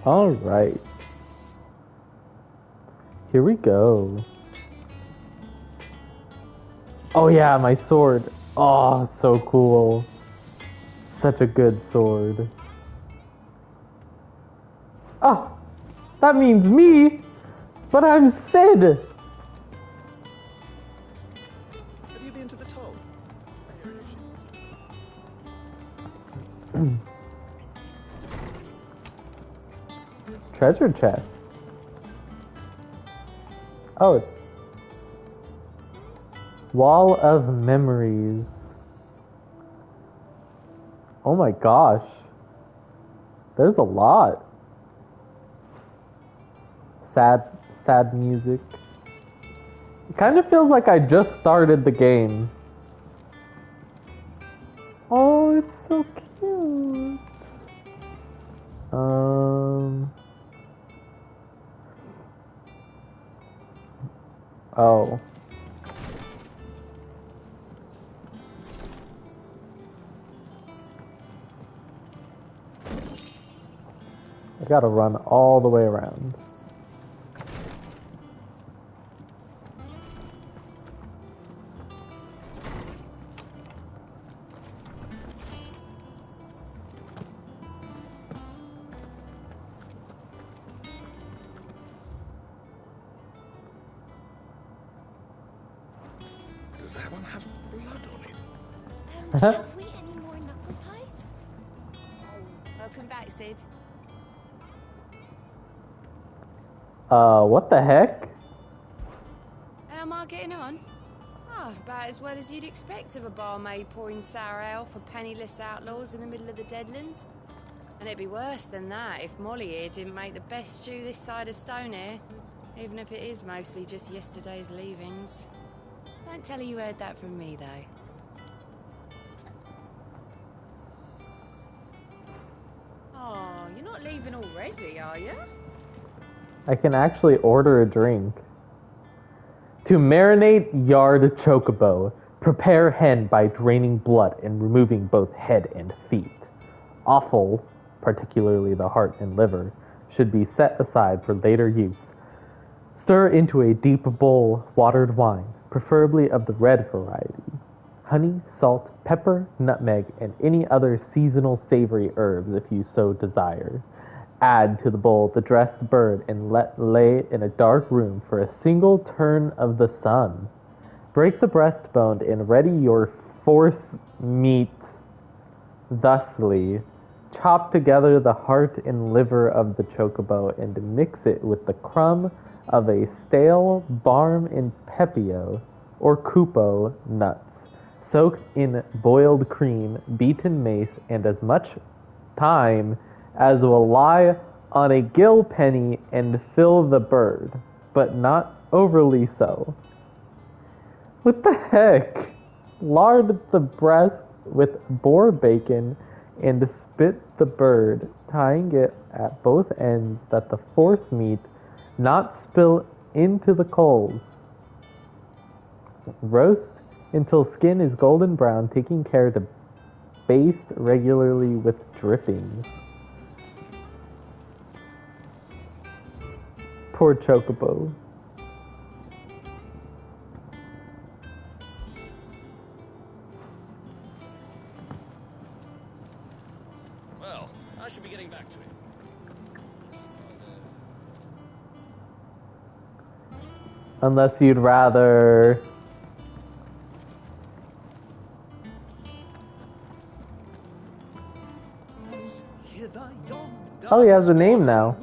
All right. Here we go. Oh yeah, my sword. Oh, so cool. Such a good sword. Oh, that means me, but I'm Sid. Have you been to the toll? I hear no shoes. Treasure chest. Oh. Wall of memories. Oh my gosh. There's a lot. Sad music. It kind of feels like I just started the game. Oh, it's so cute. Oh. I gotta run all the way around. Does that one have blood on it? Have we any more knuckle pies? Oh, welcome back, Sid. What the heck? How am I getting on? Ah, about as well as you'd expect of a barmaid pouring sour ale for penniless outlaws in the middle of the Deadlands. And it'd be worse than that if Molly here didn't make the best stew this side of Stonehair, even if it is mostly just yesterday's leavings. Don't tell her you heard that from me, though. Oh, you're not leaving already, are you? I can actually order a drink. To marinate yard chocobo, prepare hen by draining blood and removing both head and feet. Offal, particularly the heart and liver, should be set aside for later use. Stir into a deep bowl watered wine, preferably of the red variety. Honey, salt, pepper, nutmeg, and any other seasonal savory herbs if you so desire. Add to the bowl the dressed bird and let lay in a dark room for a single turn of the sun. Break the breastbone and ready your force meat thusly. Chop together the heart and liver of the chocobo and mix it with the crumb of a stale barm and pepio or cupo nuts, soaked in boiled cream, beaten mace, and as much thyme as will lie on a gill penny and fill the bird, but not overly so. What the heck? Lard the breast with boar bacon and spit the bird, tying it at both ends that the force meat not spill into the coals. Roast until skin is golden brown, taking care to baste regularly with drippings. Poor chocobo. Well, I should be getting back to it. Unless you'd rather... Oh, he has a name now.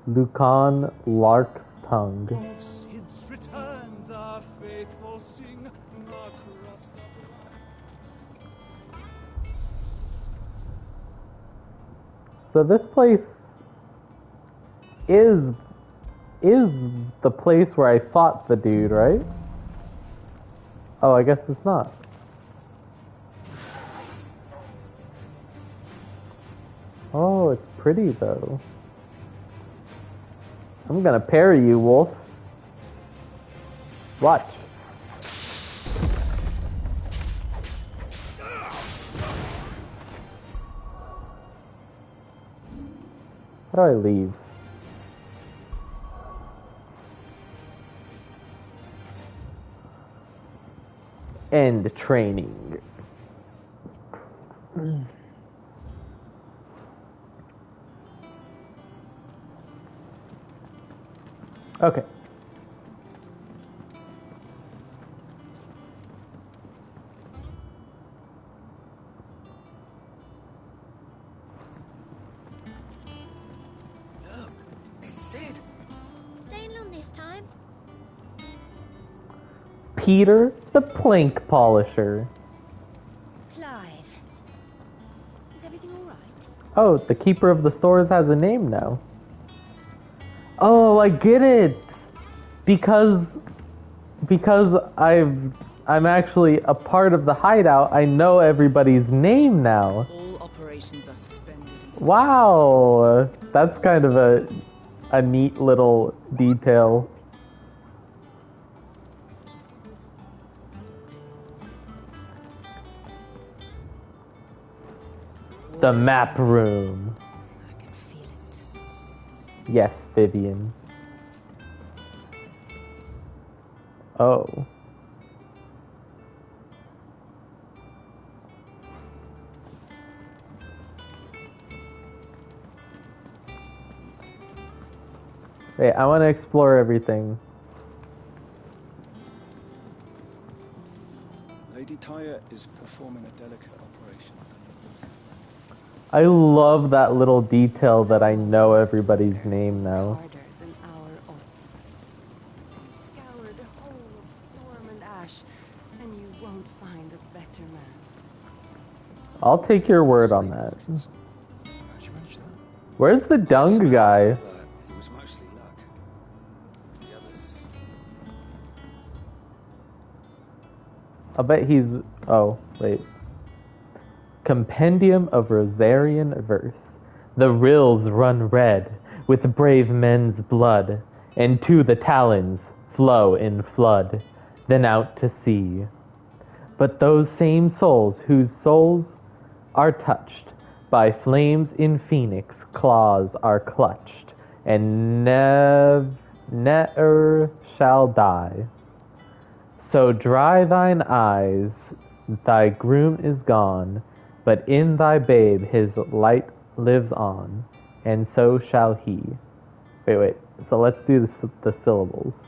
Lucan Lark's Tongue. So this place is the place where I fought the dude, right? Oh, I guess it's not. Oh, it's pretty though. I'm gonna parry you, wolf. Watch. How do I leave? End training. Okay. Look, it's Sid. Staying long this time? Peter the Plank Polisher. Clive. Is everything all right? Oh, the keeper of the stores has a name now. Oh, I get it. Because I'm actually a part of the hideout. I know everybody's name now. All operations are suspended until Wow, that's kind of a neat little detail. The map room. I can feel it. Yes, Vivian. Oh. Wait, I want to explore everything. Lady Tyre is performing a delicate operation. I love that little detail that I know everybody's name now. Harder than our odd. Scour the whole of Storm and Ash, and you won't find a better man. I'll take your word on that. How'd you manage that? Where's the dung guy? But it was mostly luck. The others. I'll bet he's... Oh, wait. Compendium of Rosarian Verse. The rills run red with brave men's blood, and to the talons flow in flood, then out to sea. But those same souls whose souls are touched by flames in phoenix claws are clutched, and ne'er shall die. So dry thine eyes, thy groom is gone, but in thy babe his light lives on, and so shall he. Wait. So let's do the syllables.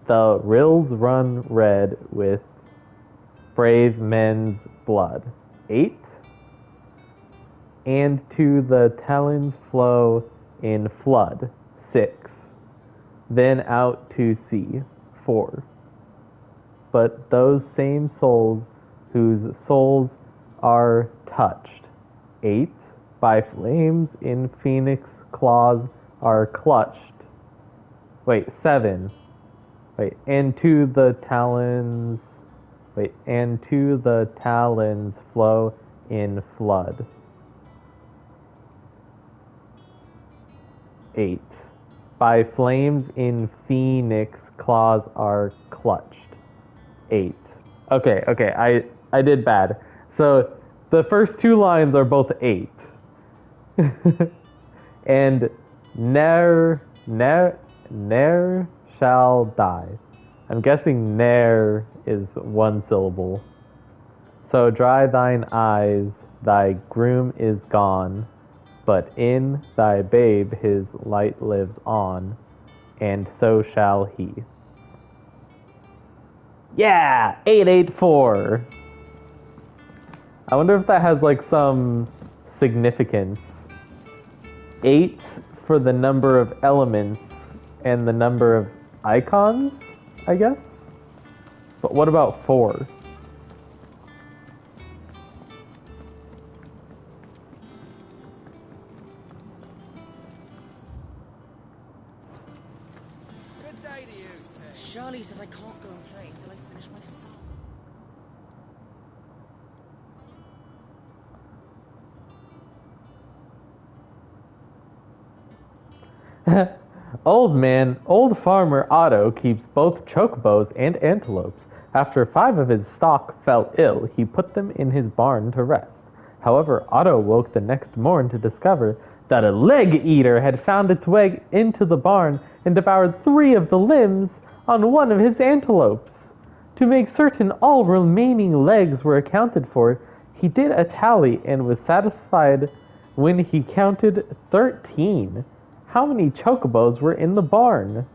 The rills run red with brave men's blood. 8. And to the talons flow in flood. 6. Then out to sea. 4. But those same souls whose souls are touched. 8. By flames in phoenix claws are clutched. 7. And to the talons... and to the talons flow in flood. 8. By flames in phoenix claws are clutched. 8. Okay, I did bad. So the first two lines are both 8. And ne'er shall die. I'm guessing ne'er is one syllable. So dry thine eyes, thy groom is gone, but in thy babe his light lives on, and so shall he. Yeah! 884! I wonder if that has like some significance. 8 for the number of elements and the number of icons, I guess? But what about 4? Good day to you, sir. Charlie says I can't go and play until I finish my song. Old farmer Otto keeps both chocobos and antelopes. After 5 of his stock fell ill, he put them in his barn to rest. However, Otto woke the next morn to discover that a leg eater had found its way into the barn and devoured 3 of the limbs on one of his antelopes. To make certain all remaining legs were accounted for, he did a tally and was satisfied when he counted 13. How many chocobos were in the barn?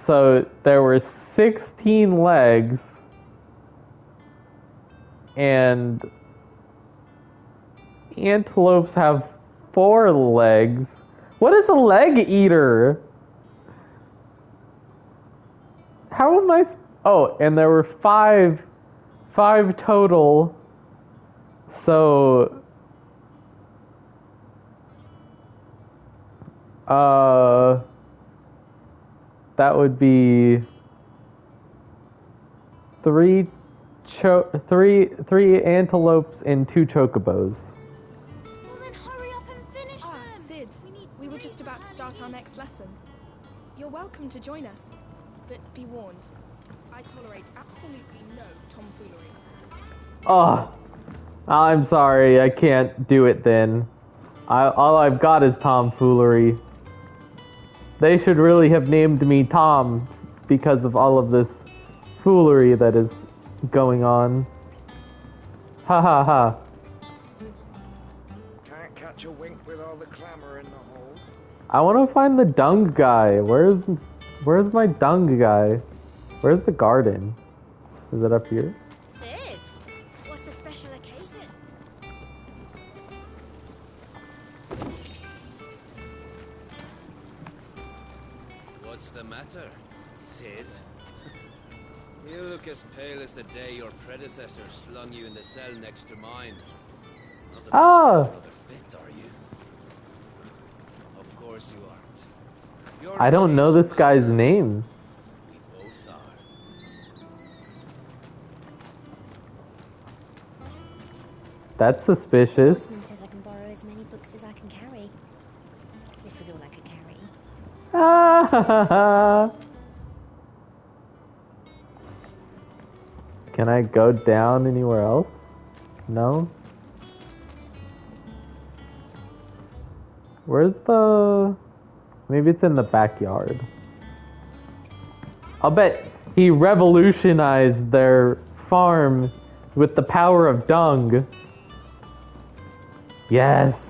So there were 16 legs and antelopes have 4 legs. What is a leg eater? How am I? Oh, and there were five total. So, that would be three antelopes and 2 chocobos. Well, then hurry up and finish them. Sid, we were just about to start our next lesson. You're welcome to join us, but be warned, I tolerate absolutely no tomfoolery. Oh, I'm sorry, I can't do it then. All I've got is tomfoolery. They should really have named me Tom because of all of this foolery that is going on. Ha ha ha. Can't catch a wink with all the clamor in the hole. I want to find the dung guy. Where's my dung guy? Where's the garden? Is it up here? Sid, what's the special occasion? What's the matter, Sid? You look as pale as the day your predecessor slung you in the cell next to mine. Not about to have another fit, are you? Of course you aren't. You're I don't know this guy's name. We both are. That's suspicious. Osman says I can borrow as many books as I can carry. This was all I could carry. Ah, can I go down anywhere else? No? Where's the... Maybe it's in the backyard. I'll bet he revolutionized their farm with the power of dung. Yes.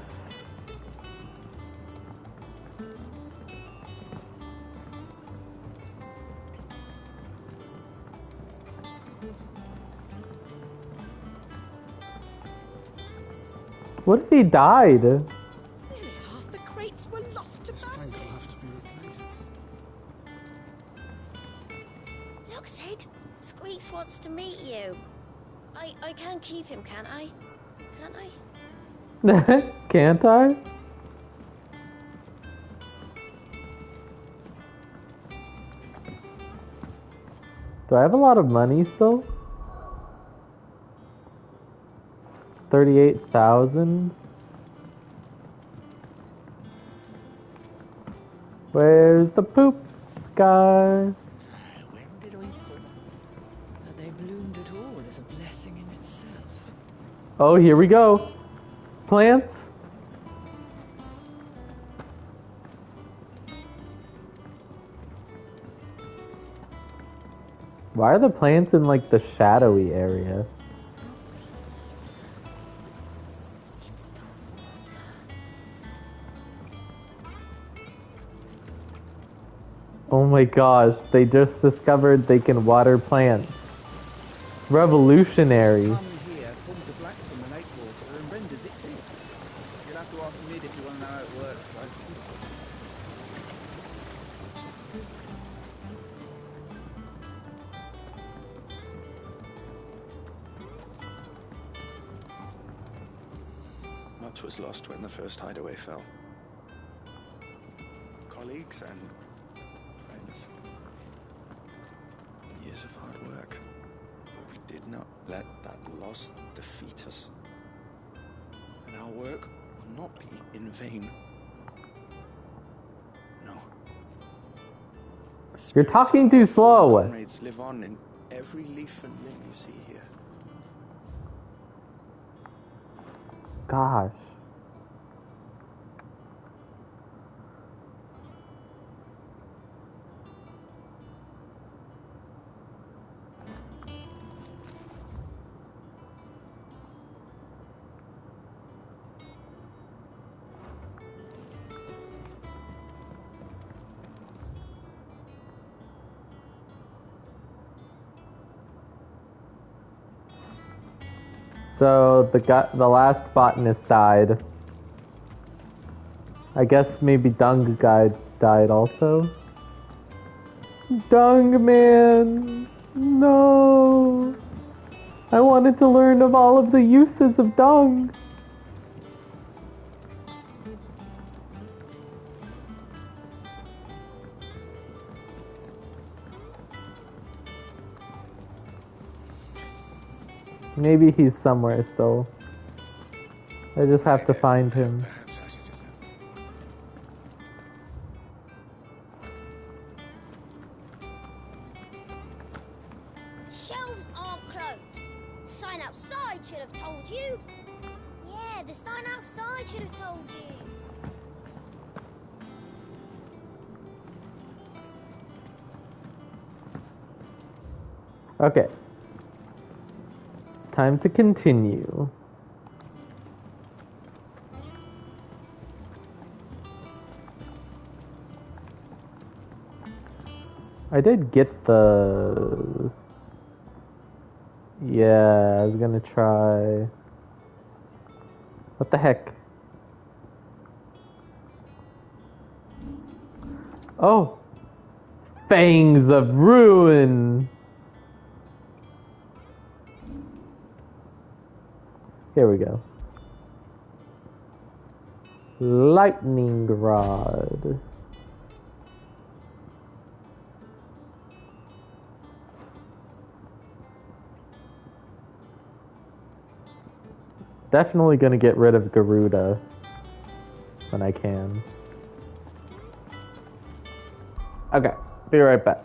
What if he died? Nearly half the crates were lost to Planes bandits. will have to be replaced. Look, Sid, Squeaks wants to meet you. I can keep him, can't I? Can't I? Can't I? Do I have a lot of money still? 38,000? Where's the poop guy? Where did I put this? That they bloomed at all is a blessing in itself. Oh, here we go. Plants? Why are the plants in like the shadowy area? It's the water. Oh my gosh, they just discovered they can water plants. Revolutionary. Come here, pumps the black from the lake water and renders it clear. You'll have to ask Mid if you want to know how it works, though. Much was lost when the first hideaway fell. Colleagues and friends. Years of hard work. did not let that loss defeat us. And our work will not be in vain. No. You're talking too slow. Comrades live on in every leaf and limb you see here. Gosh. So the last botanist died. I guess maybe Dung guy died also. Dung man, no. I wanted to learn of all of the uses of dung. Maybe he's somewhere still. I just have to find him. Shelves aren't closed. The sign outside should have told you. Yeah, the sign outside should have told you. Okay. Time to continue. I did get the... Yeah, I was gonna try... What the heck? Oh! Fangs of Ruin! Here we go. Lightning Rod. Definitely gonna get rid of Garuda when I can. Okay, be right back.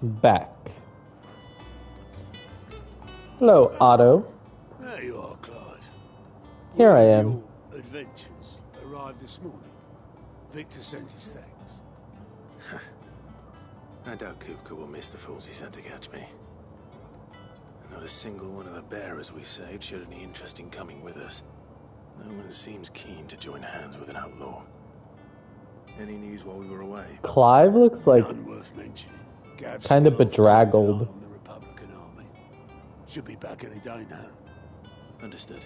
back. Hello, Otto. There you are, Clive. Here I Where am. Your adventures arrived this morning. Victor sends his thanks. I doubt Kupka will miss the fools he sent to catch me. Not a single one of the bearers we saved showed any interest in coming with us. No one seems keen to join hands with an outlaw. Any news while we were away? Clive looks like None worth mentioning. Gav's kind of still off bedraggled. on the Republican army. Should be back any day now. Understood.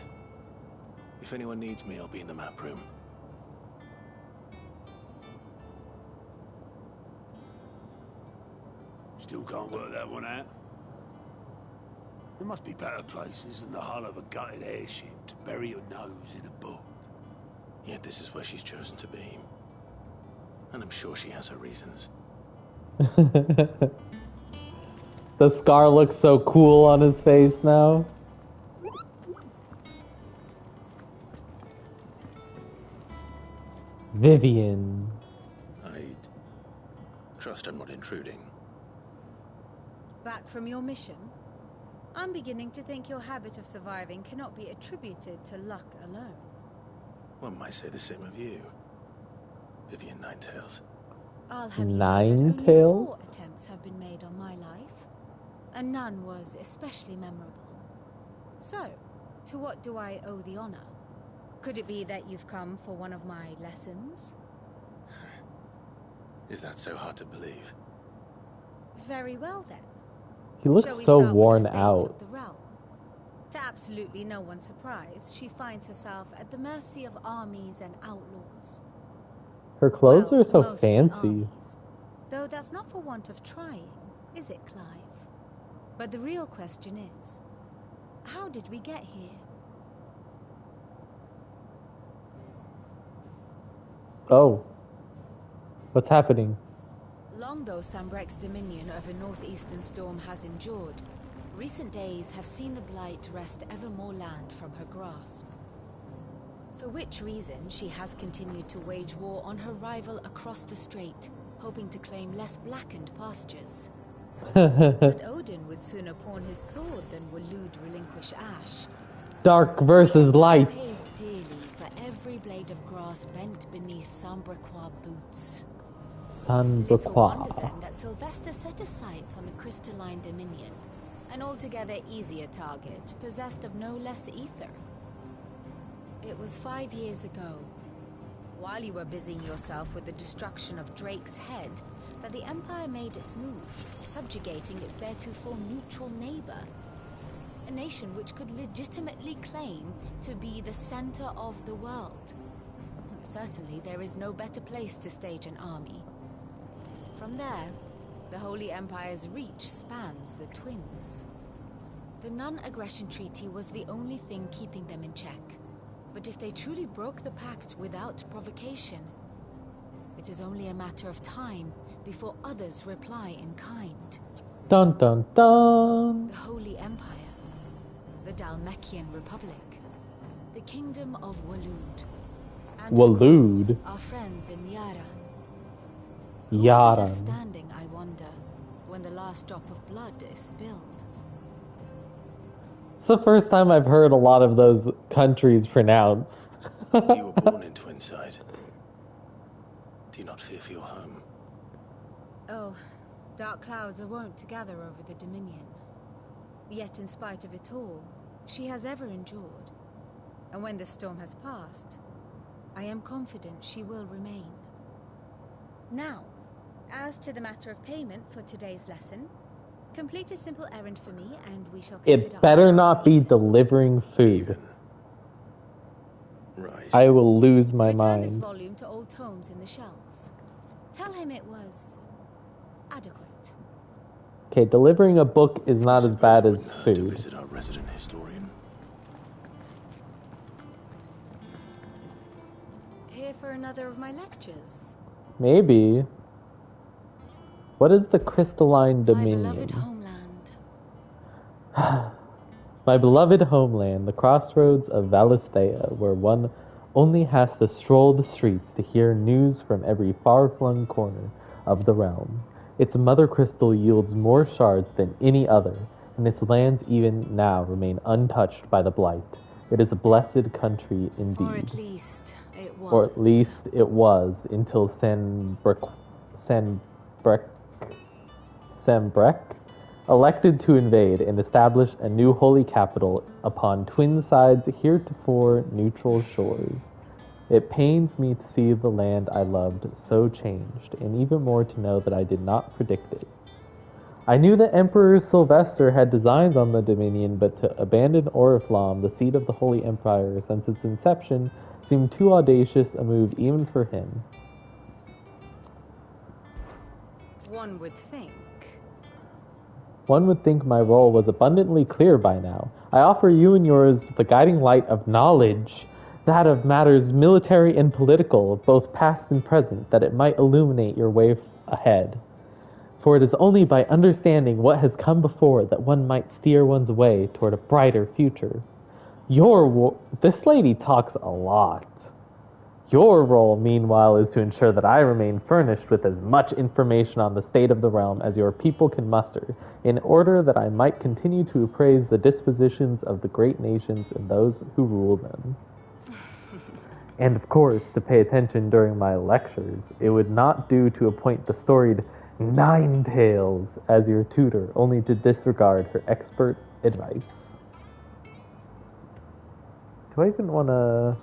If anyone needs me, I'll be in the map room. Still can't work that one out. There must be better places than the hull of a gutted airship to bury your nose in a book. Yet this is where she's chosen to be. And I'm sure she has her reasons. The scar looks so cool on his face now. Vivian. I'd trust I'm not intruding. Back from your mission? I'm beginning to think your habit of surviving cannot be attributed to luck alone. One might say the same of you, Vivian Ninetails. I'll have you know that only Ninetails? 4 attempts have been made on my life, and none was especially memorable. So, to what do I owe the honor? Could it be that you've come for one of my lessons? Is that so hard to believe? Very well then. He looks Shall we so start with the worn state out. of the realm? To absolutely no one's surprise, she finds herself at the mercy of armies and outlaws. Her clothes Well, are so mostly fancy. armies. Though that's not for want of trying, is it, Clive? But the real question is, how did we get here? Oh. What's happening? Long though Sambrek's dominion over northeastern Storm has endured, recent days have seen the Blight wrest ever more land from her grasp. For which reason she has continued to wage war on her rival across the strait, hoping to claim less blackened pastures. But Odin would sooner pawn his sword than Waloed relinquish Ash. Dark versus light. Pays dearly for every blade of grass bent beneath Sambrequois boots. Little wonder then that Sylvester set his sights on the crystalline dominion, an altogether easier target, possessed of no less ether. It was 5 years ago, while you were busying yourself with the destruction of Drake's head, that the Empire made its move, subjugating its theretofore neutral neighbor. A nation which could legitimately claim to be the center of the world. Certainly there is no better place to stage an army. From there, the Holy Empire's reach spans the Twins. The non-aggression treaty was the only thing keeping them in check. But if they truly broke the pact without provocation, it is only a matter of time before others reply in kind. Dun dun dun. The Holy Empire, the Dalmekian Republic, the Kingdom of Waloed, and Waloed? of course, our friends in Yaran. Yaran. Standing, I wonder, when the last drop of blood is spilled. It's the first time I've heard a lot of those countries pronounced. You were born in Twinside. Do you not fear for your home? Oh, dark clouds are wont to gather over the Dominion. Yet in spite of it all, she has ever endured. And when the storm has passed, I am confident she will remain. Now, as to the matter of payment for today's lesson, complete a simple errand for me and we shall consider It better ourselves not be even. delivering food. Right. I will lose my Return this mind. volume to old tomes in the shelves. Tell him it was adequate. Okay, delivering a book is not as bad as To food. visit our resident historian. Here for another of my lectures. Maybe. What is the crystalline My dominion? beloved homeland. My beloved homeland, the crossroads of Valisthea, where one only has to stroll the streets to hear news from every far-flung corner of the realm. Its mother crystal yields more shards than any other, and its lands even now remain untouched by the blight. It is a blessed country indeed. Or at least it was. Or at least it was until Sembrek elected to invade and establish a new holy capital upon twin sides heretofore neutral shores. It pains me to see the land I loved so changed, and even more to know that I did not predict it. I knew that Emperor Sylvester had designs on the Dominion, but to abandon Oriflamme, the seat of the Holy Empire, since its inception, seemed too audacious a move even for him. One would think. One would think my role was abundantly clear by now. I offer you and yours the guiding light of knowledge, that of matters military and political, both past and present, that it might illuminate your way ahead. For it is only by understanding what has come before that one might steer one's way toward a brighter future. This lady talks a lot. Your role, meanwhile, is to ensure that I remain furnished with as much information on the state of the realm as your people can muster, in order that I might continue to appraise the dispositions of the great nations and those who rule them. And of course, to pay attention during my lectures. It would not do to appoint the storied Ninetales as your tutor, only to disregard her expert advice. Do I even want to...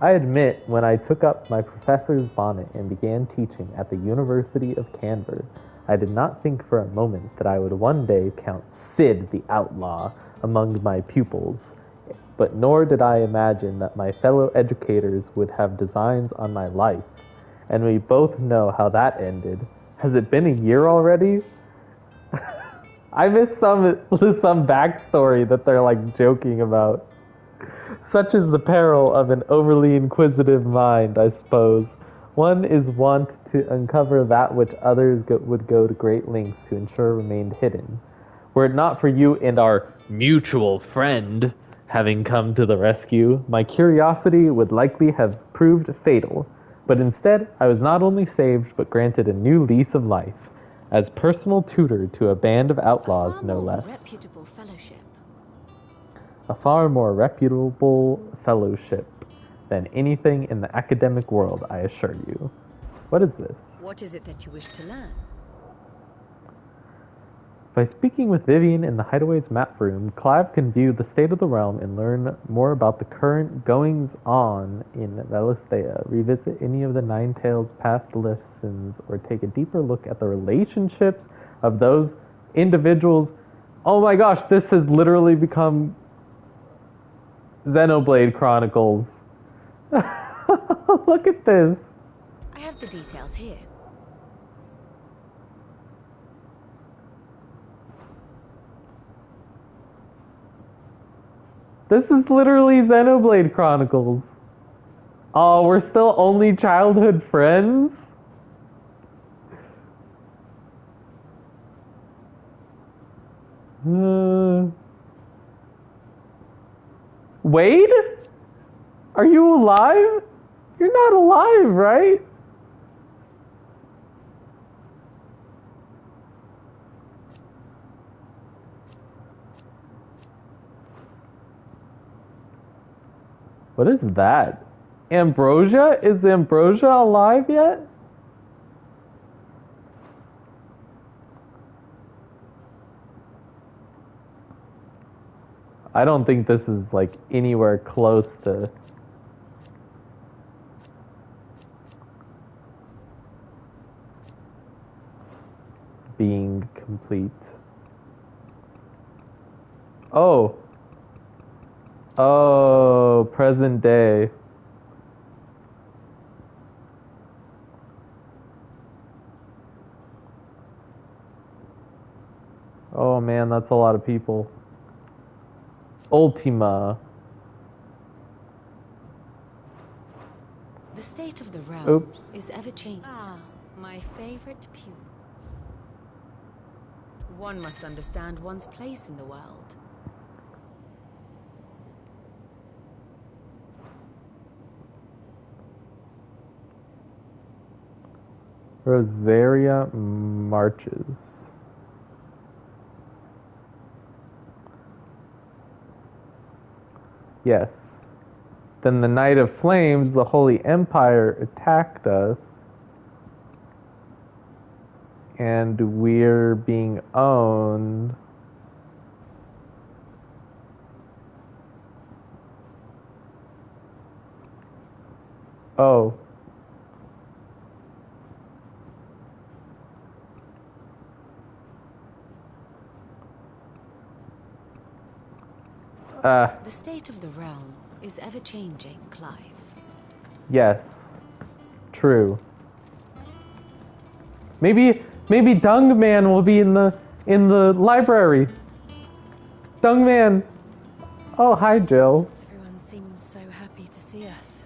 I admit, when I took up my professor's bonnet and began teaching at the University of Canberra, I did not think for a moment that I would one day count Sid the Outlaw among my pupils, but nor did I imagine that my fellow educators would have designs on my life. And we both know how that ended. Has it been a year already? I missed some backstory that they're like joking about. Such is the peril of an overly inquisitive mind, I suppose. One is wont to uncover that which others would go to great lengths to ensure remained hidden. Were it not for you and our mutual friend having come to the rescue, my curiosity would likely have proved fatal. But instead, I was not only saved, but granted a new lease of life, as personal tutor to a band of outlaws, no less. Reputable fellowship. A far more reputable fellowship than anything in the academic world, I assure you. What is this? What is it that you wish to learn? By speaking with Vivian in the Hideaway's map room, Clive can view the state of the realm and learn more about the current goings-on in Velistea, revisit any of the Ninetales' past lessons, or take a deeper look at the relationships of those individuals. Oh my gosh, this has literally become Xenoblade Chronicles. Look at this. I have the details here. This is literally Xenoblade Chronicles. Oh, we're still only childhood friends? Wade? Are you alive? You're not alive, right? What is that? Ambrosia? Is Ambrosia alive yet? I don't think this is like anywhere close to being complete. Oh. Oh, present day. Oh man, that's a lot of people. Ultima. The state of the realm Oops. is ever changing. Ah, my favorite pupil. One must understand one's place in the world. Rosaria marches. Yes. Then the Night of Flames, the Holy Empire attacked us. And we're being owned. Oh. The state of the realm is ever changing, Clive. Yes. True. Maybe Dung Man will be in the library. Dung Man. Oh, hi, Jill. Everyone seems so happy to see us.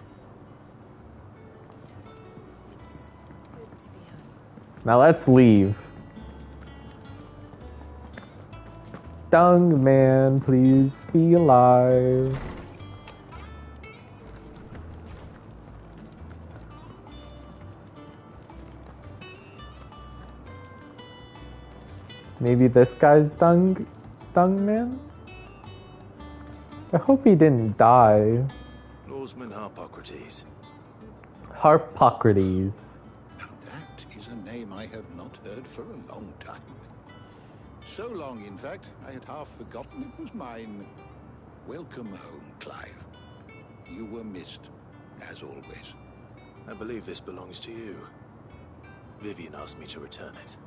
It's good to be home. Now let's leave. Dung Man, please be alive. Maybe this guy's Dung Man? I hope he didn't die. Lawsman Harpocrates. Harpocrates. That is a name I have not heard for a long time. So long, in fact, I had half forgotten it was mine. Welcome home, Clive. You were missed, as always. I believe this belongs to you. Vivian asked me to return it.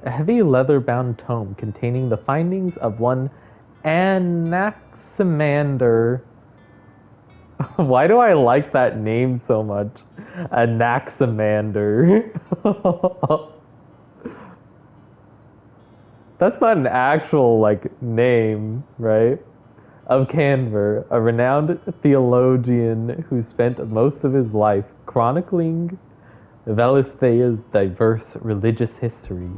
A heavy leather-bound tome containing the findings of one Anaximander. Why do I like that name so much? Anaximander. That's not an actual, name, right? Of Canver, a renowned theologian who spent most of his life chronicling Valisthea's diverse religious history.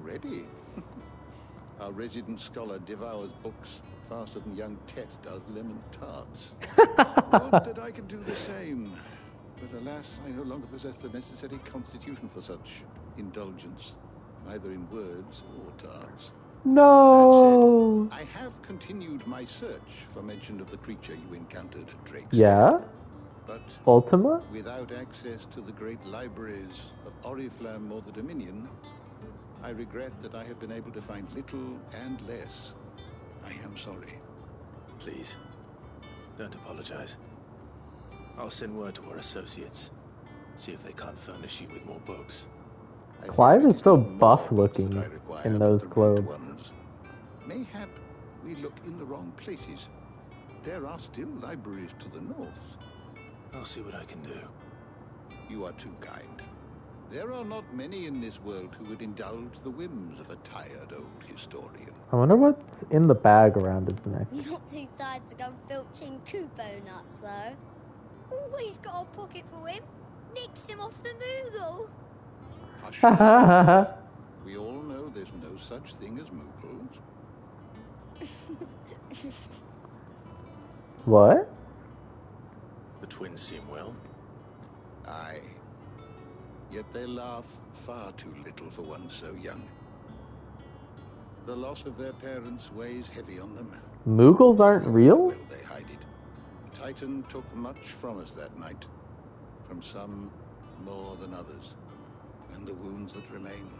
Ready? Our resident scholar devours books faster than young Tet does lemon tarts. Not that I can do the same. But alas, I no longer possess the necessary constitution for such indulgence, neither in words or tarts. No! That said, I have continued my search for mention of the creature you encountered at Drake's. Yeah? But Ultima? without access to the great libraries of Oriflamme or the Dominion, I regret that I have been able to find little and less. I am sorry. Please, don't apologize. I'll send word to our associates. See if they can't furnish you with more books. Clive is so buff looking in those clothes. Mayhap we look in the wrong places. There are still libraries to the north. I'll see what I can do. You are too kind. There are not many in this world who would indulge the whims of a tired old historian. I wonder what's in the bag around his neck. Not too tired to go filching Kupo nuts, though. Always got a pocket for him. Nicks him off the Moogle. Hush. We all know there's no such thing as Moogles. What? The twins seem well. Aye. Yet they laugh far too little for one so young. The loss of their parents weighs heavy on them. Moogles aren't real? Well, they hide it. Titan took much from us that night. From some more than others. And the wounds that remain,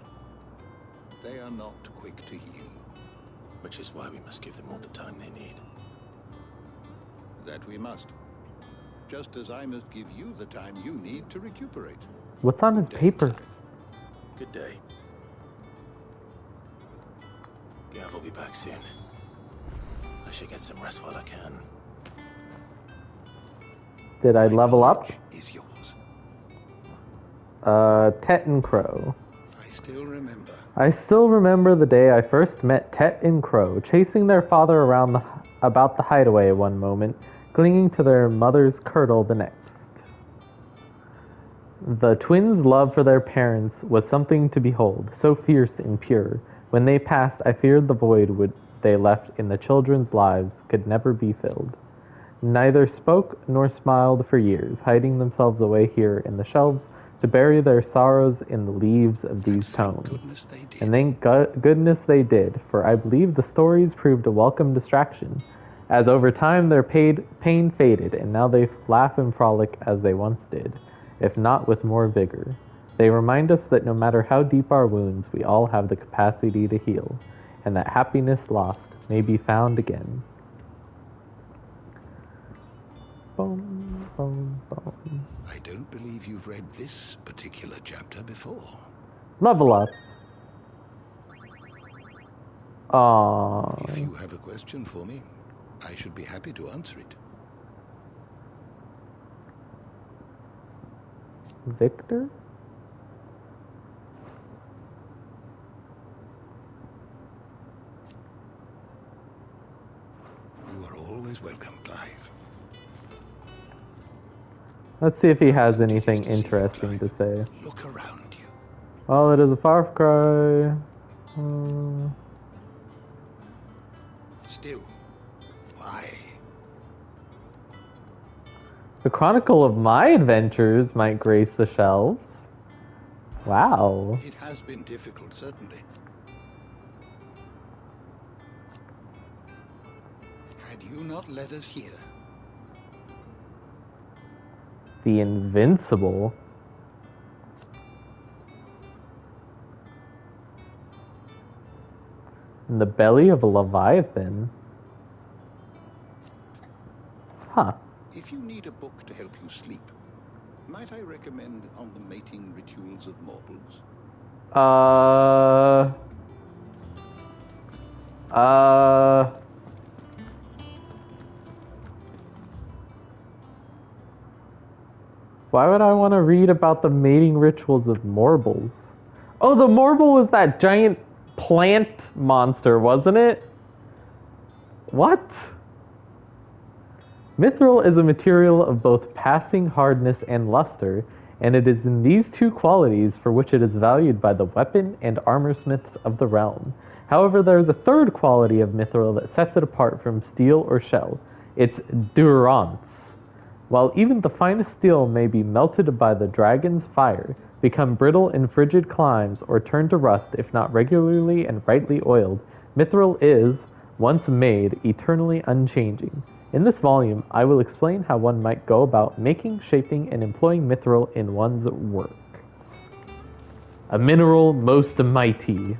they are not quick to heal. Which is why we must give them all the time they need. That we must. Just as I must give you the time you need to recuperate. What's on his paper? Good day. Gav will be back soon. I should get some rest while I can. Did I level up? Is yours. Tet and Crow. I still remember the day I first met Tet and Crow, chasing their father around about the hideaway one moment, clinging to their mother's kirtle the next. The twins' love for their parents was something to behold, so fierce and pure. When they passed, I feared the void they left in the children's lives could never be filled. neither spoke nor smiled for years, hiding themselves away here in the shelves to bury their sorrows in the leaves of these tomes. And thank goodness they did, for I believe the stories proved a welcome distraction, as over time their pain faded, and now they laugh and frolic as they once did, if not with more vigor. They remind us that no matter how deep our wounds, we all have the capacity to heal, and that happiness lost may be found again. Boom, boom, boom. I don't believe you've read this particular chapter before. Level up. Aww. If you have a question for me, I should be happy to answer it. Victor? You are always welcome, Clive. Let's see if he has anything interesting to say. Look around you. Well, it is a far cry. Still, why? The chronicle of my adventures might grace the shelves. Wow. It has been difficult, certainly. Had you not led us here, The Invincible. In the belly of a Leviathan. Huh. if you need a book to help you sleep, might I recommend On the Mating Rituals of Mortals? Why would I want to read about the mating rituals of Morbles? Oh, the Morble was that giant plant monster, wasn't it? What? Mithril is a material of both passing hardness and luster, and it is in these two qualities for which it is valued by the weapon and armorsmiths of the realm. However, there is a third quality of mithril that sets it apart from steel or shell. It's durance. While even the finest steel may be melted by the dragon's fire, become brittle in frigid climes, or turn to rust if not regularly and rightly oiled, mithril is, once made, eternally unchanging. In this volume, I will explain how one might go about making, shaping, and employing mithril in one's work. A mineral most mighty.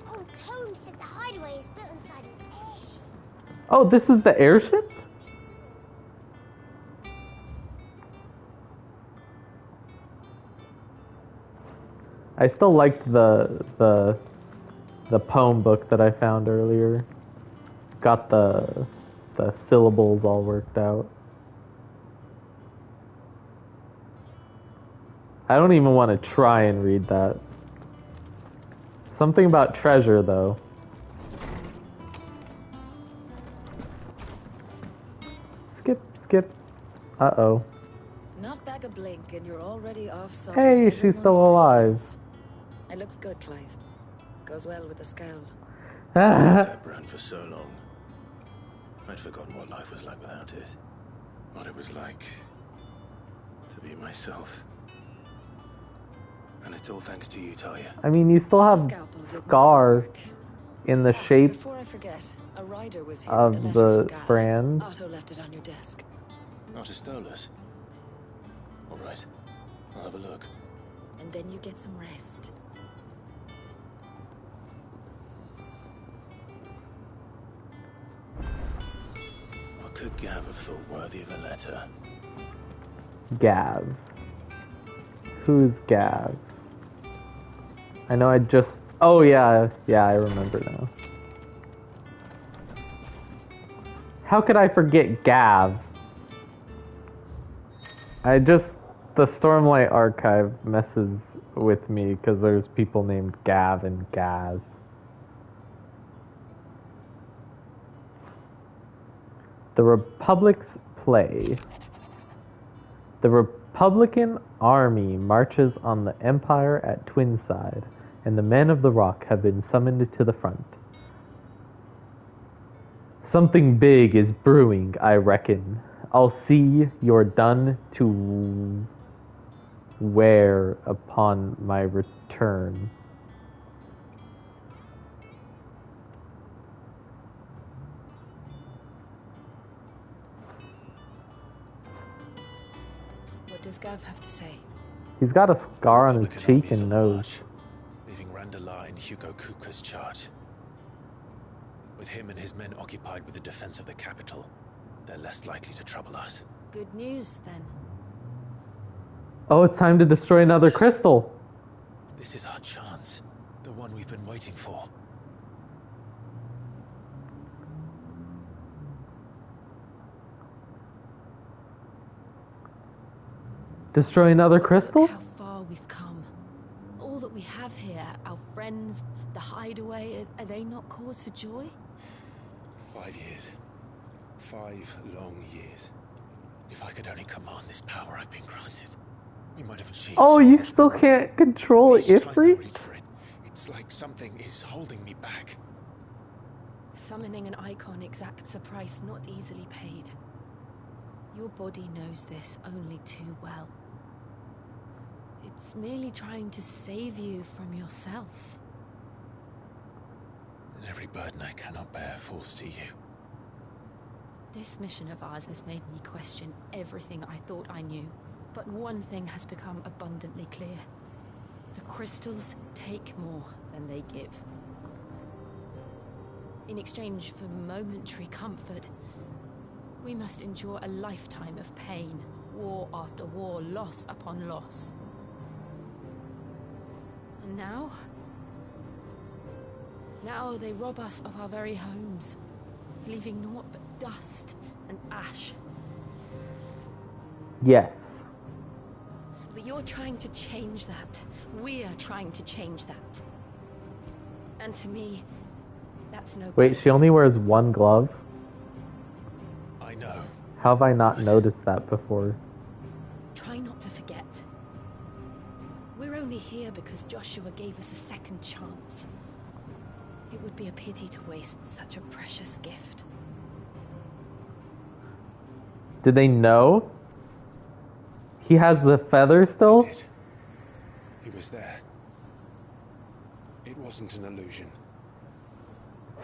Old Tome said the hideaway is built inside an airship. Oh, this is the airship? I still liked the poem book that I found earlier. Got the syllables all worked out. I don't even want to try and read that. Something about treasure, though. Skip, skip. Uh-oh. Not back a blink and you're already off so. Hey, she's still alive. It looks good, Clive. Goes well with the scowl. That brand for so long. I'd forgotten what life was like without it. What it was like to be myself. And it's all thanks to you, Talia. I mean, you still have Scar in the shape Before I forget, a rider was here of with a letter the from Gav. brand. Otto left it on your desk. Not a Stolas. All right, I'll have a look. And then you get some rest. What could Gav have thought worthy of a letter? Gav. Who's Gav? I know I just... Oh, yeah. Yeah, I remember now. How could I forget Gav? The Stormlight Archive messes with me because there's people named Gav and Gaz. The Republic's play. The Republican army marches on the Empire at Twinside, and the men of the Rock have been summoned to the front. Something big is brewing, I reckon. I'll see you're done to wear upon my return. What does Gav have to say? He's got a scar on his cheek and nose. Leaving Randalar in Hugo Kupka's charge. With him and his men occupied with the defense of the capital, they're less likely to trouble us. Good news, then. Oh, it's time to destroy another crystal. This is our chance. The one we've been waiting for. Destroy another crystal? Look how far we've come. All that we have here, our friends, the hideaway, are they not cause for joy? 5 years. 5 long years. If I could only command this power I've been granted, we might have achieved. Oh, so you much still more. can't control Each time I Ifrit? reach for it, it's like something is holding me back. Summoning an icon exacts a price not easily paid. Your body knows this only too well. It's merely trying to save you from yourself. And every burden I cannot bear falls to you. This mission of ours has made me question everything I thought I knew. But one thing has become abundantly clear. The crystals take more than they give. In exchange for momentary comfort, we must endure a lifetime of pain, war after war, loss upon loss. And now? Now they rob us of our very homes, leaving naught but dust and ash. Yes. But you're trying to change that. We're trying to change that. And to me, that's no Wait, she only wears one glove? I know. How have I not noticed that before? Try not to forget. We're only here because Joshua gave us a second chance. It would be a pity to waste such a precious gift. Did they know? He has the feather still? He did. He was there. It wasn't an illusion.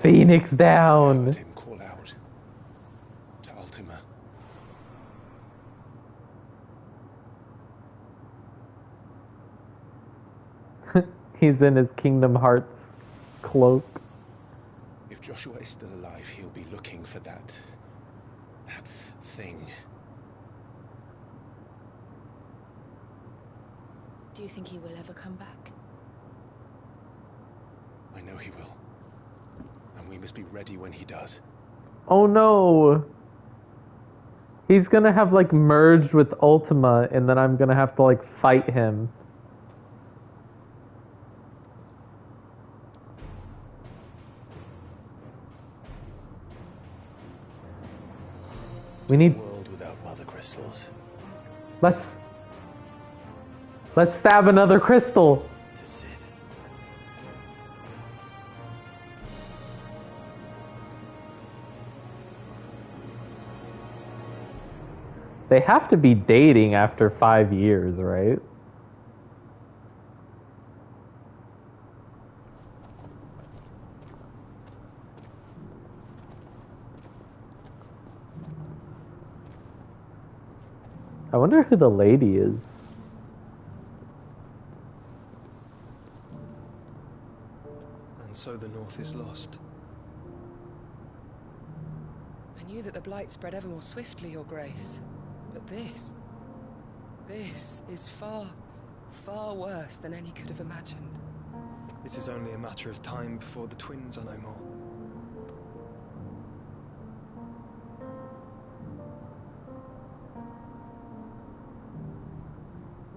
Phoenix I down! heard him call out to Ultima. He's in his Kingdom Hearts cloak. If Joshua is still alive, he'll be looking for that thing. Do you think he will ever come back? I know he will. And we must be ready when he does. Oh no! He's gonna have like merged with Ultima and then I'm gonna have to like fight him. We need... A world without mother crystals. Let's stab another crystal! To Sid. They have to be dating after 5 years, right? I wonder who the lady is. And so the North is lost. I knew that the blight spread ever more swiftly, Your Grace. But this is far, far worse than any could have imagined. It is only a matter of time before the twins are no more.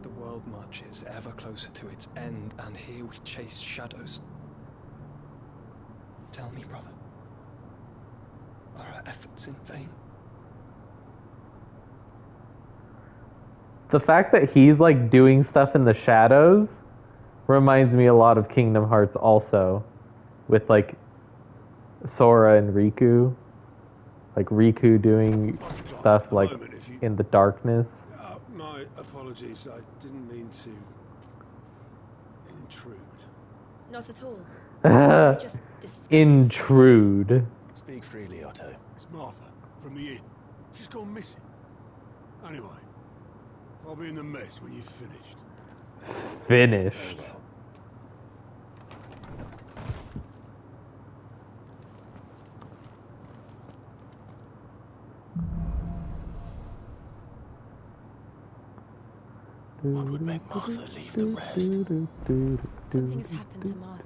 The world marches ever closer to its end, and here we chase shadows. Tell me, brother, are our efforts in vain? The fact that he's like doing stuff in the shadows reminds me a lot of Kingdom Hearts also. With like Sora and Riku. Like Riku doing stuff like in the darkness. My apologies. I didn't mean to intrude. Not at all. Just Intrude. Speak freely, Otto. It's Martha from the inn. She's gone missing. Anyway, I'll be in the mess when you've finished. Finished. What would make Martha leave the rest? Something has happened to Martha.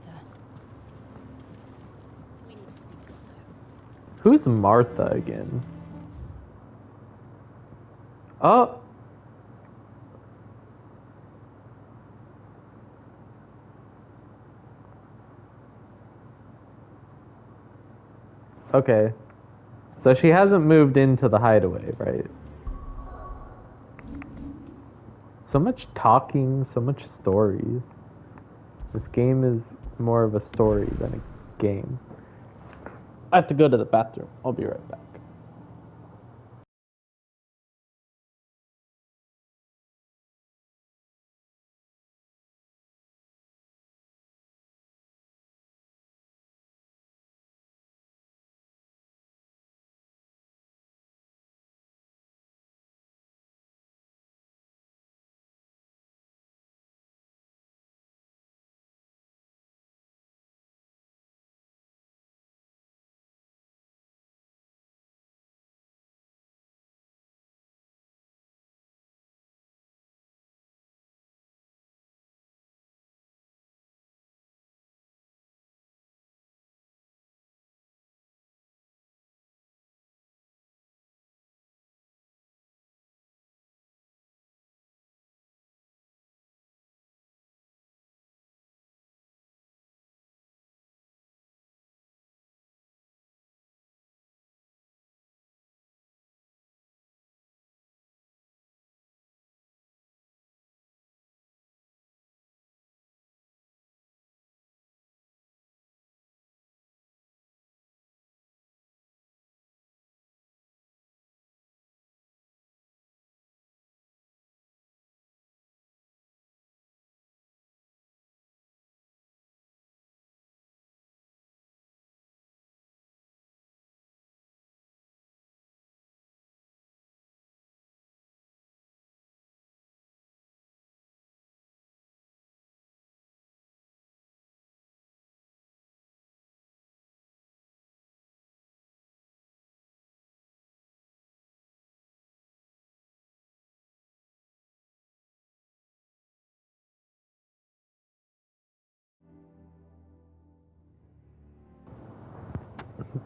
We need to speak to Otto. Who's Martha again? Oh. Okay. So she hasn't moved into the hideaway, right? So much talking, so much story. This game is more of a story than a game. I have to go to the bathroom. I'll be right back.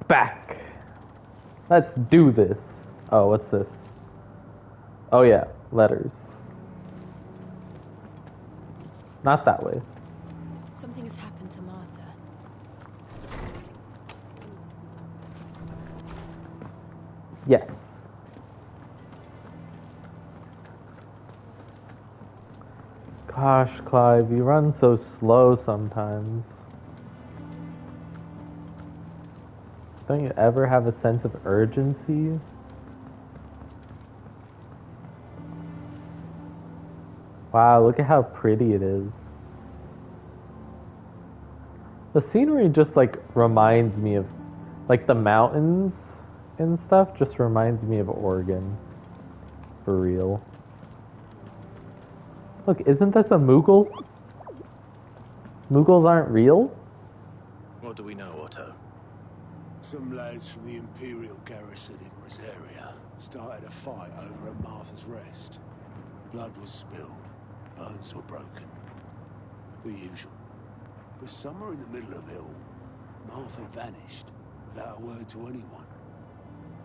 Back. Let's do this. Oh, what's this? Oh yeah, letters. Not that way. Something has happened to Martha. Yes. Gosh, Clive, you run so slow sometimes. Don't you ever have a sense of urgency? Wow, look at how pretty it is. The scenery just like reminds me of, like the mountains and stuff just reminds me of Oregon. For real. Look, isn't this a Moogle? Moogles aren't real? What do we know, Otto? Some lads from the Imperial garrison in Rosaria started a fight over at Martha's Rest. Blood was spilled, bones were broken. The usual. But somewhere in the middle of it all, Martha vanished without a word to anyone.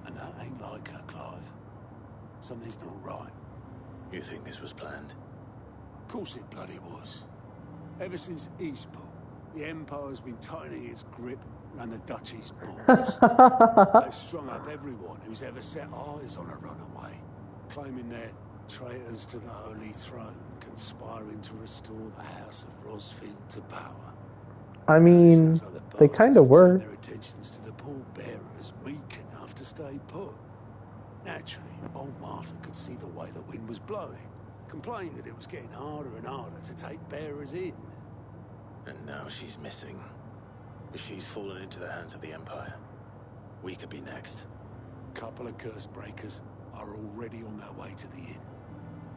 And that ain't like her, Clive. Something's not right. You think this was planned? Of course it bloody was. Ever since Eastport, the Empire's been tightening its grip around the Duchy's balls. They've strung up everyone who's ever set eyes on a runaway, claiming they're traitors to the Holy Throne, conspiring to restore the House of Rosfield to power. I mean, they kind of were. Their attentions to the pallbearers meek enough to stay put. Naturally, old Martha could see the way the wind was blowing, complained that it was getting harder and harder to take bearers in. And now she's missing. If she's fallen into the hands of the Empire, we could be next. Couple of curse breakers are already on their way to the inn.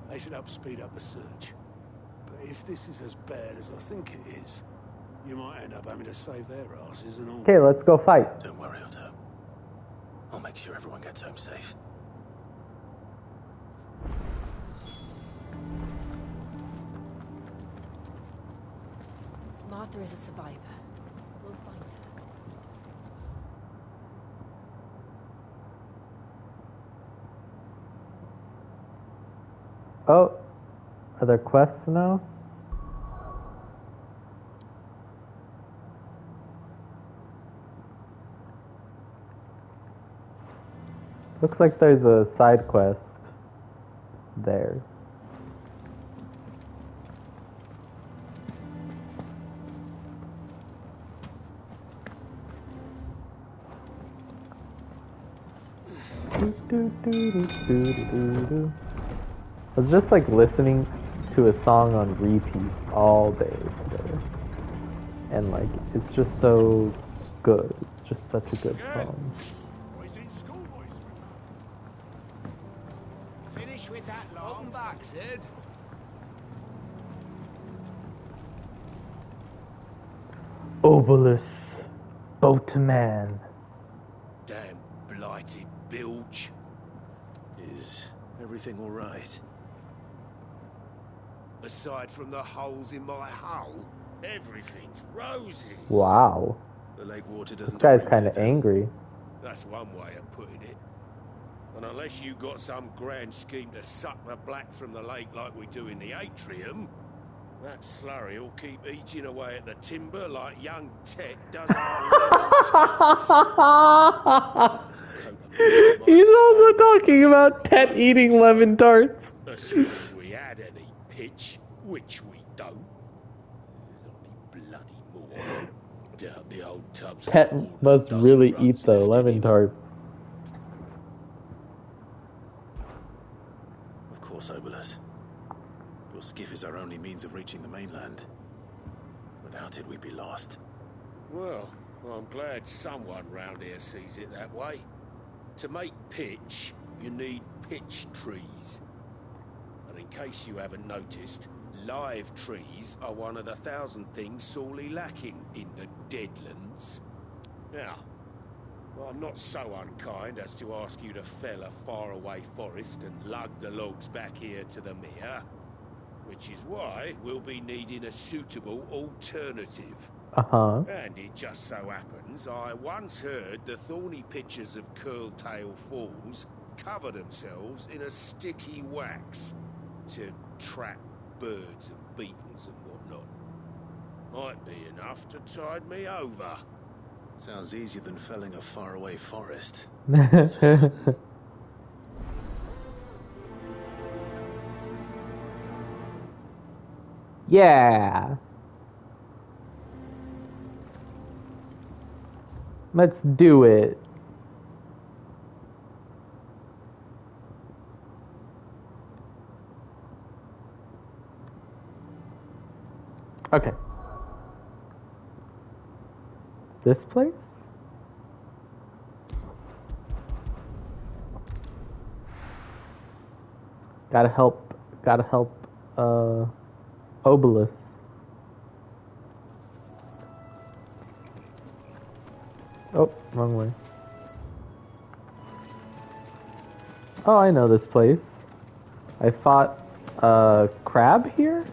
They should help speed up the search. But if this is as bad as I think it is, you might end up having to save their asses and all. Okay, let's go fight. Don't worry, Otto. I'll make sure everyone gets home safe. Martha is a survivor. We'll find her. Oh, are there quests now? Looks like there's a side quest there. I was just like listening to a song on repeat all day today. And like, it's just so good. It's just such a good song. Finish with that long. Welcome back, Sid. Obelisk, boatman. Damn blighted bilge. Is everything all right? Aside from the holes in my hull, everything's roses. Wow. The lake water This doesn't. guy's kind of angry. That's one way of putting it. And unless you got some grand scheme to suck the black from the lake like we do in the atrium, that slurry will keep eating away at the timber like young Tet does our He's also talking about Tet eating lemon tarts. Assuming we had any pitch, which we don't. Not any bloody more. Doubt the old tub's Tet must really eat the lemon tarts. Of course, Obelisk. Your skiff is our only means of reaching the mainland. Without it, we'd be lost. Well, I'm glad someone round here sees it that way. To make pitch, you need pitch trees. And in case you haven't noticed, live trees are one of the 1,000 things sorely lacking in the Deadlands. Now, well, I'm not so unkind as to ask you to fell a faraway forest and lug the logs back here to the mere, which is why we'll be needing a suitable alternative. Uh-huh. And it just so happens I once heard the thorny pitchers of Curltail Falls cover themselves in a sticky wax to trap birds and beetles and whatnot. Might be enough to tide me over. Sounds easier than felling a faraway forest. Yeah. Let's do it. Okay. This place? Gotta help Obelisk. Oh, wrong way. Oh, I know this place. I fought a crab here?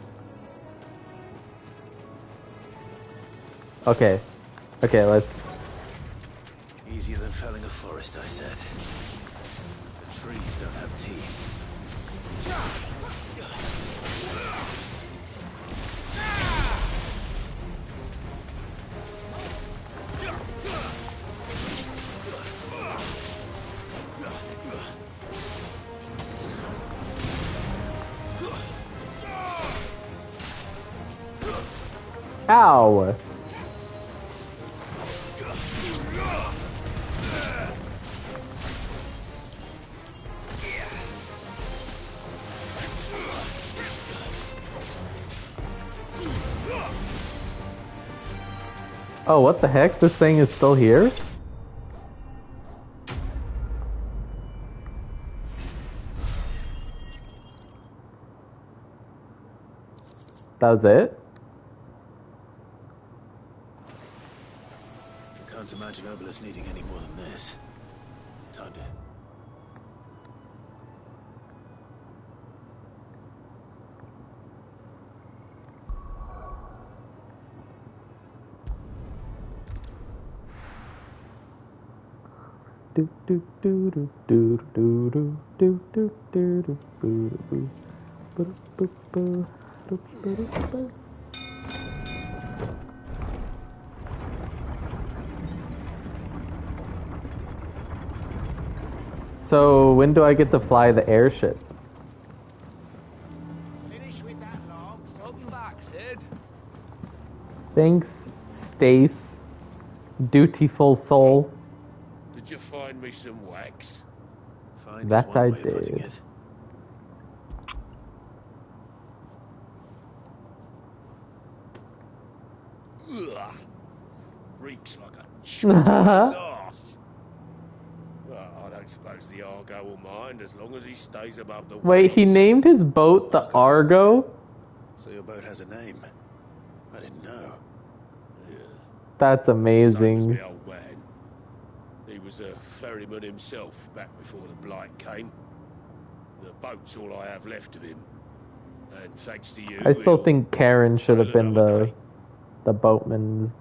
Okay. Okay, let's... Easier than felling a forest, I said. The trees don't have teeth. Ow! Oh, what the heck? This thing is still here? That was it? I can't imagine Obelisk needing any more than this. Time to... Do do do do do do do do do do do boo boo boo boo boo boo boo boo. So when do I get to fly the airship? Finish with that log. Welcome back, Sid. Thanks, Stace. Dutiful soul. Did you find me some wax? Fine, That is one I way of putting did. it. Ugh. Reeks like a chicken's arse. Well, I don't suppose the Argo will mind as long as he stays above the Wait, he waves. named his boat the Argo? So your boat has a name. I didn't know. That's Same as amazing. the old man. He was a ferryman himself back before the blight came. The boat's all I have left of him. And thanks to you, I still he'll think Karen should have sail been another the boatman.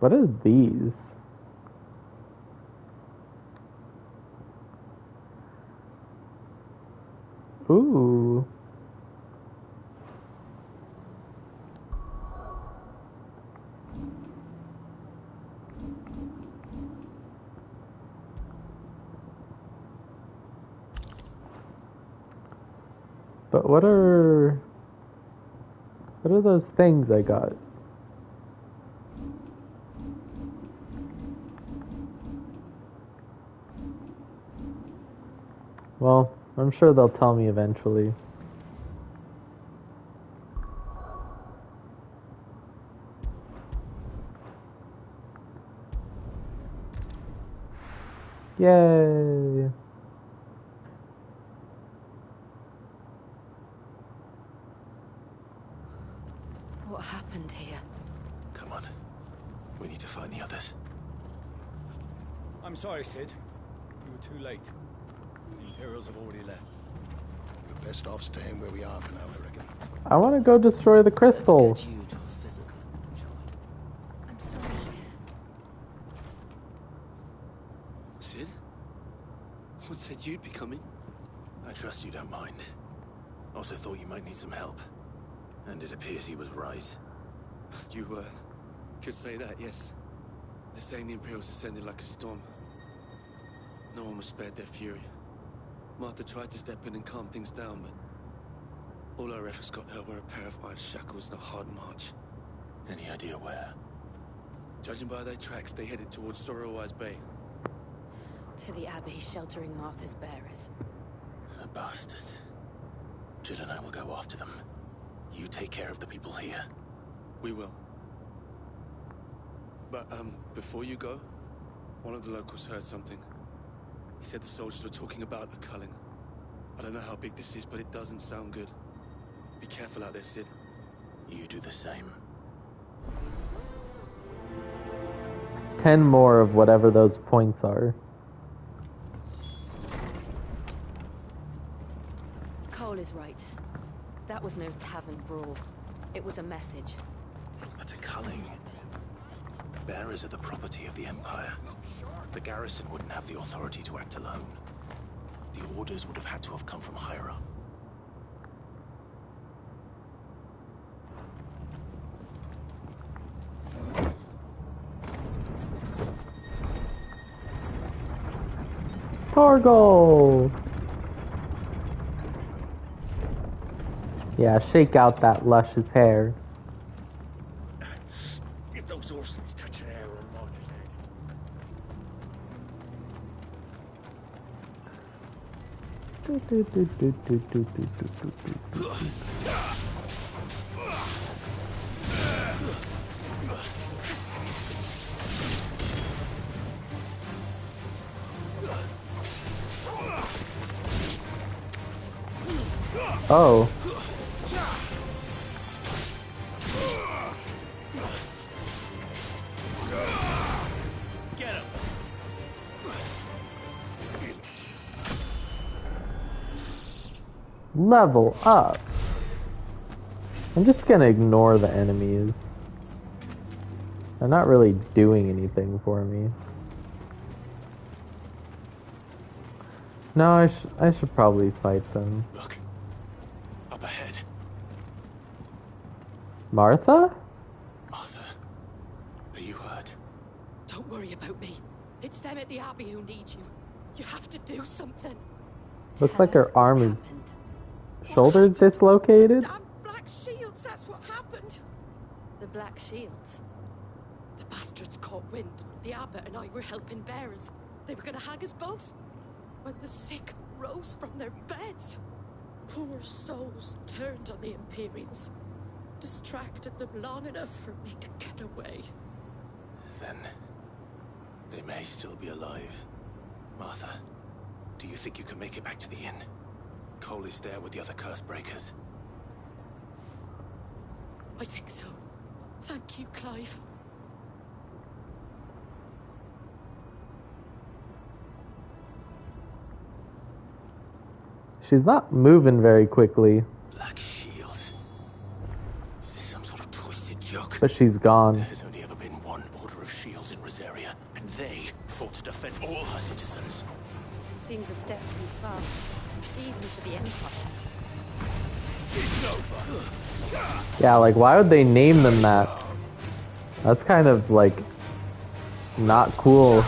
What are these? Ooh. But what are those things I got? Well, I'm sure they'll tell me eventually. Yay! What happened here? Come on. We need to find the others. I'm sorry, Sid. You were too late. The Imperials have already left. We're best off staying where we are for now, I reckon. I want to go destroy the crystal. Let's get you to a physical, shall we? I'm sorry. Sid? What said you'd be coming? I trust you don't mind. Also thought you might need some help. And it appears he was right. You, could say that, yes. They're saying the Imperials descended like a storm. No one was spared their fury. Martha tried to step in and calm things down, but all our efforts got her were a pair of iron shackles and a hard march. Any idea where? Judging by their tracks, they headed towards Sorrowwise Bay. To the Abbey, sheltering Martha's bearers. The bastards. Jill and I will go after them. You take care of the people here. We will. But, before you go, one of the locals heard something. He said the soldiers were talking about a culling. I don't know how big this is, but it doesn't sound good. Be careful out there, Sid. You do the same. 10 more of whatever those points are. Cole is right. That was no tavern brawl. It was a message. But a culling. Bearers are the property of the Empire. The garrison wouldn't have the authority to act alone. The orders would have had to have come from higher up. Torgal! Yeah, shake out that luscious hair. If those Orsons touch an arrow on Martha's head. Oh. Get him. Level up. I'm just gonna ignore the enemies. They're not really doing anything for me. No, I should probably fight them. Look. Up ahead. Martha? Martha. Are you hurt? Don't worry about me. It's them at the Abbey who need you. You have to do something. Looks like her arm is... Shoulders dislocated? Damn Black Shields, that's what happened. The Black Shields? The bastards caught wind. The Abbot and I were helping bearers. They were gonna hang us both. When the sick rose from their beds, poor souls turned on the Imperials. Distracted them long enough for me to get away. Then... they may still be alive. Martha, do you think you can make it back to the inn? Cole is there with the other curse breakers. I think so. Thank you, Clive. She's not moving very quickly. Black Shields. Is this some sort of twisted joke? But she's gone. There has only ever been one Order of Shields in Rosaria, and they fought to defend all her citizens. Seems a step too far, even for the Empire. It's over. Yeah, like, why would they name them that? That's kind of, like, not cool.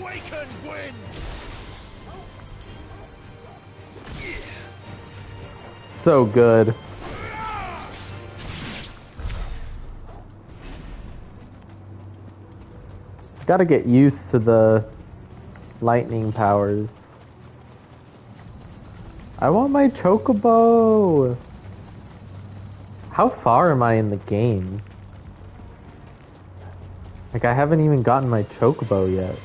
Waken wind. So good. Gotta get used to the lightning powers. I want my chocobo! How far am I in the game? Like, I haven't even gotten my chocobo yet.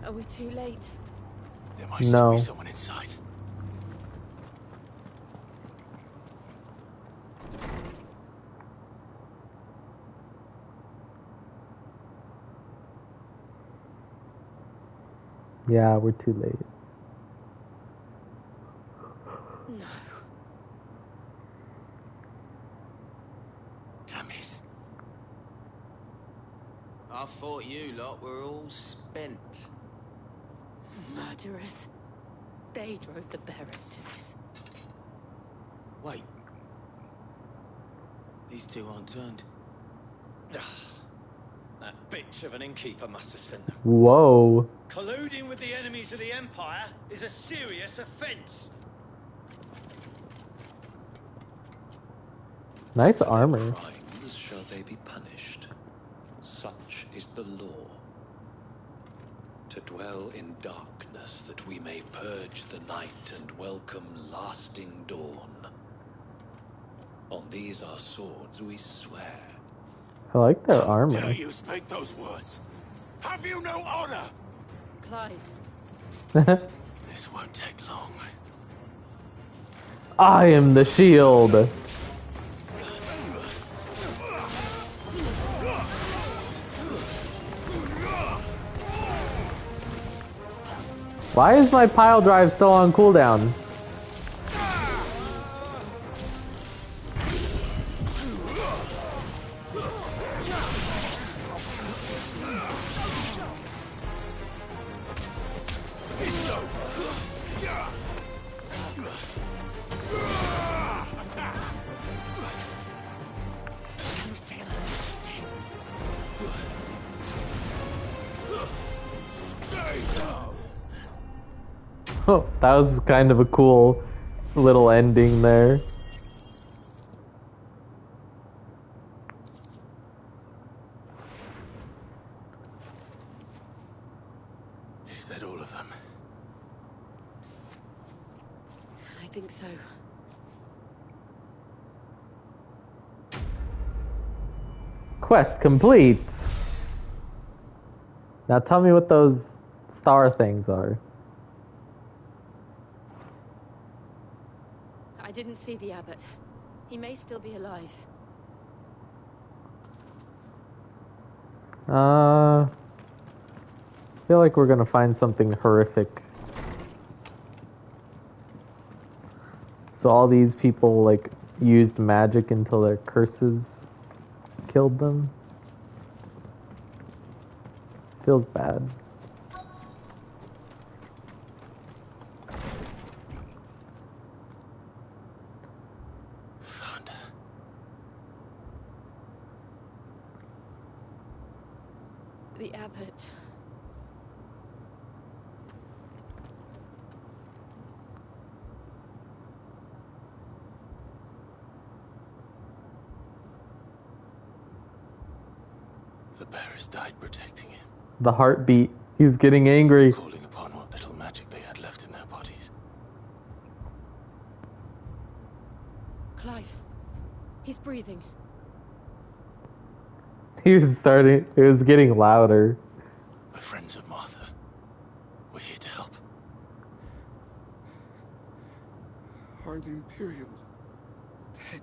Are we too late? There might still be someone inside. Yeah, we're too late. No. Damn it. I thought you lot were all spent. Murderers. They drove the bearers to this. Wait. These two aren't turned. That bitch of an innkeeper must have sent them. Whoa. Colluding with the enemies of the Empire is a serious offense. Nice armor. Crimes shall they be punished. Such is the law. To dwell in darkness that we may purge the night and welcome lasting dawn. On these our swords we swear. I like their How armor. dare you speak those words? Have you no honor? Clive. This won't take long. I am the shield. Why is my pile drive still on cooldown? Oh, that was kind of a cool little ending there. Is that all of them? I think so. Quest complete. Now tell me what those star things are. I didn't see the abbot. He may still be alive. I feel like we're gonna find something horrific. So all these people like used magic until their curses killed them. Feels bad. The abbot. The bearers died protecting him, The heartbeat. He's getting angry. calling upon what little magic they had left in their bodies. Clive. He's breathing. He was starting. It was getting louder. We're friends of Martha. We're here to help. Are the Imperials dead?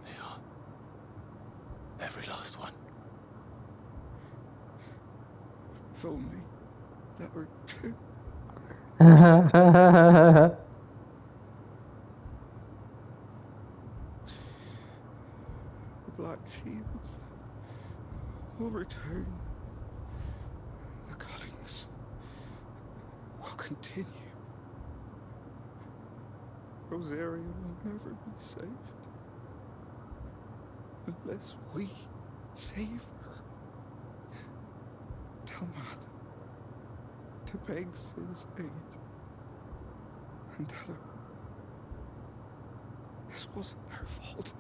They are. Every last one. If only that were true. The Black Shields will return. The cuttings will continue. Rosaria will never be saved unless we save her. Tell Matt to beg Sid's aid and tell her this wasn't her fault.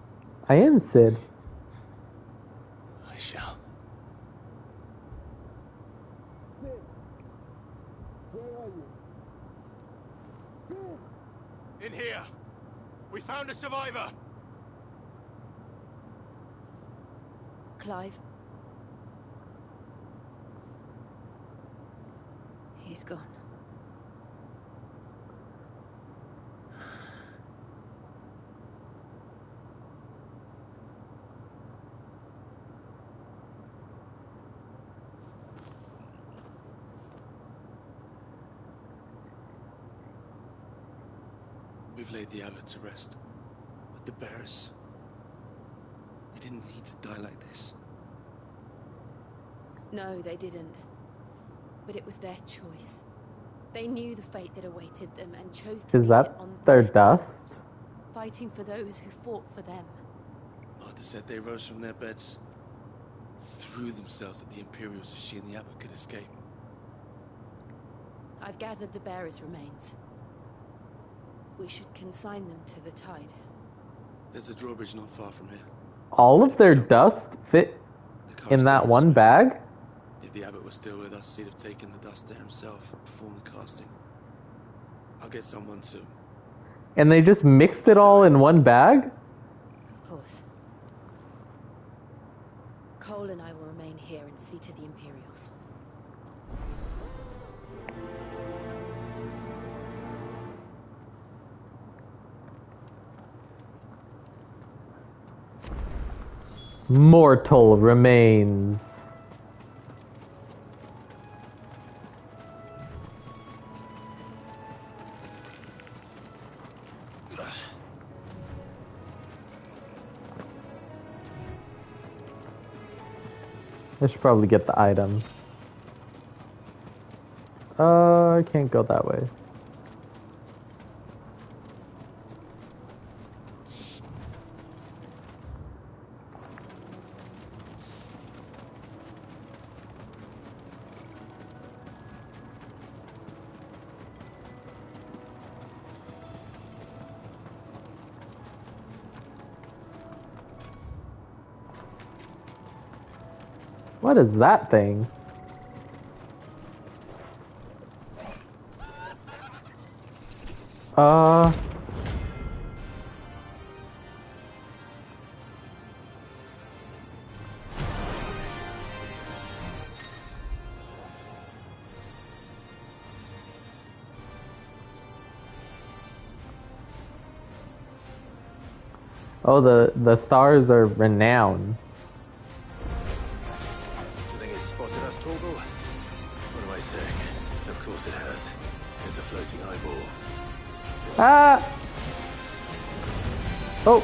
I am Sid. I shall. Sid, where are you? Sid! In here! We found a survivor! Clive. He's gone. We've laid the abbot to rest, but the bearers, they didn't need to die like this. No, they didn't. But it was their choice. They knew the fate that awaited them and chose to Is meet that it on their their dust? terms, fighting for those who fought for them. Martha said they rose from their beds, threw themselves at the Imperials so she and the abbot could escape. I've gathered the bearers' remains. We should consign them to the tide. There's a drawbridge not far from here. All of their dust fit in that one bag? If the abbot was still with us, he'd have taken the dust there himself and performed the casting. I'll get someone to. And they just mixed it all in one bag? Of course. Cole and I will remain here and see to the Imperials. Mortal remains. I should probably get the item. I can't go that way. What is that thing? Oh, the stars are renowned. Do you think it's spotted us, Torgal? What am I saying? Of course it has. It's a floating eyeball. Ah! Oh,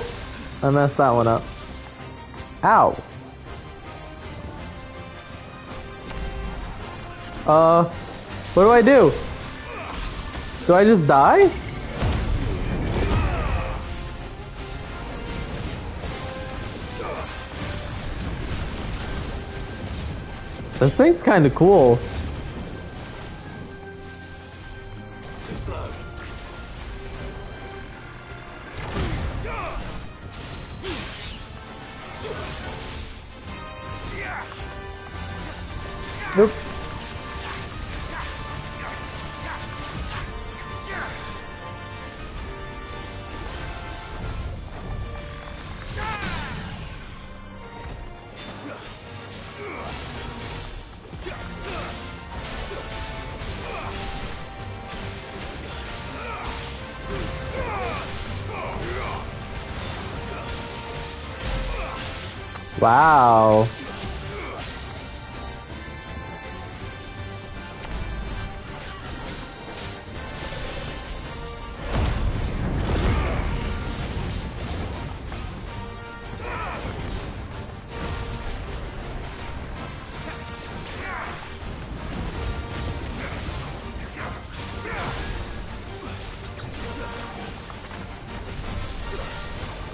I messed that one up. Ow. What do I do? Do I just die? This thing's kind of cool. Nope. Wow.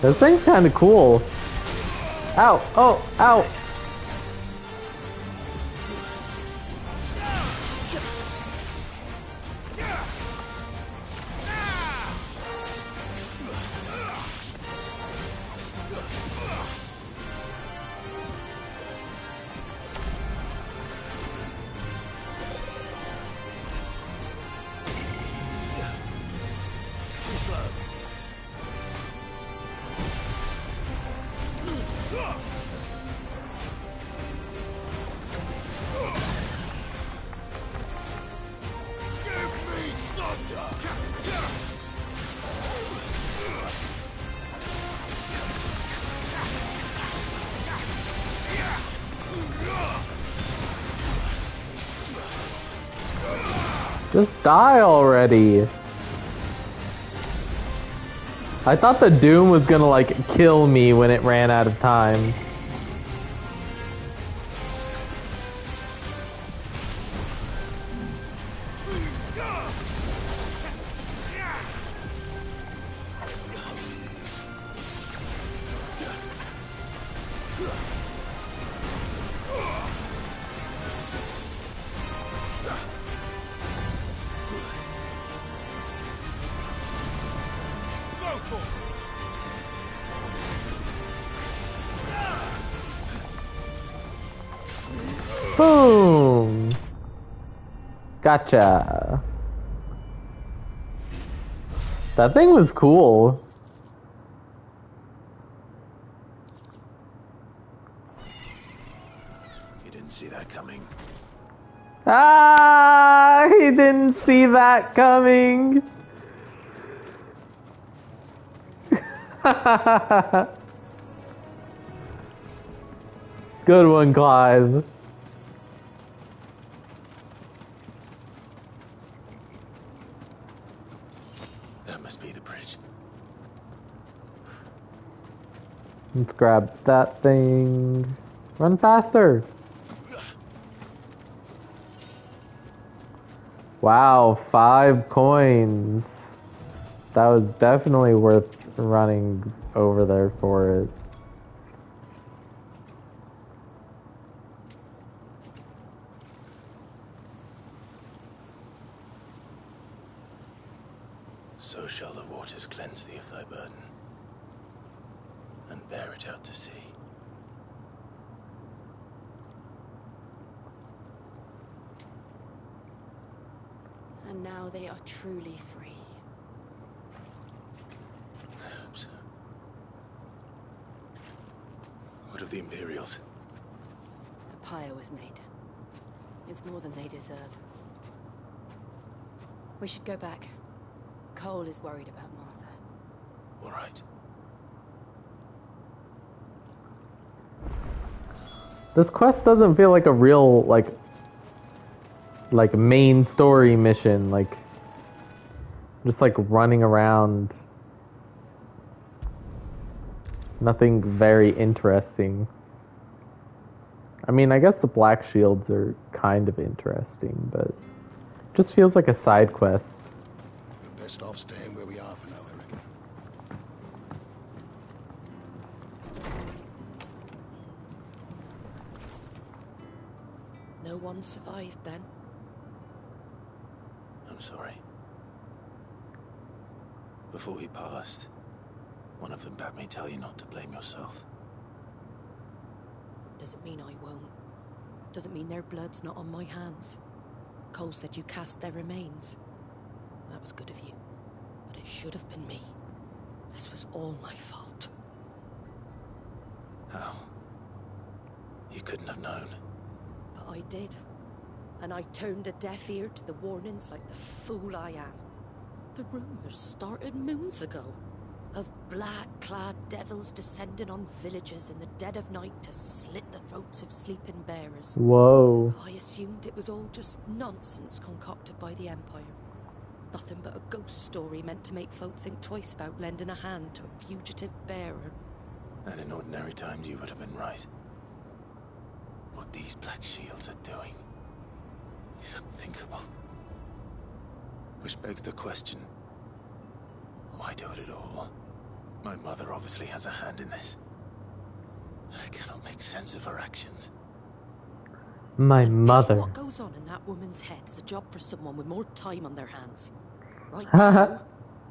This thing's kind of cool. Ow! Oh! Ow! Just die already. I thought the Doom was gonna like kill me when it ran out of time. Boom! Gotcha. That thing was cool. You didn't see that coming. Ah! He didn't see that coming. Good one, Clive. That must be the bridge. Let's grab that thing. Run faster. Wow, 5 coins. That was definitely worth running over there for it. So shall the waters cleanse thee of thy burden, and bear it out to sea. And now they are truly free. What of the Imperials? A pyre was made. It's more than they deserve. We should go back. Cole is worried about Martha. All right. This quest doesn't feel like a real, like main story mission, like, just like running around. Nothing very interesting. I mean, I guess the Black Shields are kind of interesting, but it just feels like a side quest. We're best off staying where we are for now, I reckon. No one survived then? I'm sorry. Before he passed, one of them bade me tell you not to blame yourself. Doesn't mean I won't. Doesn't mean their blood's not on my hands. Cole said you cast their remains. That was good of you. But it should have been me. This was all my fault. How? You couldn't have known. But I did. And I turned a deaf ear to the warnings like the fool I am. The rumors started moons ago. Of black-clad devils descending on villages in the dead of night to slit the throats of sleeping bearers. Whoa. I assumed it was all just nonsense concocted by the Empire. Nothing but a ghost story meant to make folk think twice about lending a hand to a fugitive bearer. And in ordinary times you would have been right. What these Black Shields are doing is unthinkable. Which begs the question, why do it at all? My mother obviously has a hand in this. I cannot make sense of her actions. My mother. What goes on in that woman's head is a job for someone with more time on their hands. Right now,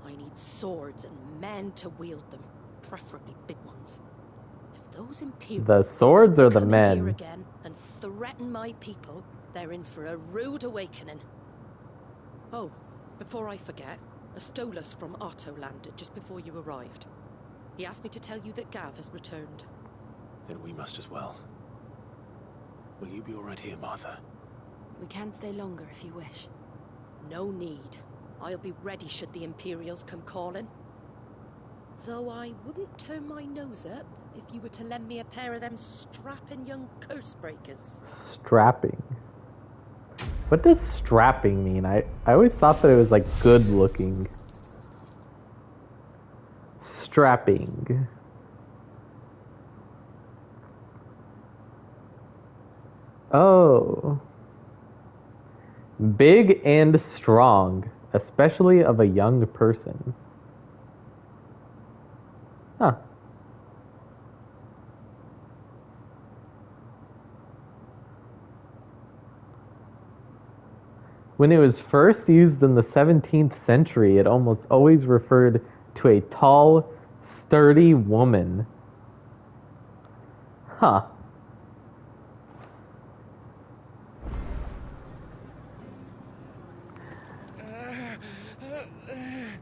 I need swords and men to wield them, preferably big ones. If those Imperials The swords or the come in men? here again and threaten my people, they're in for a rude awakening. Oh, before I forget, a Stolas from Otto landed just before you arrived. He asked me to tell you that Gav has returned. Then we must as well. Will you be all right here, Martha? We can stay longer if you wish. No need. I'll be ready should the Imperials come calling. Though I wouldn't turn my nose up if you were to lend me a pair of them strapping young curse breakers. Strapping. What does strapping mean? I always thought that it was like good looking. Strapping. Oh. Big and strong, especially of a young person. Huh. When it was first used in the 17th century, it almost always referred to a tall, sturdy woman. Huh.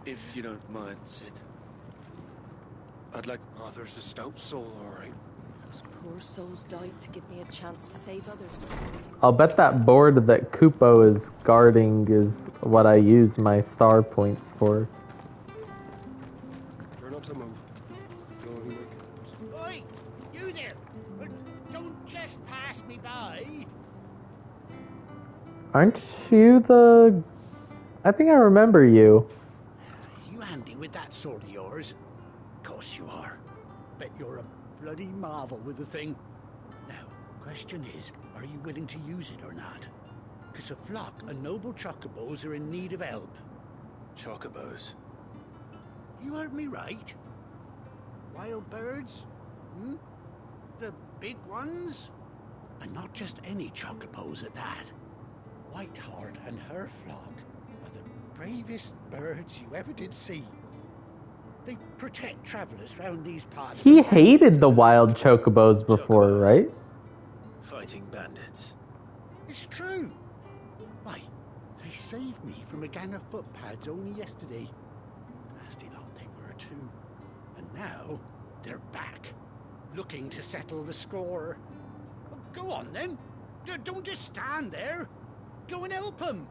If you don't mind, Sid. I'd like... Oh, there's a stout soul, all right. Those poor souls died to give me a chance to save others. I'll bet that board that Kupo is guarding is what I use my star points for. Try not to move. Oi, you there! Don't just pass me by. Aren't you the... I think I remember you. You handy with that sword of yours? Course you are. Bet you're a bloody marvel with the thing. Now, question is, are you willing to use it or not? Because a flock of noble chocobos are in need of help. Chocobos? You heard me right. Wild birds? Hmm? The big ones? And not just any chocobos at that. Whiteheart and her flock are the bravest birds you ever did see. They protect travelers round these parts. He hated the wild chocobos before, right? Fighting bandits. It's true. Why, they They saved me from a gang of footpads only yesterday. Nasty lot they were too. And now they're back, looking to settle the score. Well, go on then. Don't just stand there. Go and help them.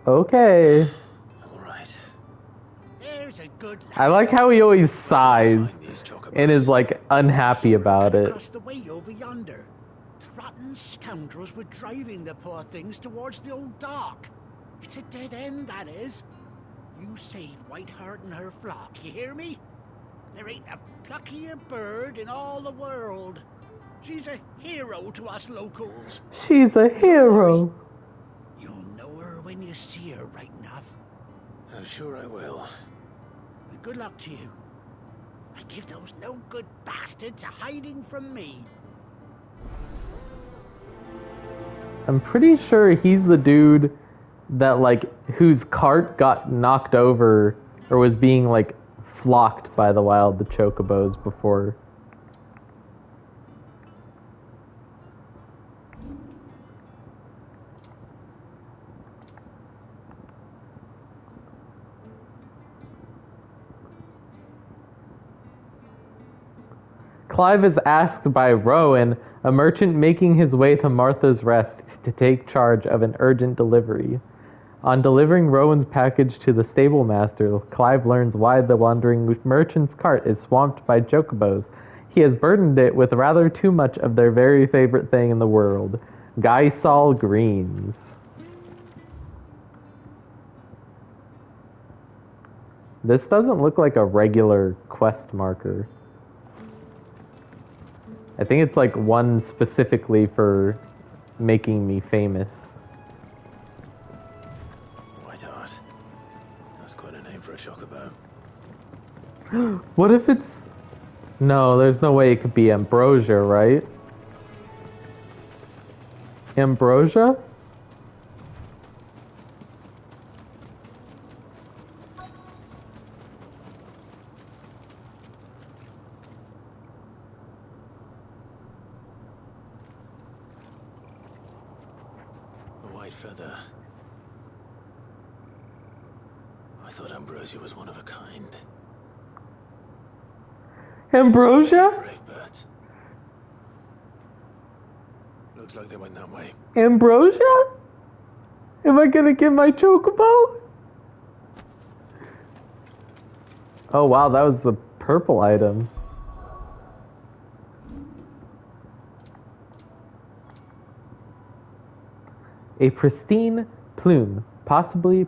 Okay. All right. There's a good lad. I like how he always sighs and is like unhappy about it. Across the way over yonder. The rotten scoundrels were driving the poor things towards the old dock. It's a dead end, that is. You save Whiteheart and her flock, you hear me? There ain't a pluckier bird in all the world. She's a hero to us locals. She's a hero. You'll know her when you see her, right enough. I'm sure I will. And good luck to you. I give those no-good bastards a hiding from me. I'm pretty sure he's the dude that like whose cart got knocked over or was being like flocked by the wild chocobos before. Clive is asked by Rowan, a merchant making his way to Martha's Rest, to take charge of an urgent delivery. On delivering Rowan's package to the stable master, Clive learns why the wandering merchant's cart is swamped by chocobos. He has burdened it with rather too much of their very favorite thing in the world, Guysol greens. This doesn't look like a regular quest marker. I think it's like one specifically for making me famous. Whiteheart. That's quite a name for a chocobo. What if it's... No, there's no way it could be Ambrosia, right? Ambrosia? Feather. I thought Ambrosia was one of a kind. Ambrosia? Brave birds. Looks like they went that way. Ambrosia? Am I gonna get my chocobo? Oh wow, that was the purple item. A pristine plume, possibly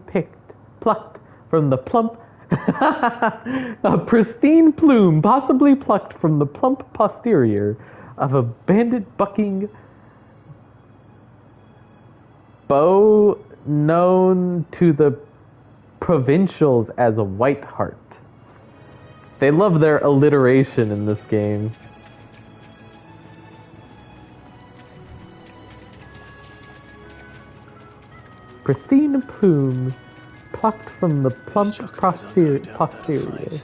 plucked from the plump... A pristine plume, possibly plucked from the plump posterior of a bandit-bucking bow known to the provincials as a Whiteheart. They love their alliteration in this game. Pristine plume, plucked from the plump posterior.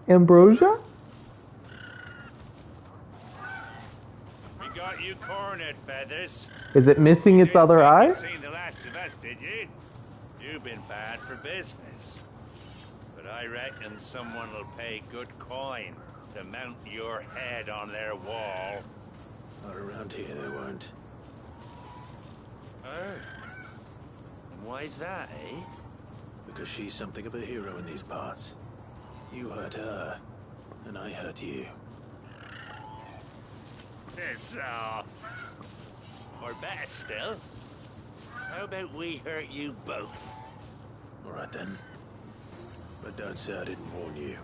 Ambrosia? We got you cornered, Feathers. Is it missing its other eye? You seen the last of us, did you? You've been bad for business. But I reckon someone will pay good coin to mount your head on their wall. Not around here, they weren't. Oh. And why's that, eh? Because she's something of a hero in these parts. You hurt her, and I hurt you. Piss off. Or better still, how about we hurt you both? All right then. But don't say I didn't warn you.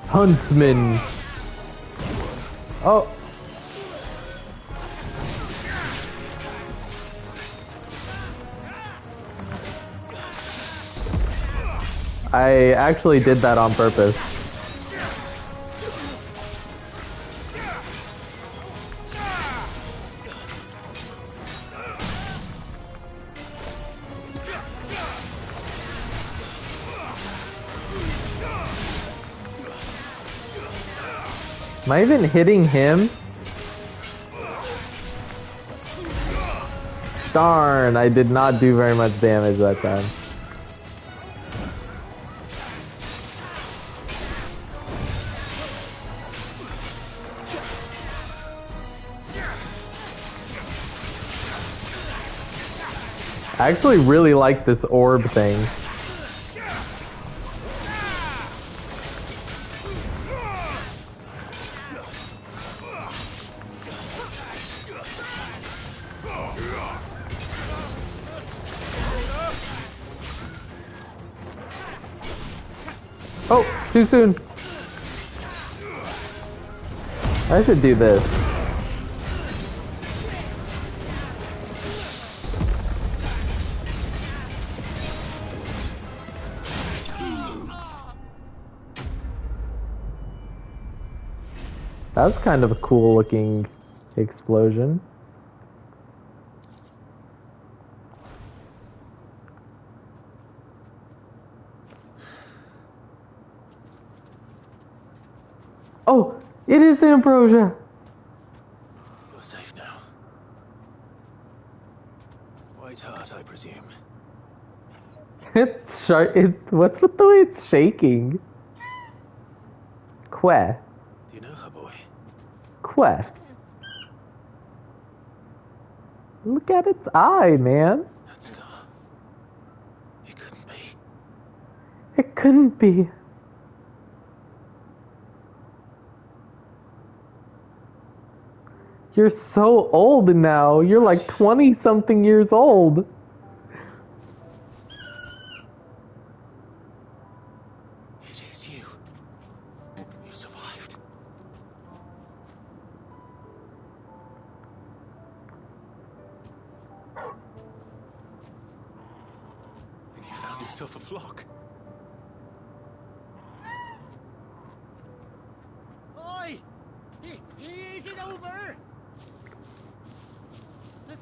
Huntsman. Oh. I actually did that on purpose. Am I even hitting him? Darn, I did not do very much damage that time. I actually really like this orb thing. Oh, too soon. I should do this. That was kind of a cool looking explosion. Oh, it is Ambrosia. You're safe now. White heart, I presume. What's with the way it's shaking? Que. Do you know her, boy? Que. Look at its eye, man. That scar. It couldn't be. It couldn't be. You're so old now. You're like 20-something years old. It is you. You survived. And you found yourself a flock. Oi! Is it over?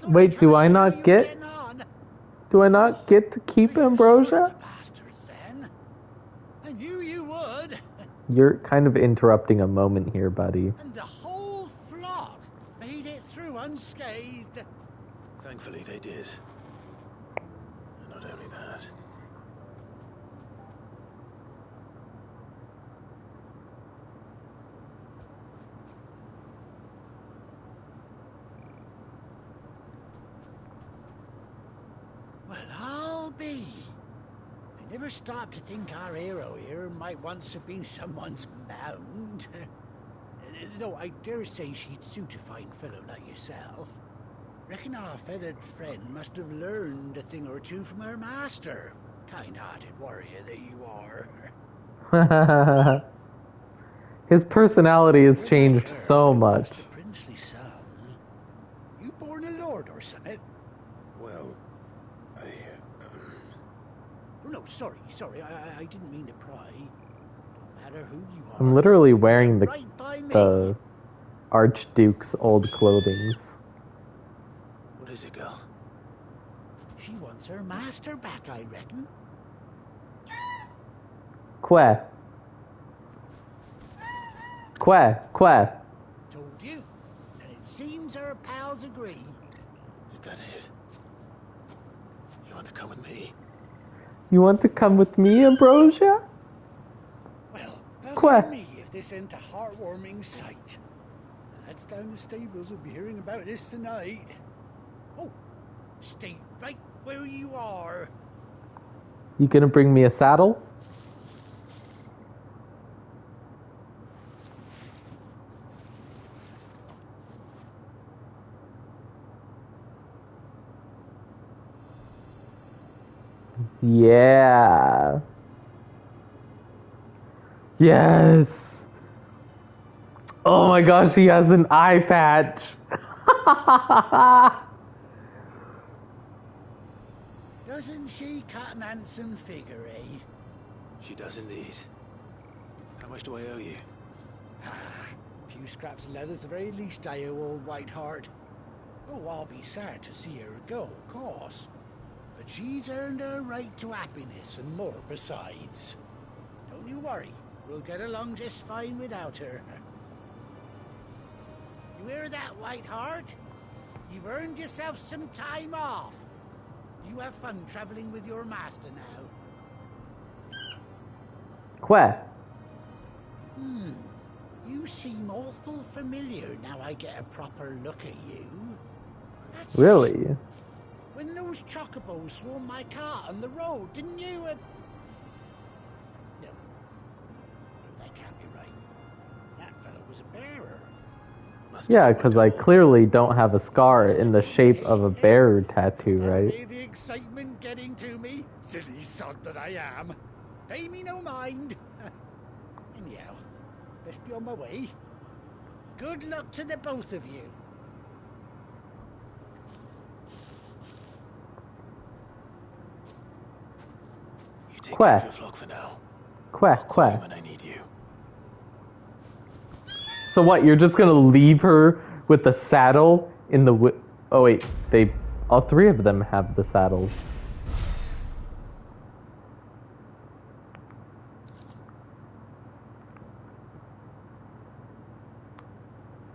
Wait, do I not get to keep Ambrosia? I knew you would. You're kind of interrupting a moment here, buddy. And the whole flock made it through unscathed. Thankfully they did. And not only that. Well, I'll be. I never stopped to think our hero here might once have been someone's mound. Though I dare say she'd suit a fine fellow like yourself. Reckon our feathered friend must have learned a thing or two from her master. Kind-hearted warrior that you are. His personality has changed so much. Princely son. You born a lord or something? Well, Oh, no, sorry. I didn't mean to pry. Don't matter who you are. I'm literally wearing the Archduke's old clothing. what is it, girl? She wants her master back, I reckon. Que. Told you. And it seems her pals agree. Is that it? You want to come with me? You want to come with me, Ambrosia? Well, me if this ain't a heartwarming sight. The lads down the stables will be hearing about this tonight. Oh, stay right where you are. You gonna bring me a saddle? Yeah. Yes. Oh my gosh, he has an eye patch. Doesn't she cut an handsome figure, eh? She does indeed. How much do I owe you? A few scraps of leather's the very least I owe old Whiteheart. Oh, I'll be sad to see her go, of course. But she's earned her right to happiness and more besides. Don't you worry, we'll get along just fine without her. You hear that, Whiteheart? You've earned yourself some time off. You have fun traveling with your master now. Que? You seem awful familiar now I get a proper look at you. That's Really? it. When those chocobos swarmed my cart on the road, didn't you? No. No, that can't be right. That fellow was a bearer. Yeah, because I clearly don't have a scar in the shape of a bear tattoo, right? Hey, the excitement getting to me? Silly sod that I am. Pay me no mind. Anyhow, best be on my way. Good luck to the both of you. You take care of your flock for now. I'll call you when I need you. So what, you're just gonna leave her with the saddle in the oh wait, all three of them have the saddles.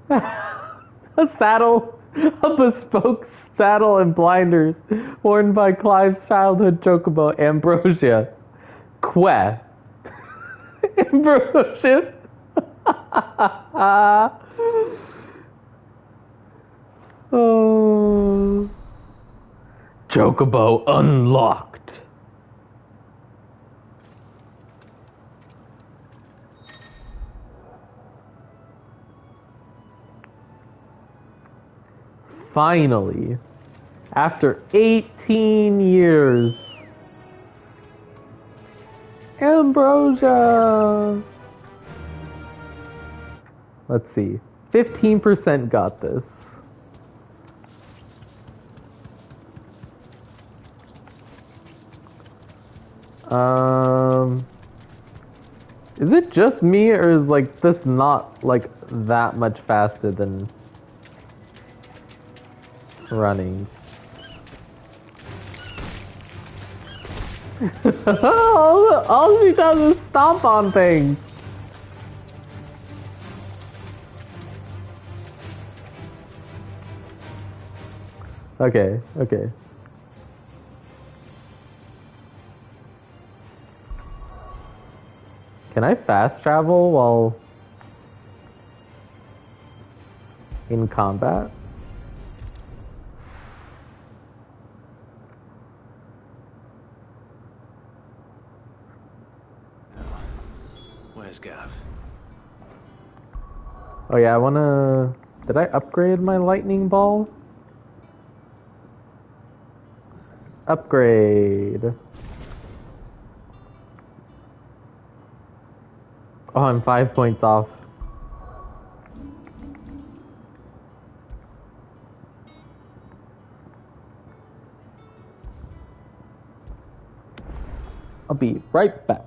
A saddle, a bespoke saddle and blinders worn by Clive's childhood chocobo, Ambrosia. Que. Ambrosia. Oh. Chocobo unlocked. Finally, after 18 years, Ambrosia. Let's see. 15% got this. Is it just me, or is like this not like that much faster than running? all she does is stomp on things. Okay, okay. Can I fast travel while in combat? Where's Gav? Oh yeah, I wanna... Did I upgrade my lightning ball? Upgrade. Oh, I'm 5 points off. I'll be right back.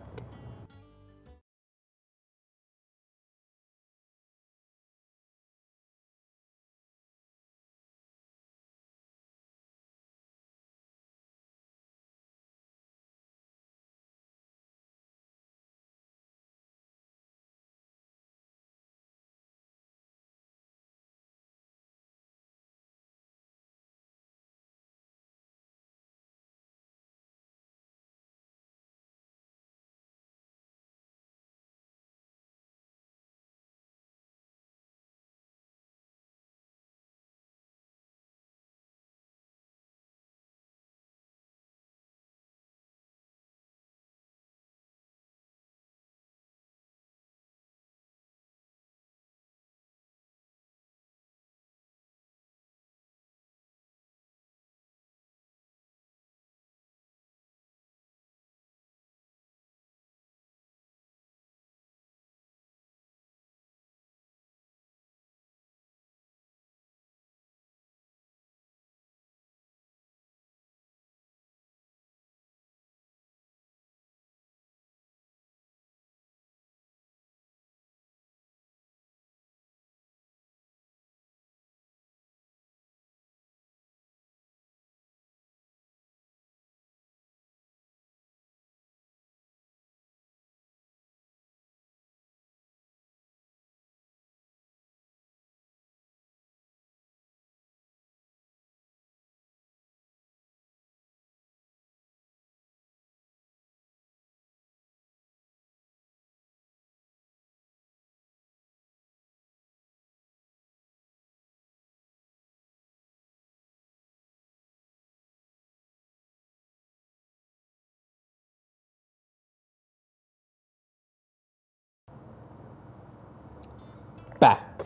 back.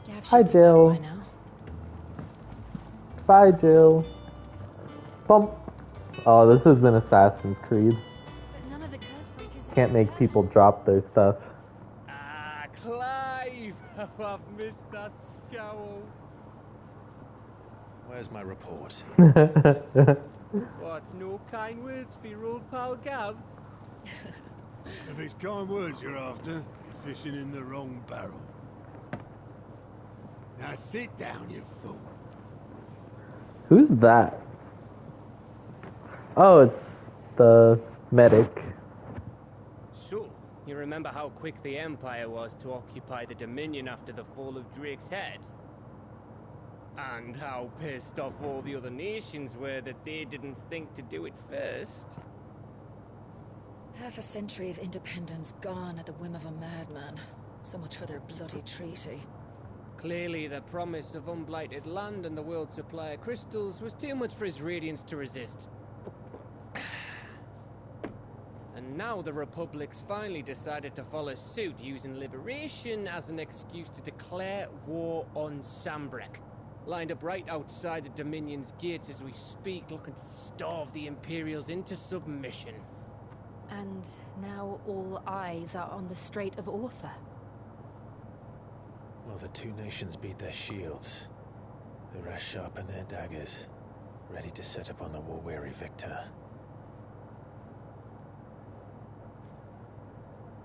Gav should Hi, be back Jill. by now. Bye, Jill. Bump. Oh, this is an Assassin's Creed. But none of the curse breakers Can't make people drop their stuff. Ah, Clive! How I've missed that scowl. Where's my report? What, no kind words for your old pal Gav? If it's kind words you're after, you're fishing in the wrong barrel. Now sit down, you fool. Who's that? Oh, it's the medic. So, you remember how quick the Empire was to occupy the Dominion after the fall of Drake's head? And how pissed off all the other nations were that they didn't think to do it first? Half a century of independence gone at the whim of a madman. So much for their bloody treaty. Clearly, the promise of unblighted land and the world's supply of crystals was too much for his radiance to resist. And now the Republic's finally decided to follow suit, using liberation as an excuse to declare war on Sambrek. Lined up right outside the Dominion's gates as we speak, looking to starve the Imperials into submission. And now all eyes are on the Strait of Author. Well, the two nations beat their shields. The rest sharpen their daggers, ready to set upon the war-weary victor.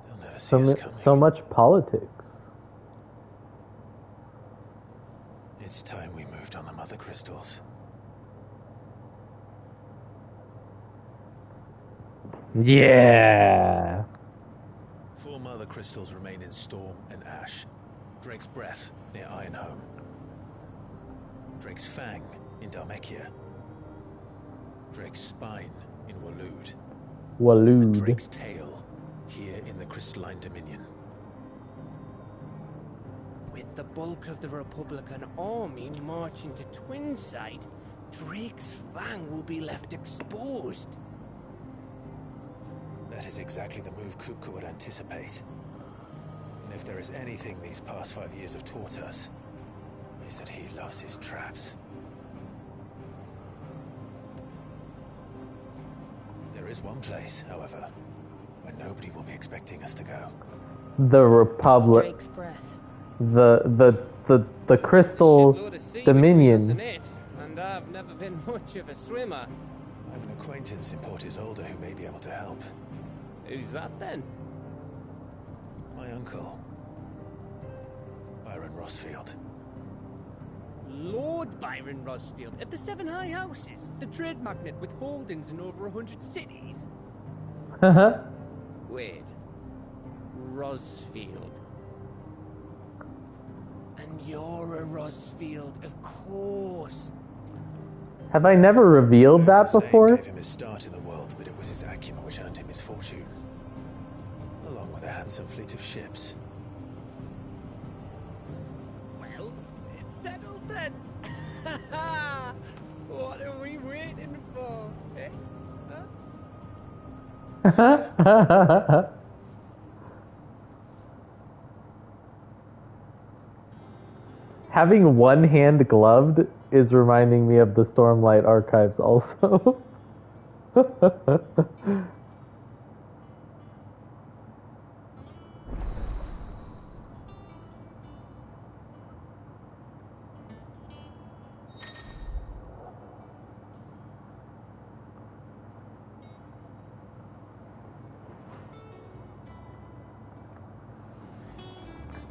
They'll never see us coming. So much politics. It's time we moved on the Mother Crystals. Yeah. 4 Mother Crystals remain in Storm and Ash. Drake's Breath near Ironhome. Drake's Fang in Dhalmekia. Drake's Spine in Waloed. And Drake's Tail here in the Crystalline Dominion. With the bulk of the Republican army marching to Twinside, Drake's Fang will be left exposed. That is exactly the move Kupka would anticipate. And if there is anything these past 5 years have taught us, is that he loves his traps. There is one place, however, where nobody will be expecting us to go. The Republic. Drake's Breath. The Crystal Dominion. And I've never been much of a swimmer. I have an acquaintance in Port Isolde who may be able to help. Who's that then? My uncle, Byron Rossfield. Lord Byron Rossfield of the 7 High Houses, the trade magnate with holdings in over 100 cities. Wait, Rossfield. And you're a Rossfield, of course. Have I never revealed that before? Gave him his start in the world, but it was his acumen which earned him his fortune, along with a handsome fleet of ships. Well, it's settled then. What are we waiting for, eh? Huh? Having one hand gloved is reminding me of the Stormlight Archives also.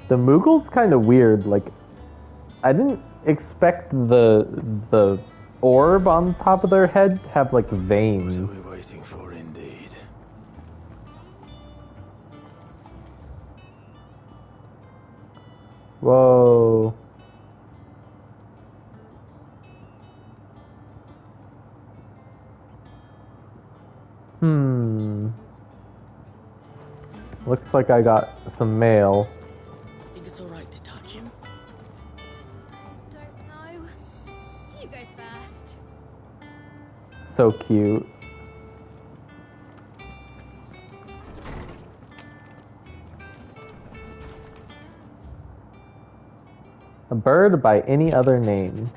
The Moogle's kind of weird, like I didn't expect the orb on top of their head to have like veins. What are we waiting for, indeed? Whoa. Looks like I got some mail. Think it's alright to touch him? Don't know. You go first. So cute. a bird by any other name.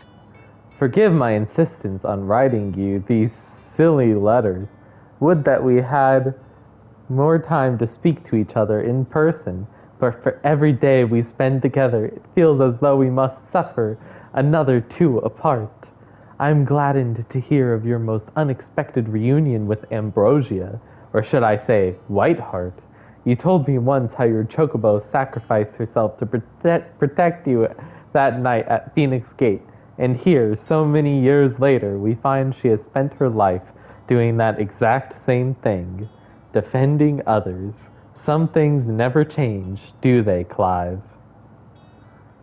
Forgive my insistence on writing you these silly letters. Would that we had more time to speak to each other in person, but for every day we spend together, it feels as though we must suffer another two apart. I am gladdened to hear of your most unexpected reunion with Ambrosia, or should I say, Whiteheart. You told me once how your chocobo sacrificed herself to protect you that night at Phoenix Gate, and here, so many years later, we find she has spent her life doing that exact same thing, defending others. Some things never change, do they, Clive?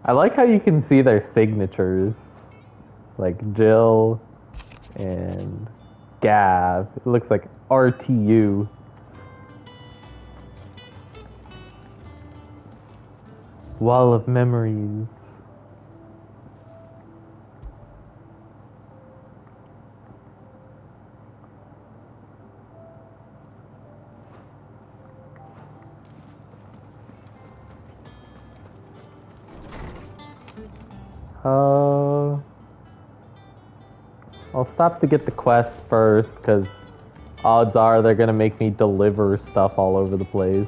I like how you can see their signatures. Like Jill and Gav. It looks like RTU. Wall of Memories. I'll stop to get the quest first, because odds are they're going to make me deliver stuff all over the place.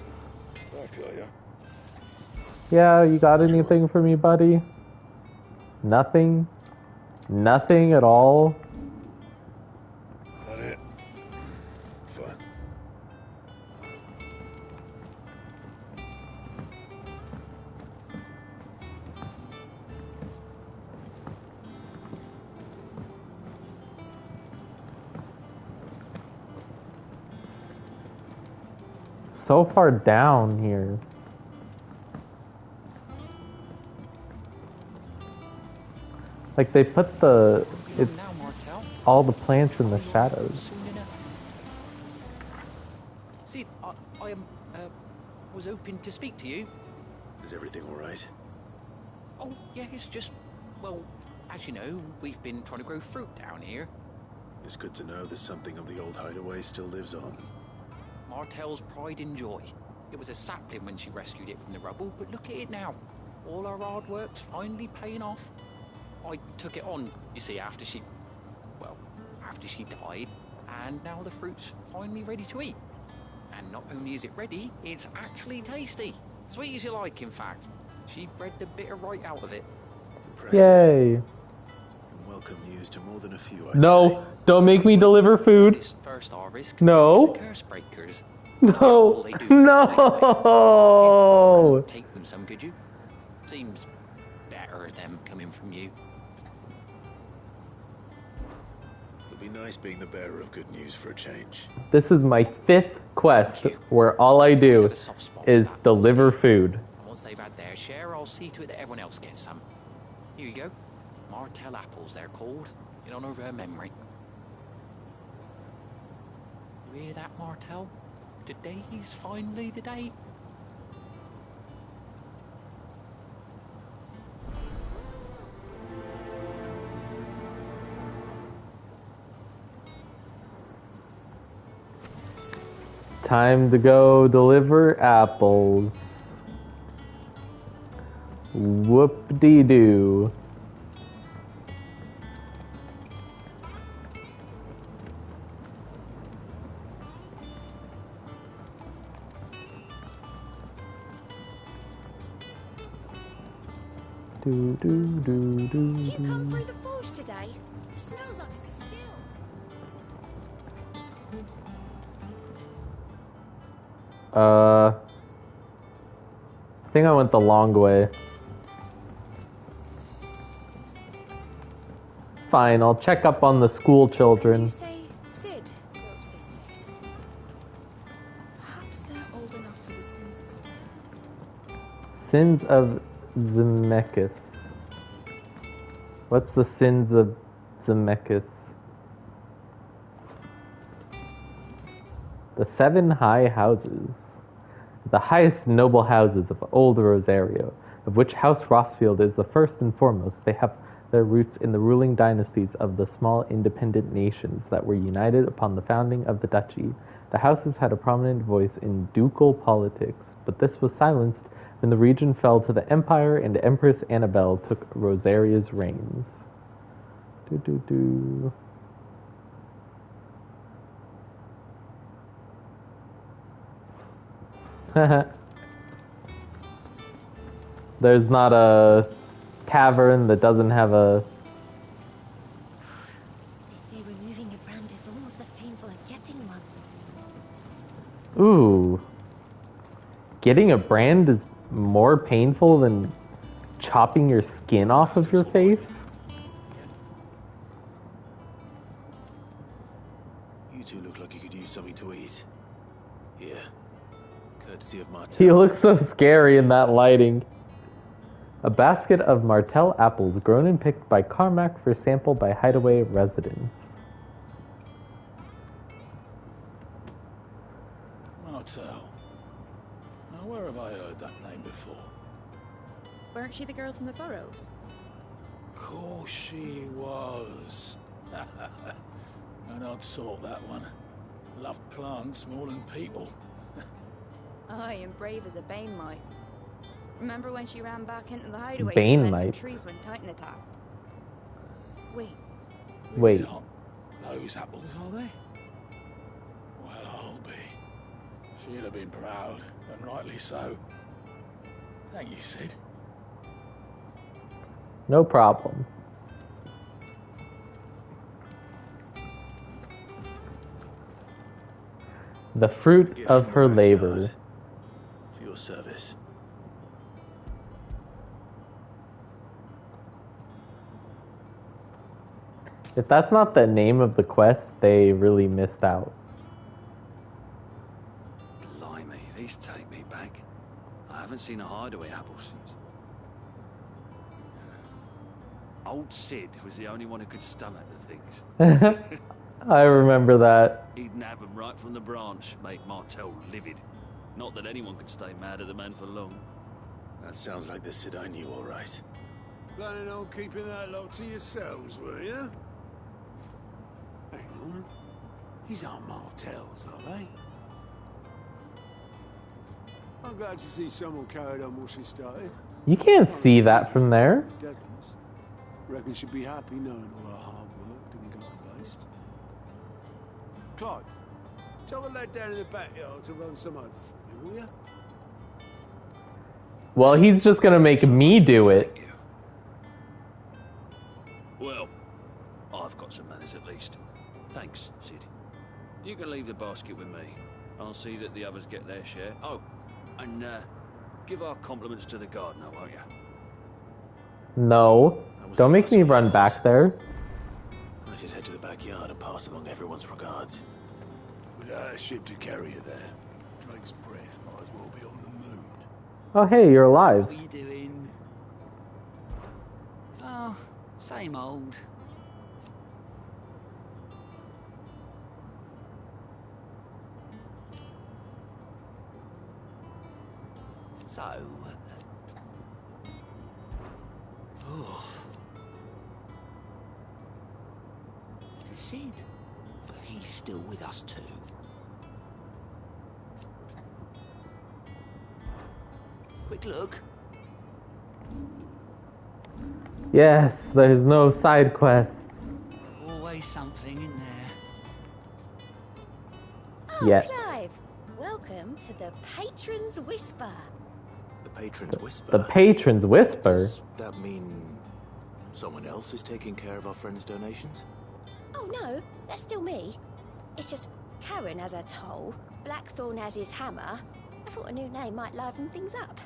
Yeah, you got anything for me, buddy? Nothing? Nothing at all? Not it. Fine. So far down here. Like they put all the plants in the shadows. See, I was hoping to speak to you. Is everything all right? Oh, yeah, it's just, well, as you know, we've been trying to grow fruit down here. It's good to know that something of the old hideaway still lives on. Martel's pride and joy. It was a sapling when she rescued it from the rubble, but look at it now. All our hard work's finally paying off. I took it on, you see, after she died, and now the fruit's finally ready to eat. And not only is it ready, it's actually tasty. Sweet as you like, in fact. She bred the bitter right out of it. Impressive. Yay. Welcome news to more than a few, No, don't make me deliver food. This first harvest No. the curse breakers. No. No. Take them some, could you? Seems better them coming from you. It'll be nice being the bearer of good news for a change. This is my 5th quest where all I do is deliver food. And once they've had their share, I'll see to it that everyone else gets some. Here you go. Martel apples, they're called, in honor of her memory. You hear that, Martel? Today's finally the day. Time to go deliver apples. Whoop-de-doo. Do, do, do, do, Did you come do. through the forge today? It smells like a still. I think I went the long way. Fine, I'll check up on the school children. You say Sid built this place. Perhaps they're old enough for the sins of Zemeckis. Sins of Zemeckis. What's the sins of Zemeckis? The 7 high houses. The highest noble houses of old Rosario, of which House Rossfield is the first and foremost. They have their roots in the ruling dynasties of the small independent nations that were united upon the founding of the duchy. The houses had a prominent voice in ducal politics, but this was silenced when the region fell to the Empire and Empress Annabelle took Rosaria's reigns. There's not a cavern that doesn't have a... They say removing a brand is almost as painful as getting one. Ooh. Getting a brand is more painful than chopping your skin off of your face? You two look like you could use something to eat. Here. Courtesy of Martel. He looks so scary in that lighting. A basket of Martel apples grown and picked by Carmack for sample by Hideaway residents. Martel. Now, where have I heard that name before? Weren't she the girl from the Furrows? Course she was. An odd sort, that one. Loved plants more than people. Aye, and brave as a Bane might. Remember when she ran back into the hideaway Bane to collect might. them trees when Titan attacked? Wait. Wait. Those apples, are they? Well, I'll be. She'll have been proud, and rightly so. Thank you, Sid. No problem. The fruit of her labor. For your service. If that's not the name of the quest, they really missed out. Blimey, these take me back. I haven't seen a hideaway apple since. Old Sid was the only one who could stomach the things. I remember that. He'd nab them right from the branch, make Martel livid. Not that anyone could stay mad at the man for long. That sounds like the Sid I knew, all right. Planning on keeping that lot to yourselves, were you? Hang on. These aren't Martels, are they? I'm glad to see someone carried on what she started. You can't see that from there. Deadlands. Reckon she'd be happy knowing all her hard work didn't go to waste. Clive, tell the lad down in the backyard to run some over for me, will you? Well, he's just gonna make me do it. Well, I've got some manners at least. Thanks, Sid. You can leave the basket with me. I'll see that the others get their share. Oh, and give our compliments to the gardener, won't you? No. Don't make me run back there. I should head to the backyard and pass along everyone's regards. Without a ship to carry you there, Drake's breath might as well be on the moon. Oh, hey, you're alive. What are you doing? Oh, same old. So... Oh. Sid, but he's still with us too. Quick look. Yes, there's no side quests Always something in there. Oh, yet. Clive, welcome to the Patron's Whisper. The Patron's Whisper? The Patron's Whisper? Does that mean someone else is taking care of our friends' donations? Oh no, that's still me. It's just Karen has her toll, Blackthorn has his hammer. I thought a new name might liven things up.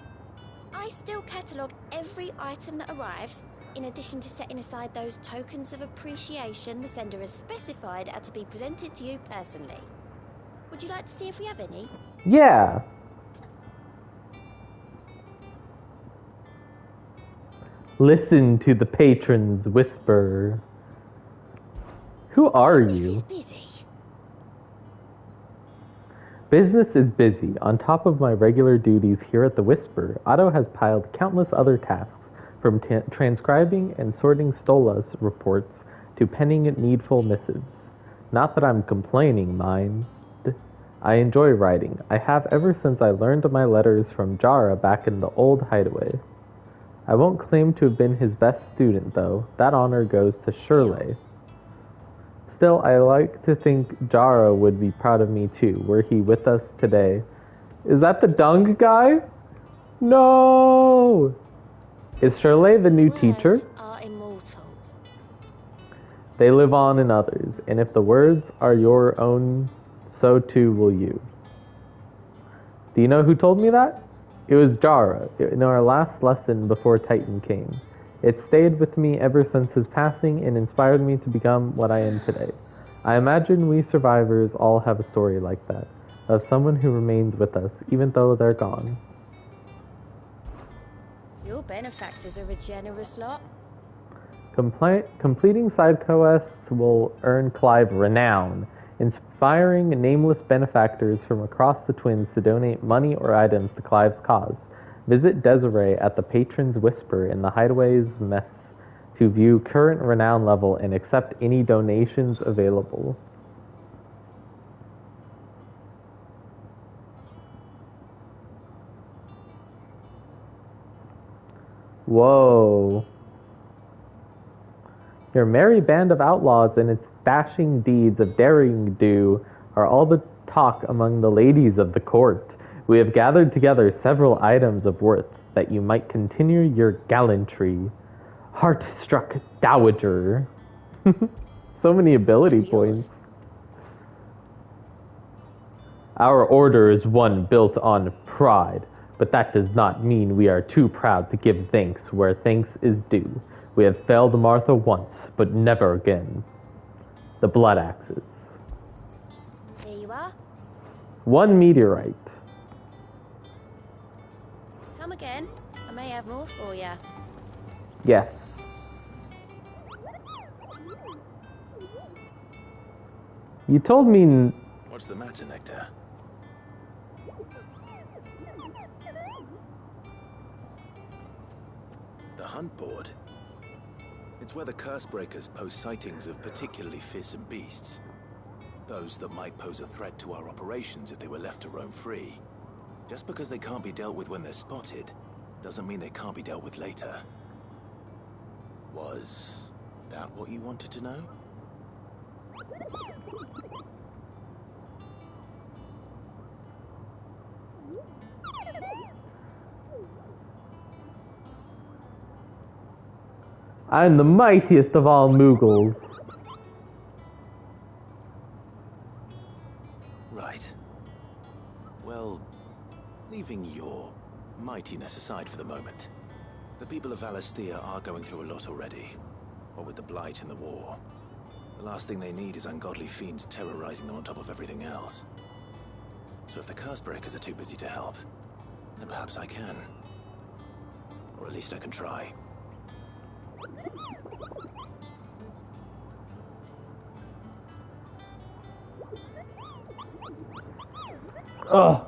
I still catalogue every item that arrives, in addition to setting aside those tokens of appreciation the sender has specified are to be presented to you personally. Would you like to see if we have any? Yeah. Listen to the Patron's Whisper. Who are you? Business is busy. On top of my regular duties here at the Whisper, Otto has piled countless other tasks, from transcribing and sorting Stola's reports to penning needful missives. Not that I'm complaining, mind. I enjoy writing. I have ever since I learned my letters from Jara back in the old hideaway. I won't claim to have been his best student, though. That honor goes to Shirley. Still, I like to think Jara would be proud of me too, were he with us today. Is that the dung guy? No! Is Shirley the new teacher? Words are immortal. They live on in others, and if the words are your own, so too will you. Do you know who told me that? It was Jara, in our last lesson before Titan came. It stayed with me ever since his passing and inspired me to become what I am today. I imagine we survivors all have a story like that, of someone who remains with us, even though they're gone. Your benefactors are a generous lot. Completing side quests will earn Clive renown, inspiring nameless benefactors from across the Twins to donate money or items to Clive's cause. Visit Desiree at the Patron's Whisper in the Hideaway's Mess to view current renown level and accept any donations available. Whoa. Your merry band of outlaws and its dashing deeds of daring do are all the talk among the ladies of the court. We have gathered together several items of worth that you might continue your gallantry. Heart-struck dowager. So many ability points. Our order is one built on pride, but that does not mean we are too proud to give thanks where thanks is due. We have failed Martha once, but never again. The Blood Axes. Here you are. 1 meteorite. Come again. I may have more for you. Yes. You told me... What's the matter, Nectar? The hunt board? It's where the curse breakers post sightings of particularly fearsome beasts. Those that might pose a threat to our operations if they were left to roam free. Just because they can't be dealt with when they're spotted, doesn't mean they can't be dealt with later. Was that what you wanted to know? I'm the mightiest of all Moogles. Right. Well, leaving your mightiness aside for the moment, the people of Valisthea are going through a lot already. What with the Blight and the war. The last thing they need is ungodly fiends terrorizing them on top of everything else. So if the curse breakers are too busy to help, then perhaps I can. Or at least I can try. Ugh.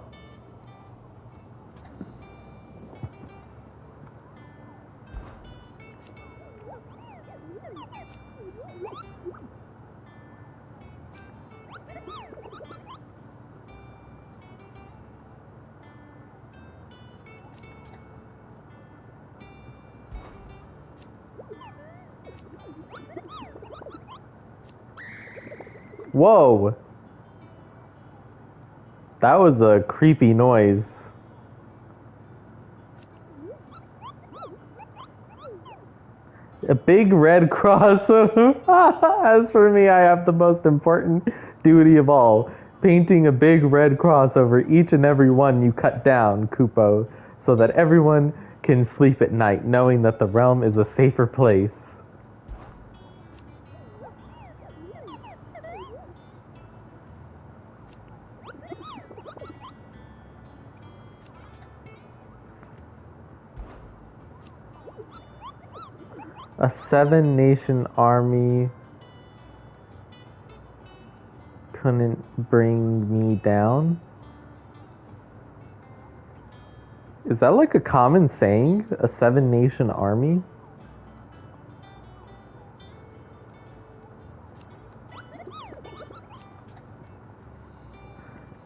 Whoa. That was a creepy noise. A big red cross. As for me, I have the most important duty of all. Painting a big red cross over each and every one you cut down, Kupo, so that everyone can sleep at night knowing that the realm is a safer place. A 7-nation army couldn't bring me down? Is that like a common saying? A 7-nation army?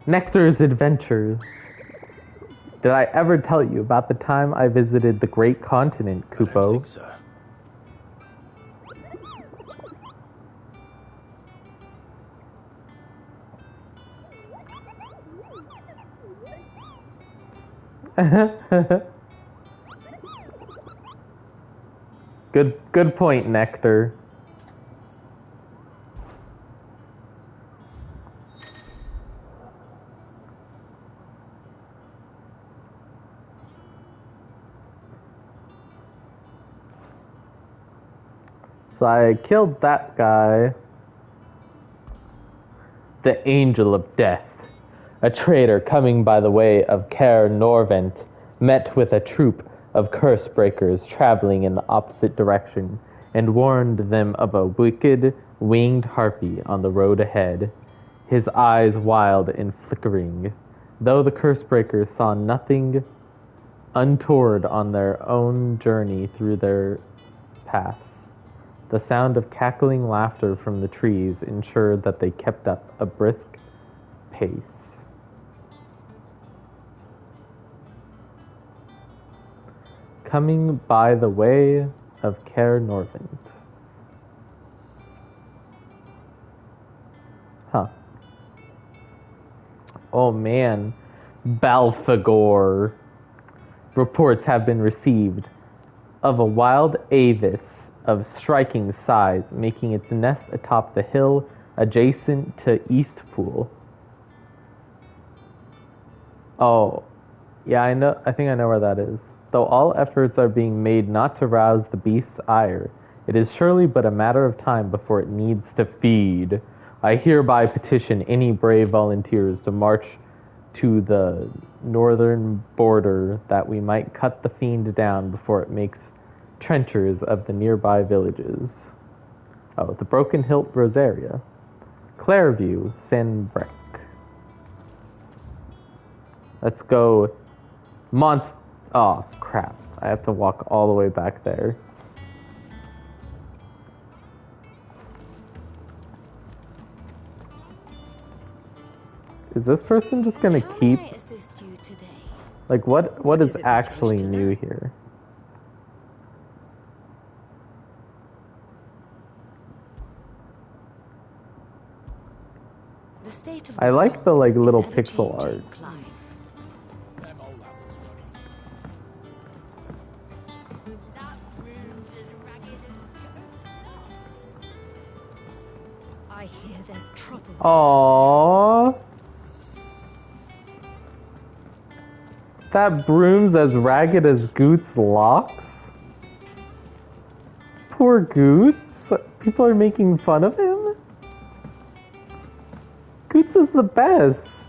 Nectar's adventures. Did I ever tell you about the time I visited the great continent, Kupo? I don't think so. Good point, Nectar. So I killed that guy. The Angel of Death, a traitor coming by the way of Caer Norvent, met with a troop of curse breakers traveling in the opposite direction, and warned them of a wicked winged harpy on the road ahead, his eyes wild and flickering. Though the curse breakers saw nothing untoward on their own journey through their paths, the sound of cackling laughter from the trees ensured that they kept up a brisk pace. Coming by the way of Caer Norvent. Huh. Oh man. Balfagor. Reports have been received of a wild avis of striking size making its nest atop the hill adjacent to Eastpool. Oh, yeah, I think I know where that is. Though all efforts are being made not to rouse the beast's ire, it is surely but a matter of time before it needs to feed. I hereby petition any brave volunteers to march to the northern border that we might cut the fiend down before it makes trenchers of the nearby villages. Oh, the Broken Hilt Rosaria. Clairview, Sanbrec. Let's go. Oh, crap. I have to walk all the way back there. Is this person just gonna keep... Like, what is actually new here? I like the like little pixel art. I hear there's trouble. Aww. That broom's as ragged as Goot's locks? Poor Goots. People are making fun of him? Goots is the best.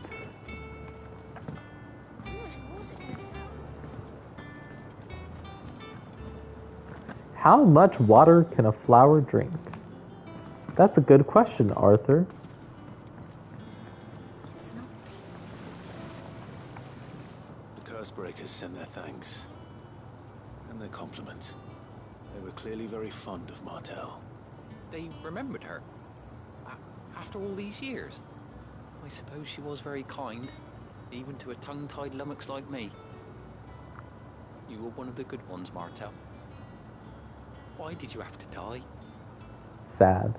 How much water can a flower drink? That's a good question, Arthur. The Cursebreakers send their thanks. And their compliments. They were clearly very fond of Martel. They remembered her? After all these years? I suppose she was very kind, even to a tongue-tied lummox like me. You were one of the good ones, Martel. Why did you have to die? Sad.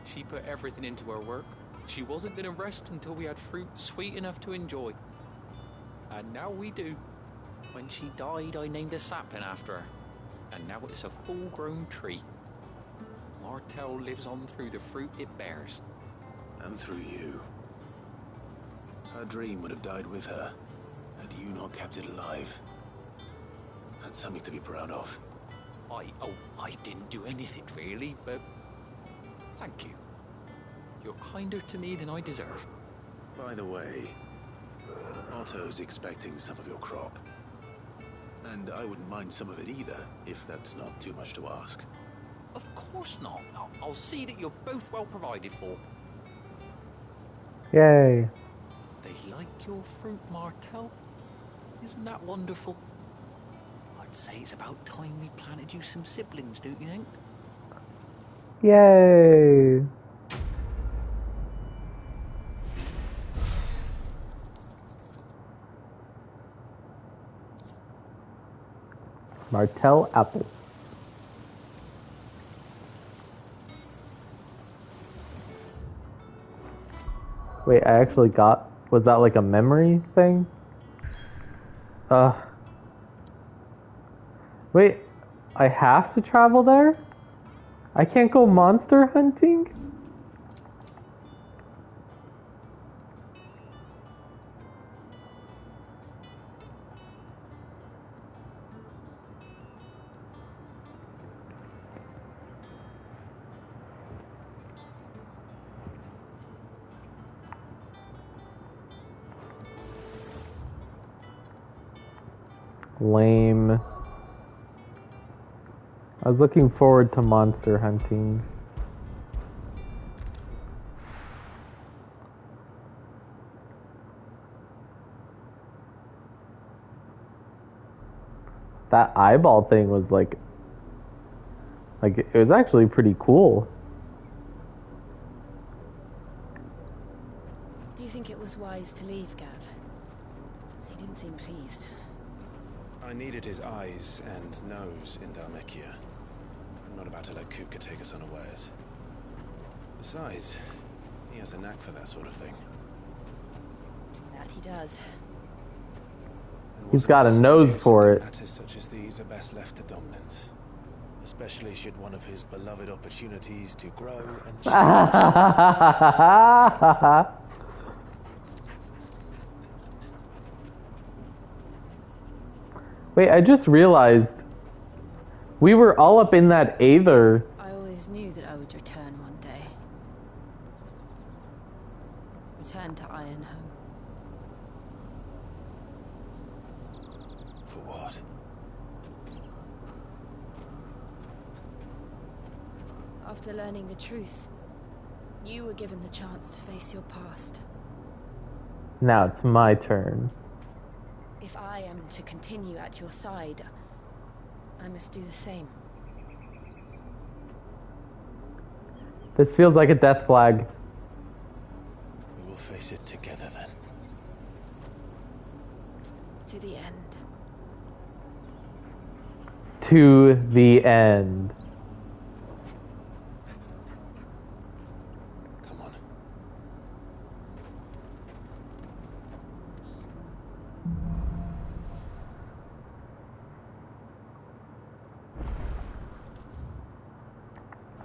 She put everything into her work. She wasn't going to rest until we had fruit sweet enough to enjoy. And now we do. When she died, I named a sapling after her. And now it's a full-grown tree. Martel lives on through the fruit it bears. And through you. Her dream would have died with her, had you not kept it alive. That's something to be proud of. I didn't do anything really, but thank you. You're kinder to me than I deserve. By the way, Otto's expecting some of your crop. And I wouldn't mind some of it either, if that's not too much to ask. Of course not. I'll see that you're both well provided for. Yay. They like your fruit, Martel. Isn't that wonderful? I'd say it's about time we planted you some siblings, don't you think? Yay. Martell apples. Wait, I actually got... Was that like a memory thing? Wait, I have to travel there? I can't go monster hunting? Lame. I was looking forward to monster hunting. That eyeball thing was like it was actually pretty cool. Do you think it was wise to leave, Gav? He didn't seem pleased. I needed his eyes and nose in Dhalmekia. I'm not about to let Kupka take us unawares. Besides, he has a knack for that sort of thing. That he does. He's got a nose for it. Matters such as these are best left to dominance. Especially should one of his beloved opportunities to grow and change. Wait, I just realized we were all up in that Aether. I always knew that I would return one day. Return to Ironhome. For what? After learning the truth, you were given the chance to face your past. Now it's my turn. If I am to continue at your side, I must do the same. This feels like a death flag. We will face it together then. To the end. To the end. Come on.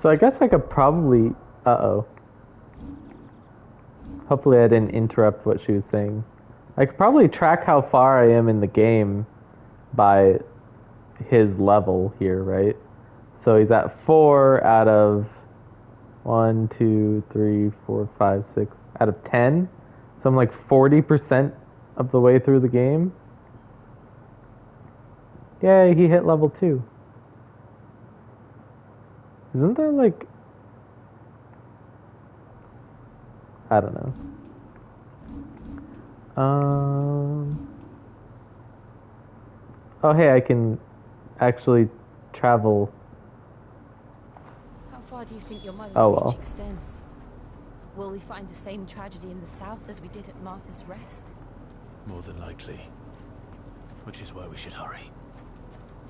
So I guess I could probably... Uh-oh. Hopefully I didn't interrupt what she was saying. I could probably track how far I am in the game by his level here, right? So he's at 4 out of 1, 2, 3, 4, 5, 6 out of 10. So I'm like 40% of the way through the game. Yay, he hit level 2. Isn't there like... I don't know. Oh hey, I can actually travel. How far do you think your mother's well. reach extends? Will we find the same tragedy in the south as we did at Martha's Rest? More than likely. Which is why we should hurry.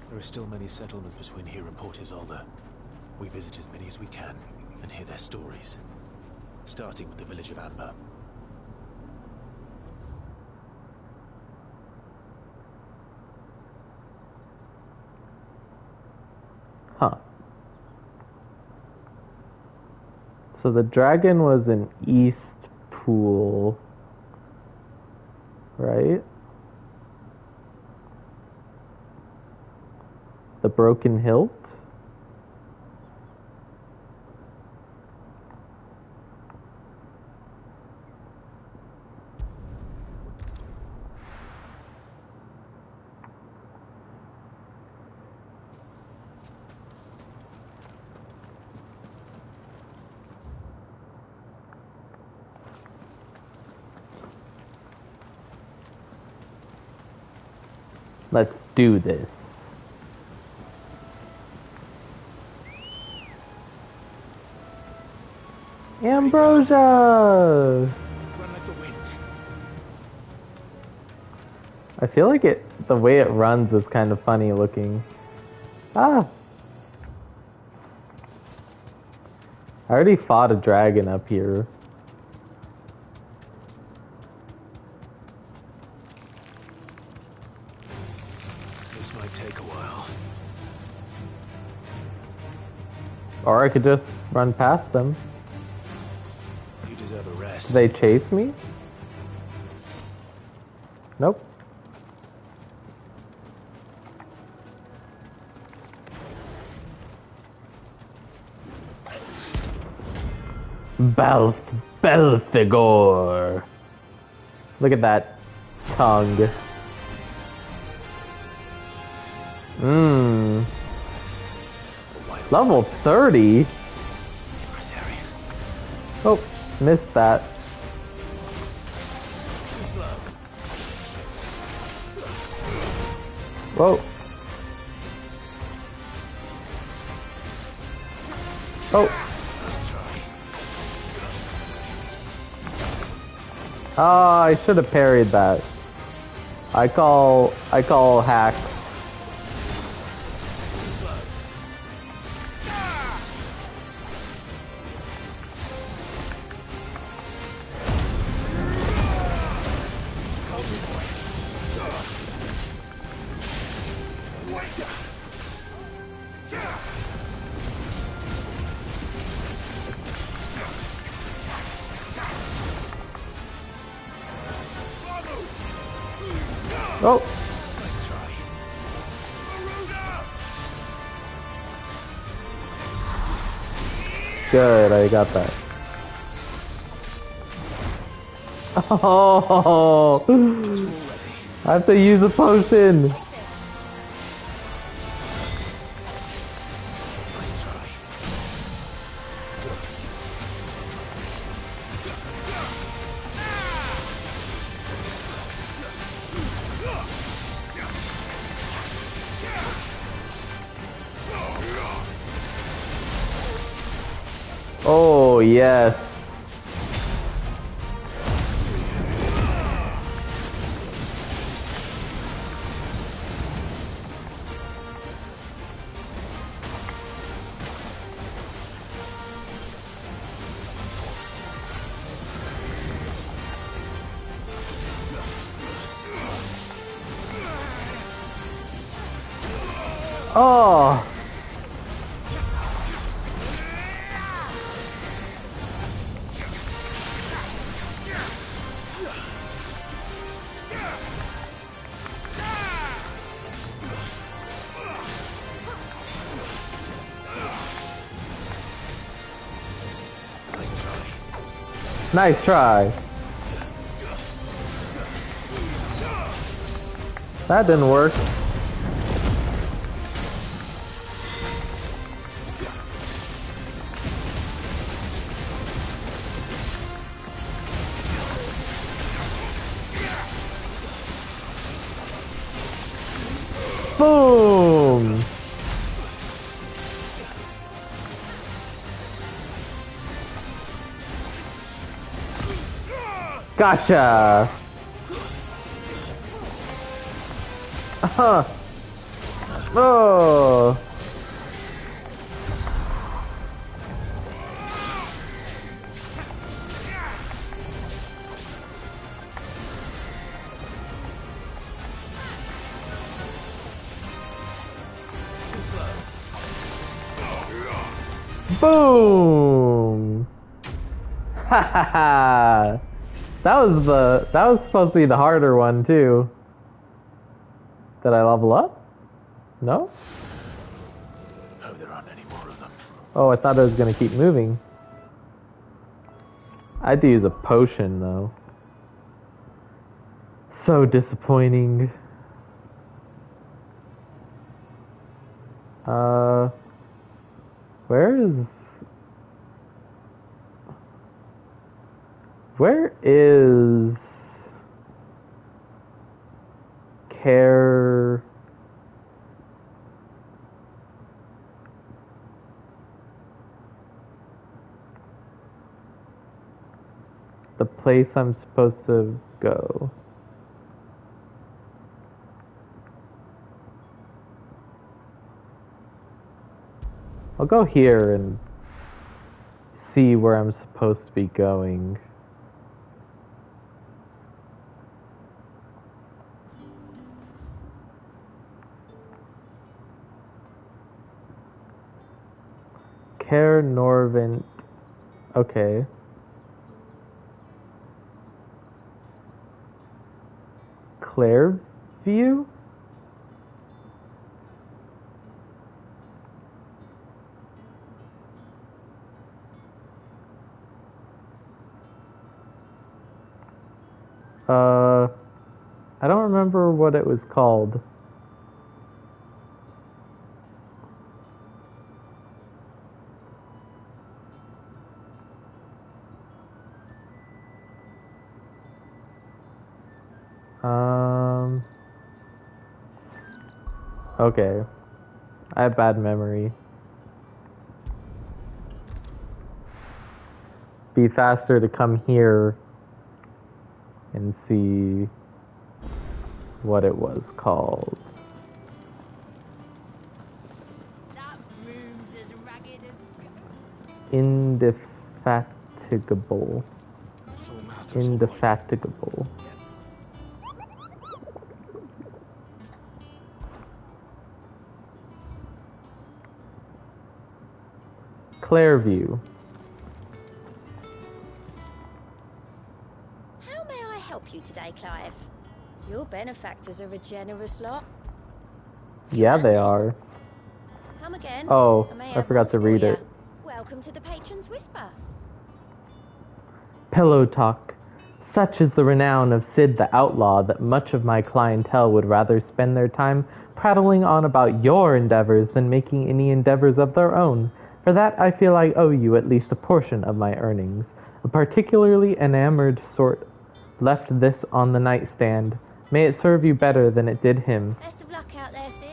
There are still many settlements between here and Port Isolde. We visit as many as we can and hear their stories. Starting with the village of Amber. Huh. So the dragon was in East Pool, right? The Broken Hilt? Let's do this. Ambrosia! I feel like the way it runs is kind of funny looking. Ah! I already fought a dragon up here. This might take a while. Or I could just run past them. You deserve a rest. Do they chase me? Nope. Belphegor. Look at that tongue. Mmm. Level 30? Oh, missed that. Whoa. Oh. Oh, I should have parried that. I call hack. Oh. Good, I got that. Oh, I have to use a potion. Oh, yes. Oh. Nice try. That didn't work. Boom! Gotcha! Huh. Oh! Boom! Ha ha ha! That was supposed to be the harder one too. Did I level up? No? Hope there aren't any more of them. Oh, I thought it was gonna keep moving. I had to use a potion though. So disappointing. Where is Care? The place I'm supposed to go. I'll go here and see where I'm supposed to be going. Care Norvent. Okay. Clairview? I don't remember what it was called. Okay. I have bad memory. Be faster to come here and see what it was called. That room's as ragged as... Indefatigable. Indefatigable. Clairview. How may I help you today, Clive? Your benefactors are a generous lot. Yeah, they are. Come again. Oh, may I have forgot more to for read ya. it. Welcome to the Patron's Whisper. Pillow talk. Such is the renown of Sid the Outlaw that much of my clientele would rather spend their time prattling on about your endeavors than making any endeavors of their own. For that I feel I owe you at least a portion of my earnings. A particularly enamored sort left this on the nightstand. May it serve you better than it did him. Best of luck out there, Sid.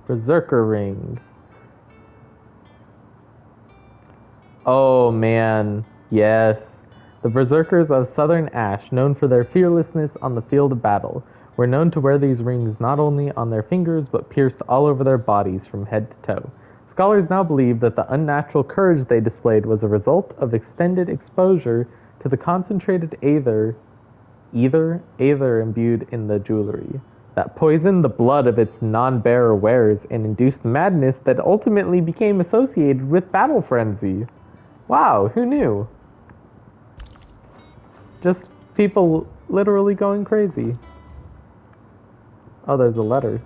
Berserker ring. Oh man, yes. The Berserkers of Southern Ash, known for their fearlessness on the field of battle, were known to wear these rings not only on their fingers but pierced all over their bodies from head to toe. Scholars now believe that the unnatural courage they displayed was a result of extended exposure to the concentrated aether imbued in the jewelry, that poisoned the blood of its non-bearer wearers and induced madness that ultimately became associated with battle frenzy. Wow, who knew? Just people literally going crazy. Oh, there's a letter.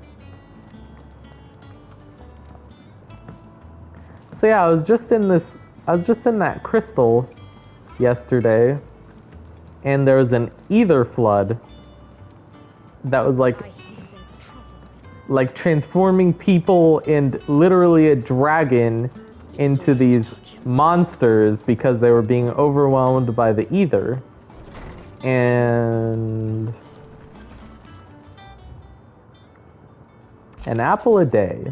So yeah, I was just in that crystal yesterday, and there was an ether flood that was like transforming people and literally a dragon into these monsters because they were being overwhelmed by the ether. And an apple a day.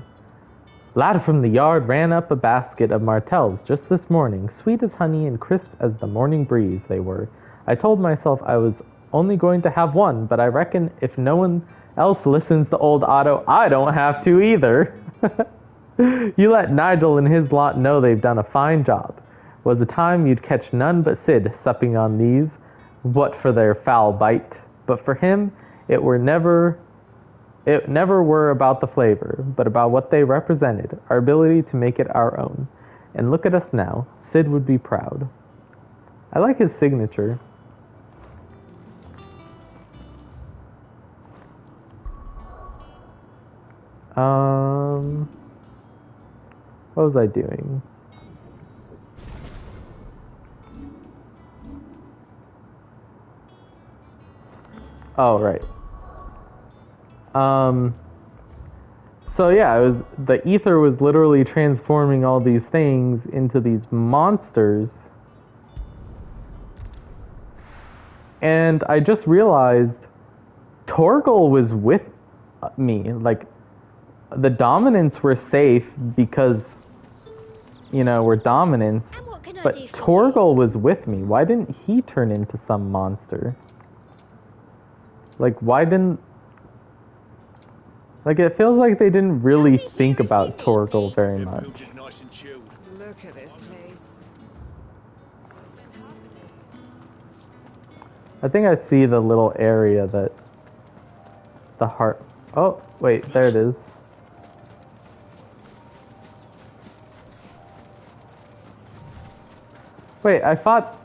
Lad from the yard ran up a basket of martels just this morning, sweet as honey and crisp as the morning breeze they were. I told myself I was only going to have one, but I reckon if no one else listens to old Otto, I don't have to either. You let Nigel and his lot know they've done a fine job. Was a time you'd catch none but Sid supping on these, what for their foul bite. But for him, it never were about the flavor, but about what they represented, our ability to make it our own. And look at us now. Sid would be proud. I like his signature. What was I doing? Oh, right. So yeah, the ether was literally transforming all these things into these monsters. And I just realized Torgal was with me. Like, the dominants were safe because, you know, we're dominants. But Torgal was with me. Why didn't he turn into some monster? Like, why didn't... Like, it feels like they didn't really think about Torgal very much. Look at this place. I think I see the little area that... The heart... Oh, wait, there it is. Wait, I thought...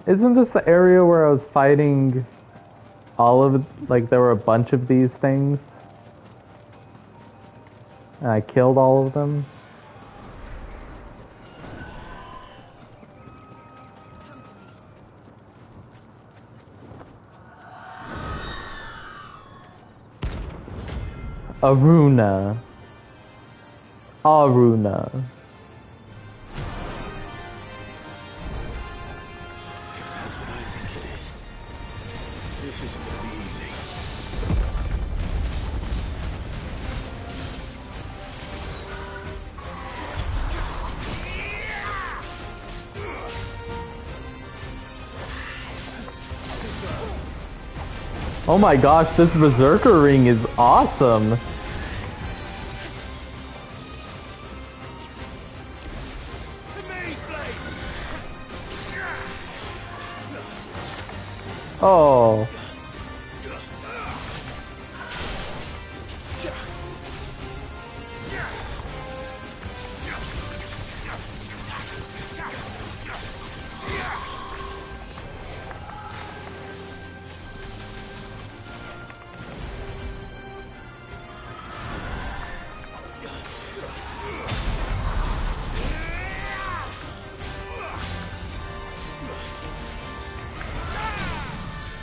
Isn't this the area where I was fighting all of... Like, there were a bunch of these things? And I killed all of them? Aruna. Aruna. If that's what I think it is, this isn't gonna be easy. Oh my gosh, this Berserker ring is awesome! Oh.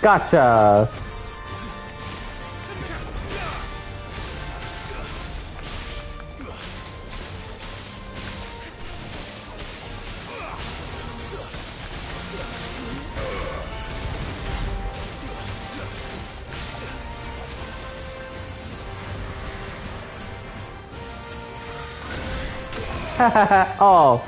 Gotcha! Oh.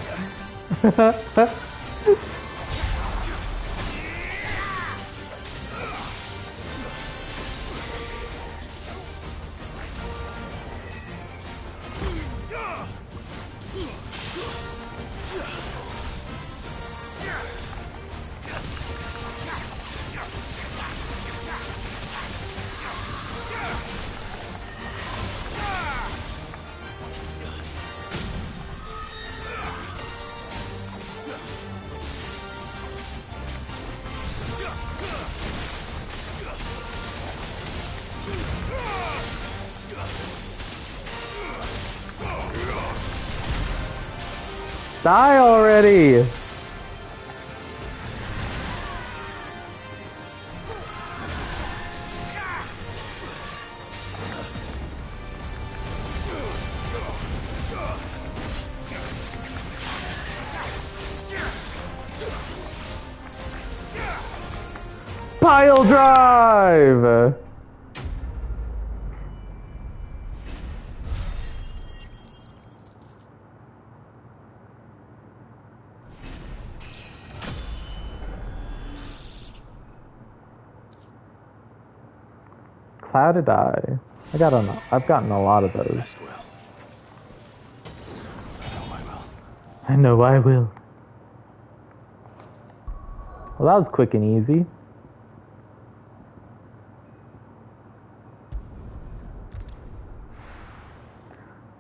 Die already! Pile drive! Clouded Eye. I've gotten a lot of those. I know I will. Well, that was quick and easy.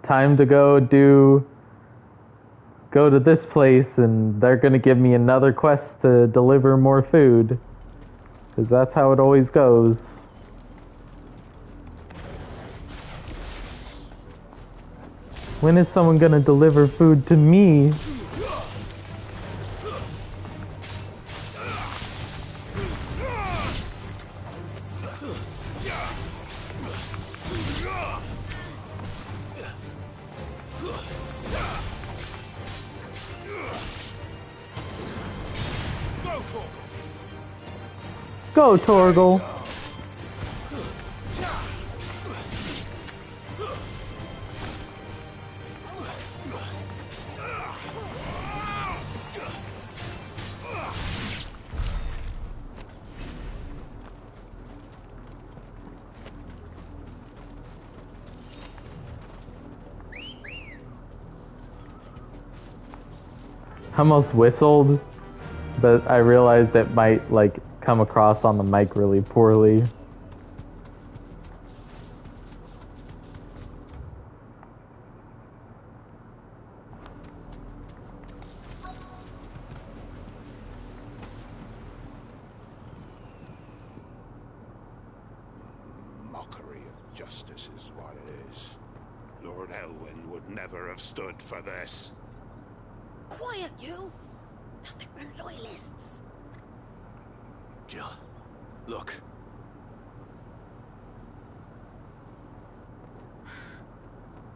Time to go to this place, and they're gonna give me another quest to deliver more food. Because that's how it always goes. When is someone gonna deliver food to me? Go, Torgal! I almost whistled, but I realized it might, like, come across on the mic really poorly. Mockery of justice is what it is. Lord Elwyn would never have stood for this. Quiet, you! I think we're loyalists. Jill, look.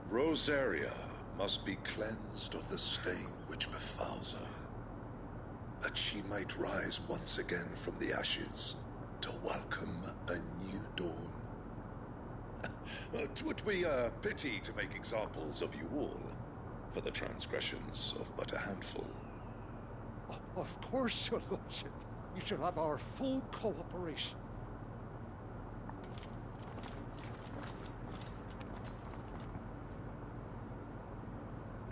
Rosaria must be cleansed of the stain which befouls her, that she might rise once again from the ashes to welcome a new dawn. It would be a pity to make examples of you all for the transgressions of but a handful. Of course, your lordship. You shall have our full cooperation.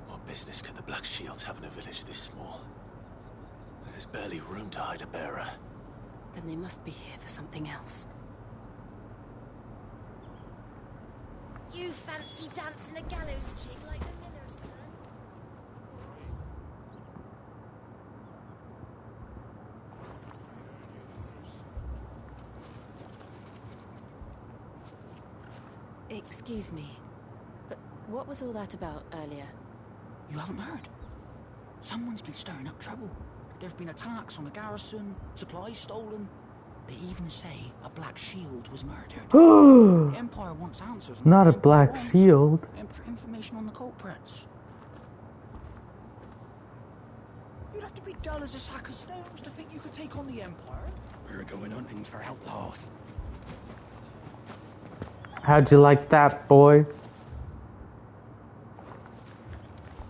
What business could the Black Shields have in a village this small? There's barely room to hide a bearer. Then they must be here for something else. You fancy dancing a gallows jig like the miller's son? Excuse me, but what was all that about earlier? You haven't heard? Someone's been stirring up trouble. There've been attacks on the garrison, supplies stolen. They even say a Black Shield was murdered. The Empire wants answers. Not a Black Shield. Information on the culprits. You'd have to be dull as a sack of stones to think you could take on the Empire. We're going hunting for outlaws. How'd you like that, boy?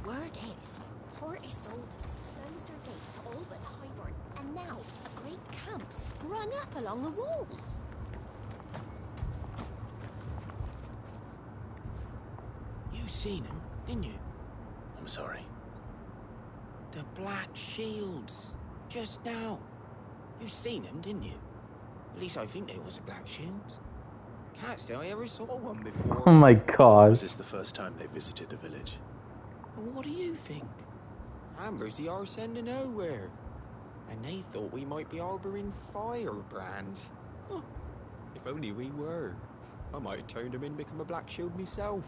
Word is, 40 soldiers closed their gates to all but Highburn, and now a great camp sprung up along the walls. You seen him, didn't you? I'm sorry. The Black Shields. Just now. You seen him, didn't you? At least I think there was a Black Shields. Can't say I ever saw one before. Oh my god. Was this the first time they visited the village? Well, what do you think? Amber's the arse end of nowhere. And they thought we might be harboring firebrands. Huh. If only we were. I might have turned him in and become a Black Shield myself.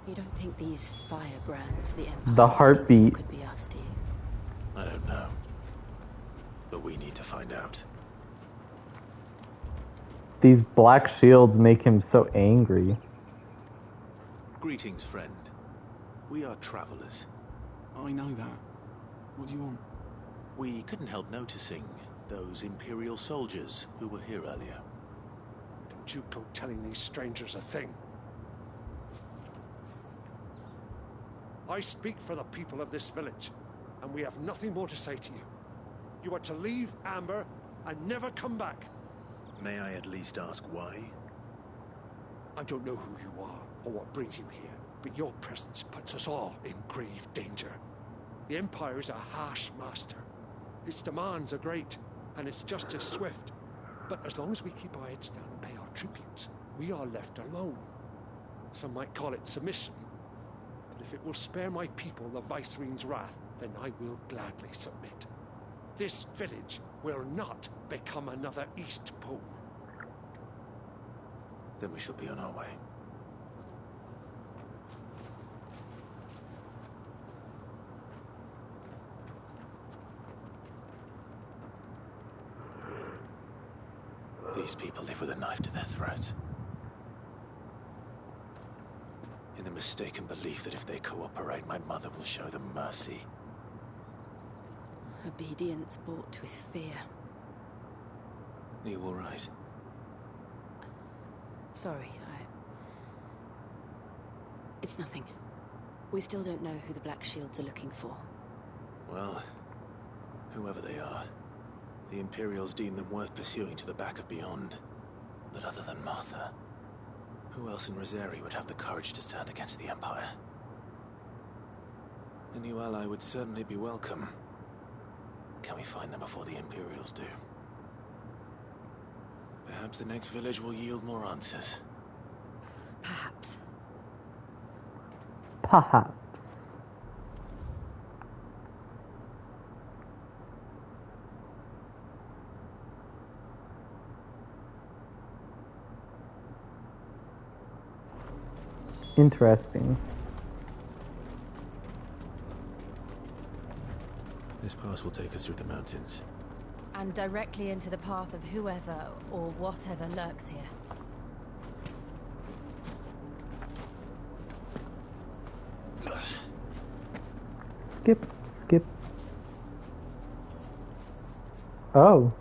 You don't think these firebrands the Empire The heartbeat. could be us, do you? I don't know. But we need to find out. These Black Shields make him so angry. Greetings, friend. We are travelers. I know that. What do you want? We couldn't help noticing those Imperial soldiers who were here earlier. Don't you go telling these strangers a thing. I speak for the people of this village, and we have nothing more to say to you. You are to leave Amber and never come back. May I at least ask why? I don't know who you are or what brings you here, but your presence puts us all in grave danger. The Empire is a harsh master. Its demands are great, and its justice swift. But as long as we keep our heads down and pay our tributes, we are left alone. Some might call it submission, but if it will spare my people the Viceroy's wrath, then I will gladly submit. This village will not become another East Pole. Then we shall be on our way. These people live with a knife to their throats. In the mistaken belief that if they cooperate, my mother will show them mercy. Obedience bought with fear. Are you all right? Sorry, It's nothing. We still don't know who the Black Shields are looking for. Well, whoever they are, the Imperials deem them worth pursuing to the back of beyond. But other than Martha, who else in Rosaria would have the courage to stand against the Empire? A new ally would certainly be welcome. Can we find them before the Imperials do? Perhaps the next village will yield more answers. Perhaps. Perhaps. Interesting. This pass will take us through the mountains. And directly into the path of whoever or whatever lurks here. Skip, skip. Oh.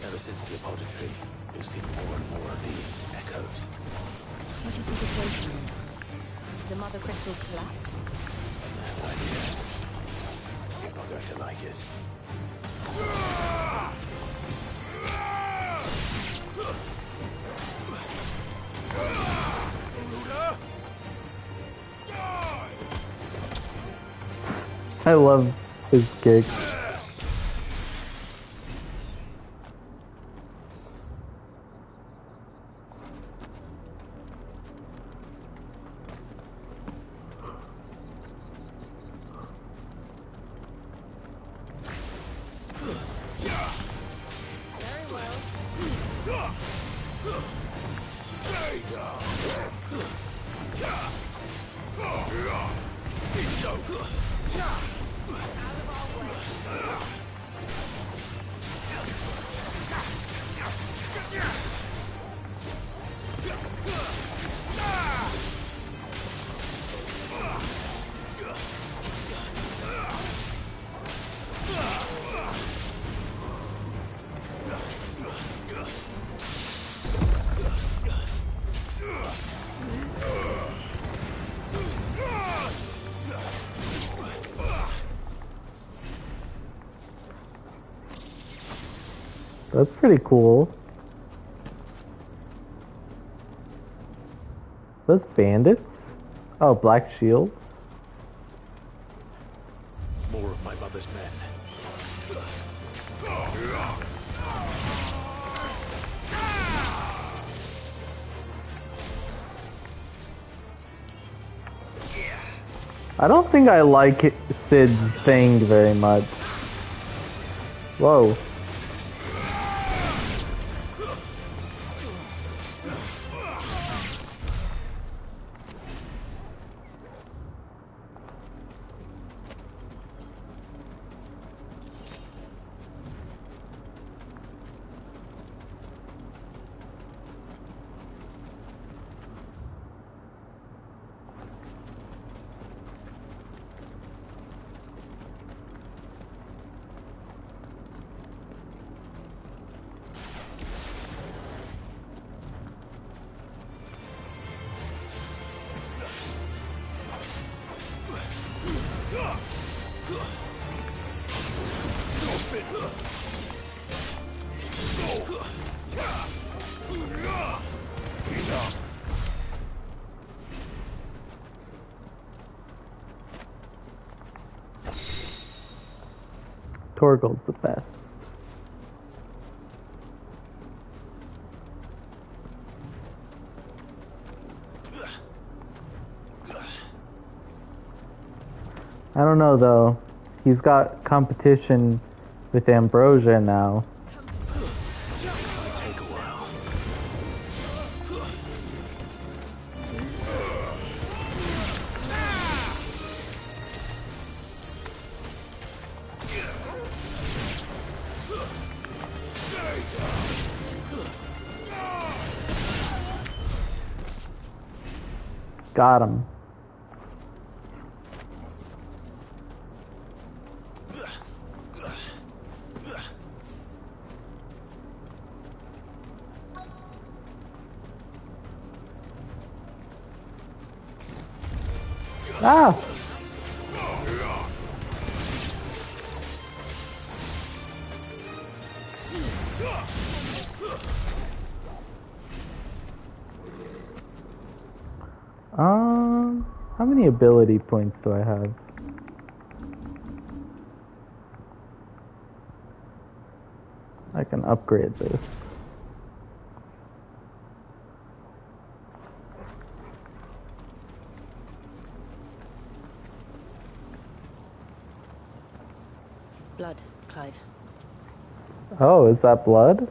Ever since the apothecary, we've seen more and more of these echoes. What do you think is waiting them? The Mother Crystal's collapse? No idea. You're not going to like it. I love his kick. That's pretty cool. Those bandits? Oh, black shields? More of my mother's men. I don't think I like Sid's thing very much. Whoa. Torgal's the best. I don't know though. He's got competition with Ambrosia now. This might take a while. Got him. Ah! How many ability points do I have? I can upgrade this. Blood, Clive. Oh, is that blood?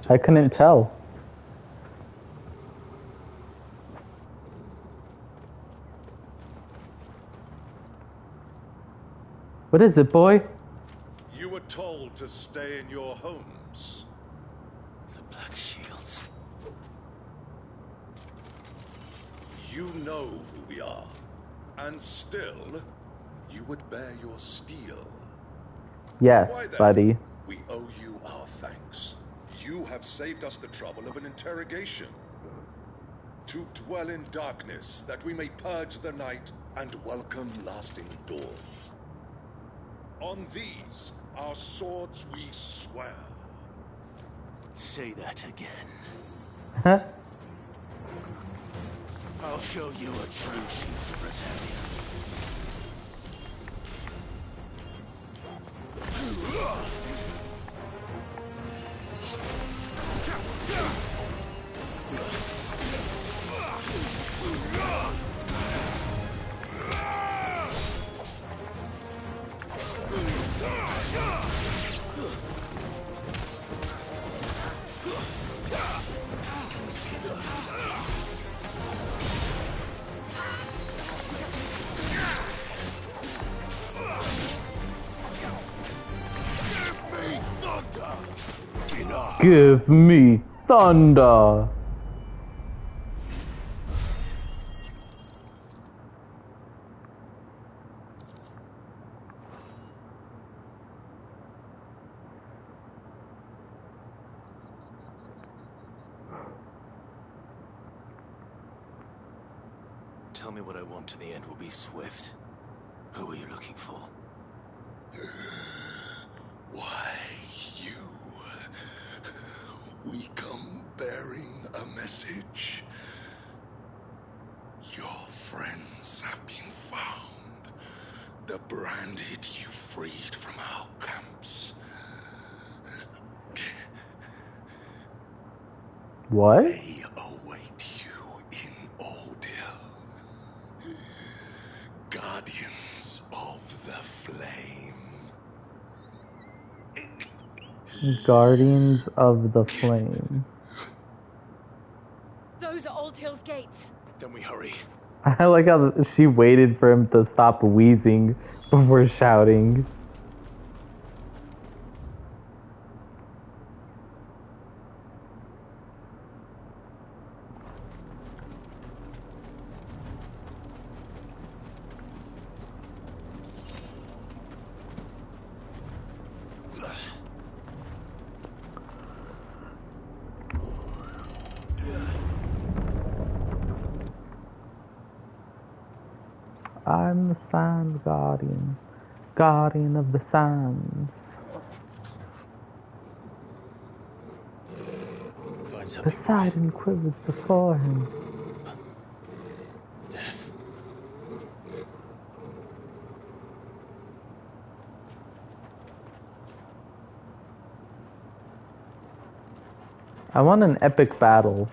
I couldn't tell. What is it, boy? You were told to stay in your homes. The Black Shields. You know who we are. And still, you would bear your steel. Yes, Why then? buddy. We owe you our thanks. You have saved us the trouble of an interrogation. To dwell in darkness, that we may purge the night and welcome lasting dawn. On these, our swords we swear. Say that again. Huh? I'll show you a true shield of Britannia. Give me thunder. Tell me what I want, and the end will be swift. Who are you looking for? Why, you. We come bearing a message. Your friends have been found. The branded you freed from our camps. What? They await you in Odil. Guardians of the Flame. Guardians of the Flame. Those are Old Hill's gates. Then we hurry. I like how she waited for him to stop wheezing before shouting. I'm the Sand Guardian, Guardian of the Sands. Poseidon quivers before him. Death. I want an epic battle.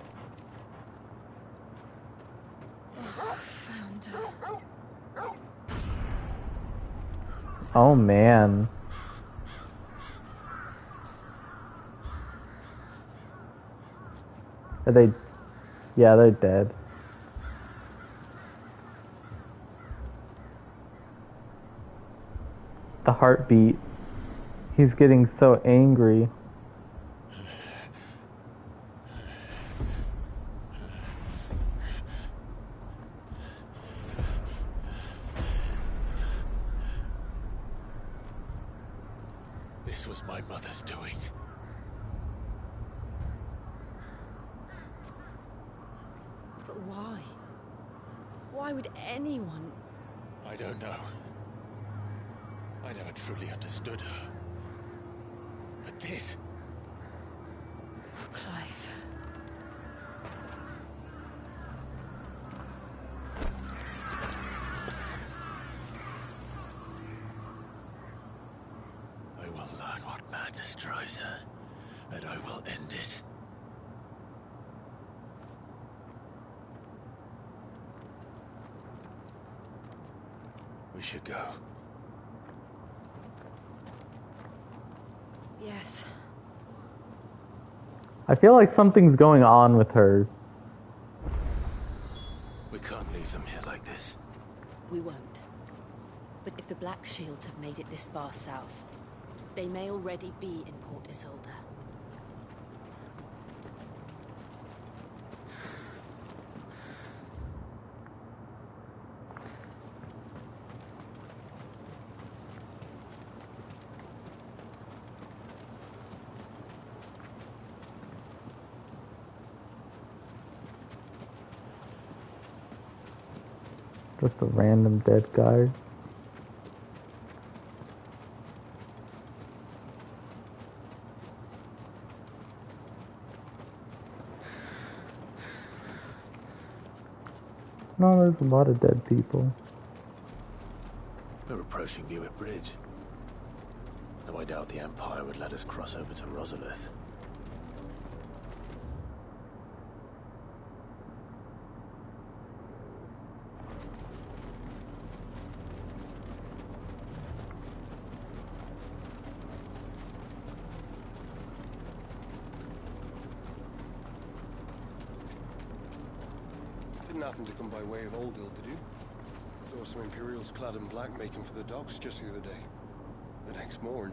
Oh man. Are they? Yeah, they're dead. The heartbeat. He's getting so angry. This was my mother's doing. But why? Why would anyone? I don't know. I never truly understood her. But this... Clive. madness drives her, and I will end it. We should go. Yes. I feel like something's going on with her. We can't leave them here like this. We won't. But if the Black Shields have made it this far south, they may already be in Port Isolde. Just a random dead guy. No, there's a lot of dead people. We're approaching Buick Bridge. Though I doubt the Empire would let us cross over to Rosalith. Didn't happen to come by way of Old Hill, did you? Saw some Imperials clad in black making for the docks just the other day. The next morn,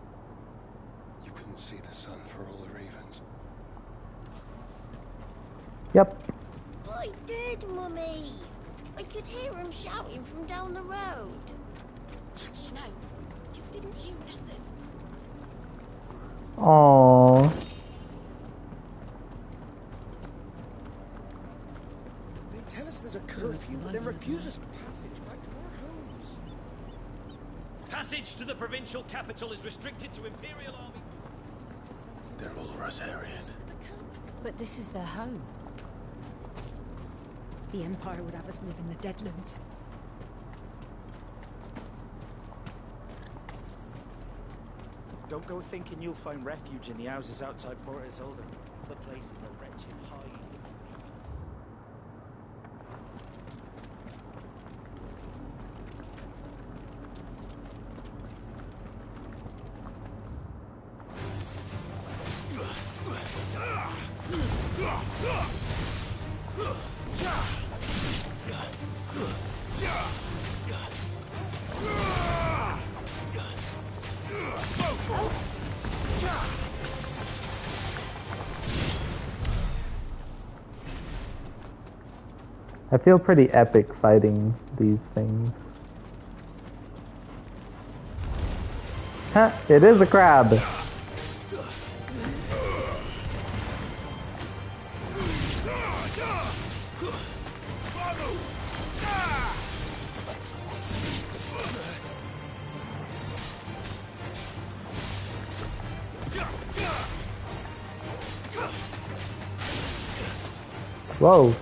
you couldn't see the sun for all the ravens. Yep. I did, Mummy. I could hear him shouting from down the road. Hush now. You didn't hear nothing. Aww. They tell us there's a curfew, but then refuse us passage back to our homes. Passage to the provincial capital is restricted to Imperial Army. They're all Rosarian. But this is their home. The Empire would have us live in the Deadlands. Don't go thinking you'll find refuge in the houses outside Port Isolde. The place is a wretched hide. I feel pretty epic fighting these things. Huh, it is a crab. Whoa.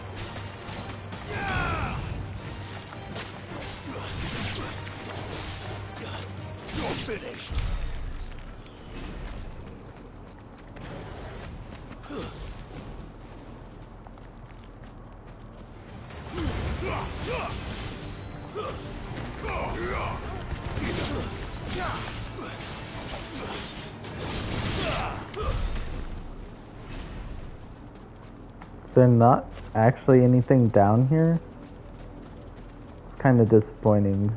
Is there not actually anything down here? It's kind of disappointing.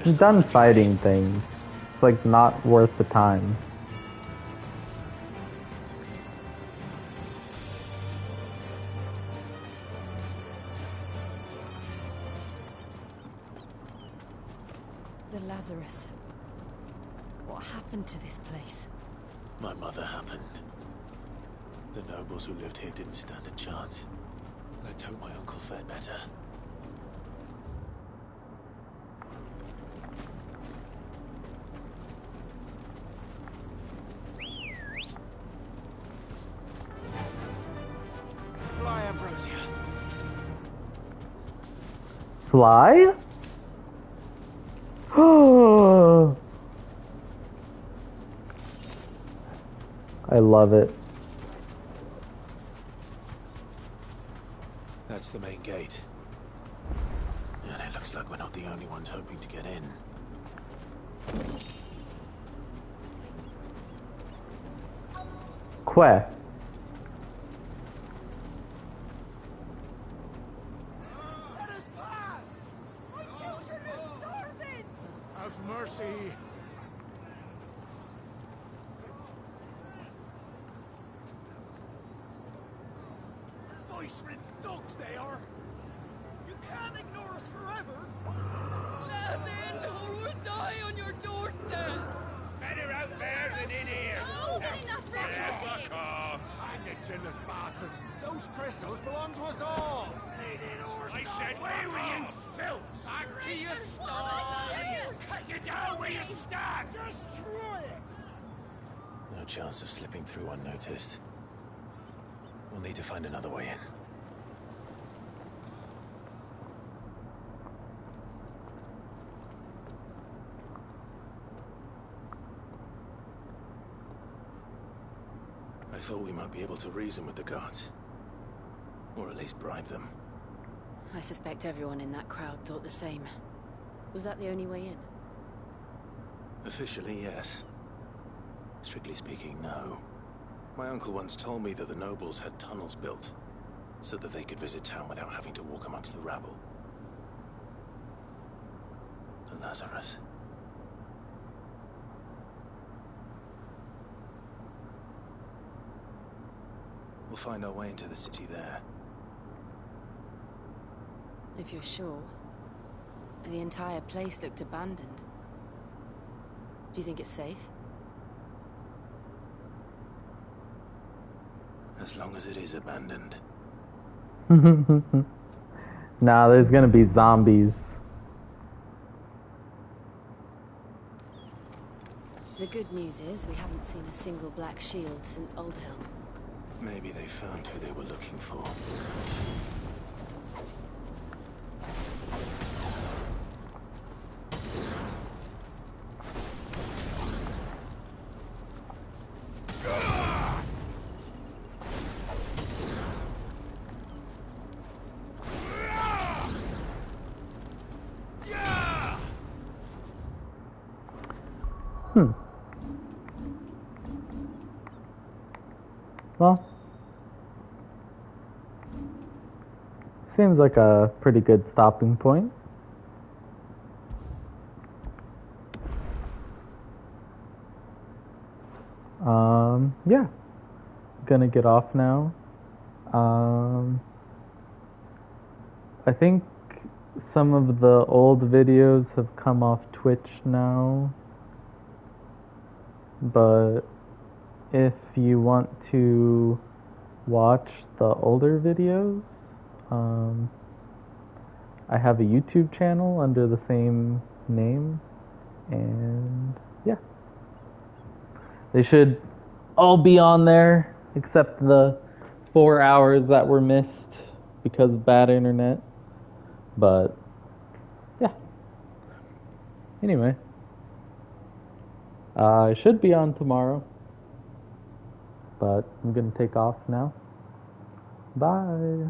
I'm done fighting things. It's like not worth the time. The Lazarus. What happened to this place? My mother happened. The nobles who lived here didn't stand a chance. Let's hope my uncle fared better. Fly, Ambrosia. Fly? I love it. That's the main gate. And it looks like we're not the only ones hoping to get in. Que. Have mercy. Voice-ripped dogs they are. You can't ignore us forever. Let us in, or we'll die on your doorstep. Better out there than in here. Oh, good enough for Fuck off. Hang you chinless bastards. Those crystals belong to us all. I said, where were you, filth? Back to your stall. Cut you down where you stand. Destroy it. No chance of slipping through unnoticed. We'll need to find another way in. I thought we might be able to reason with the guards. Or at least bribe them. I suspect everyone in that crowd thought the same. Was that the only way in? Officially, yes. Strictly speaking, no. My uncle once told me that the nobles had tunnels built, so that they could visit town without having to walk amongst the rabble. The Lazarus. We'll find our way into the city there. If you're sure. The entire place looked abandoned. Do you think it's safe? As long as it is abandoned. Nah, there's gonna be zombies. The good news is we haven't seen a single black shield since Old Hill. Maybe they found who they were looking for. Well, seems like a pretty good stopping point. Yeah, gonna get off now. I think some of the old videos have come off Twitch now, but if you want to watch the older videos, I have a YouTube channel under the same name, and yeah, they should all be on there except the 4 hours that were missed because of bad internet. But yeah, anyway, I should be on tomorrow, but I'm gonna take off now. Bye.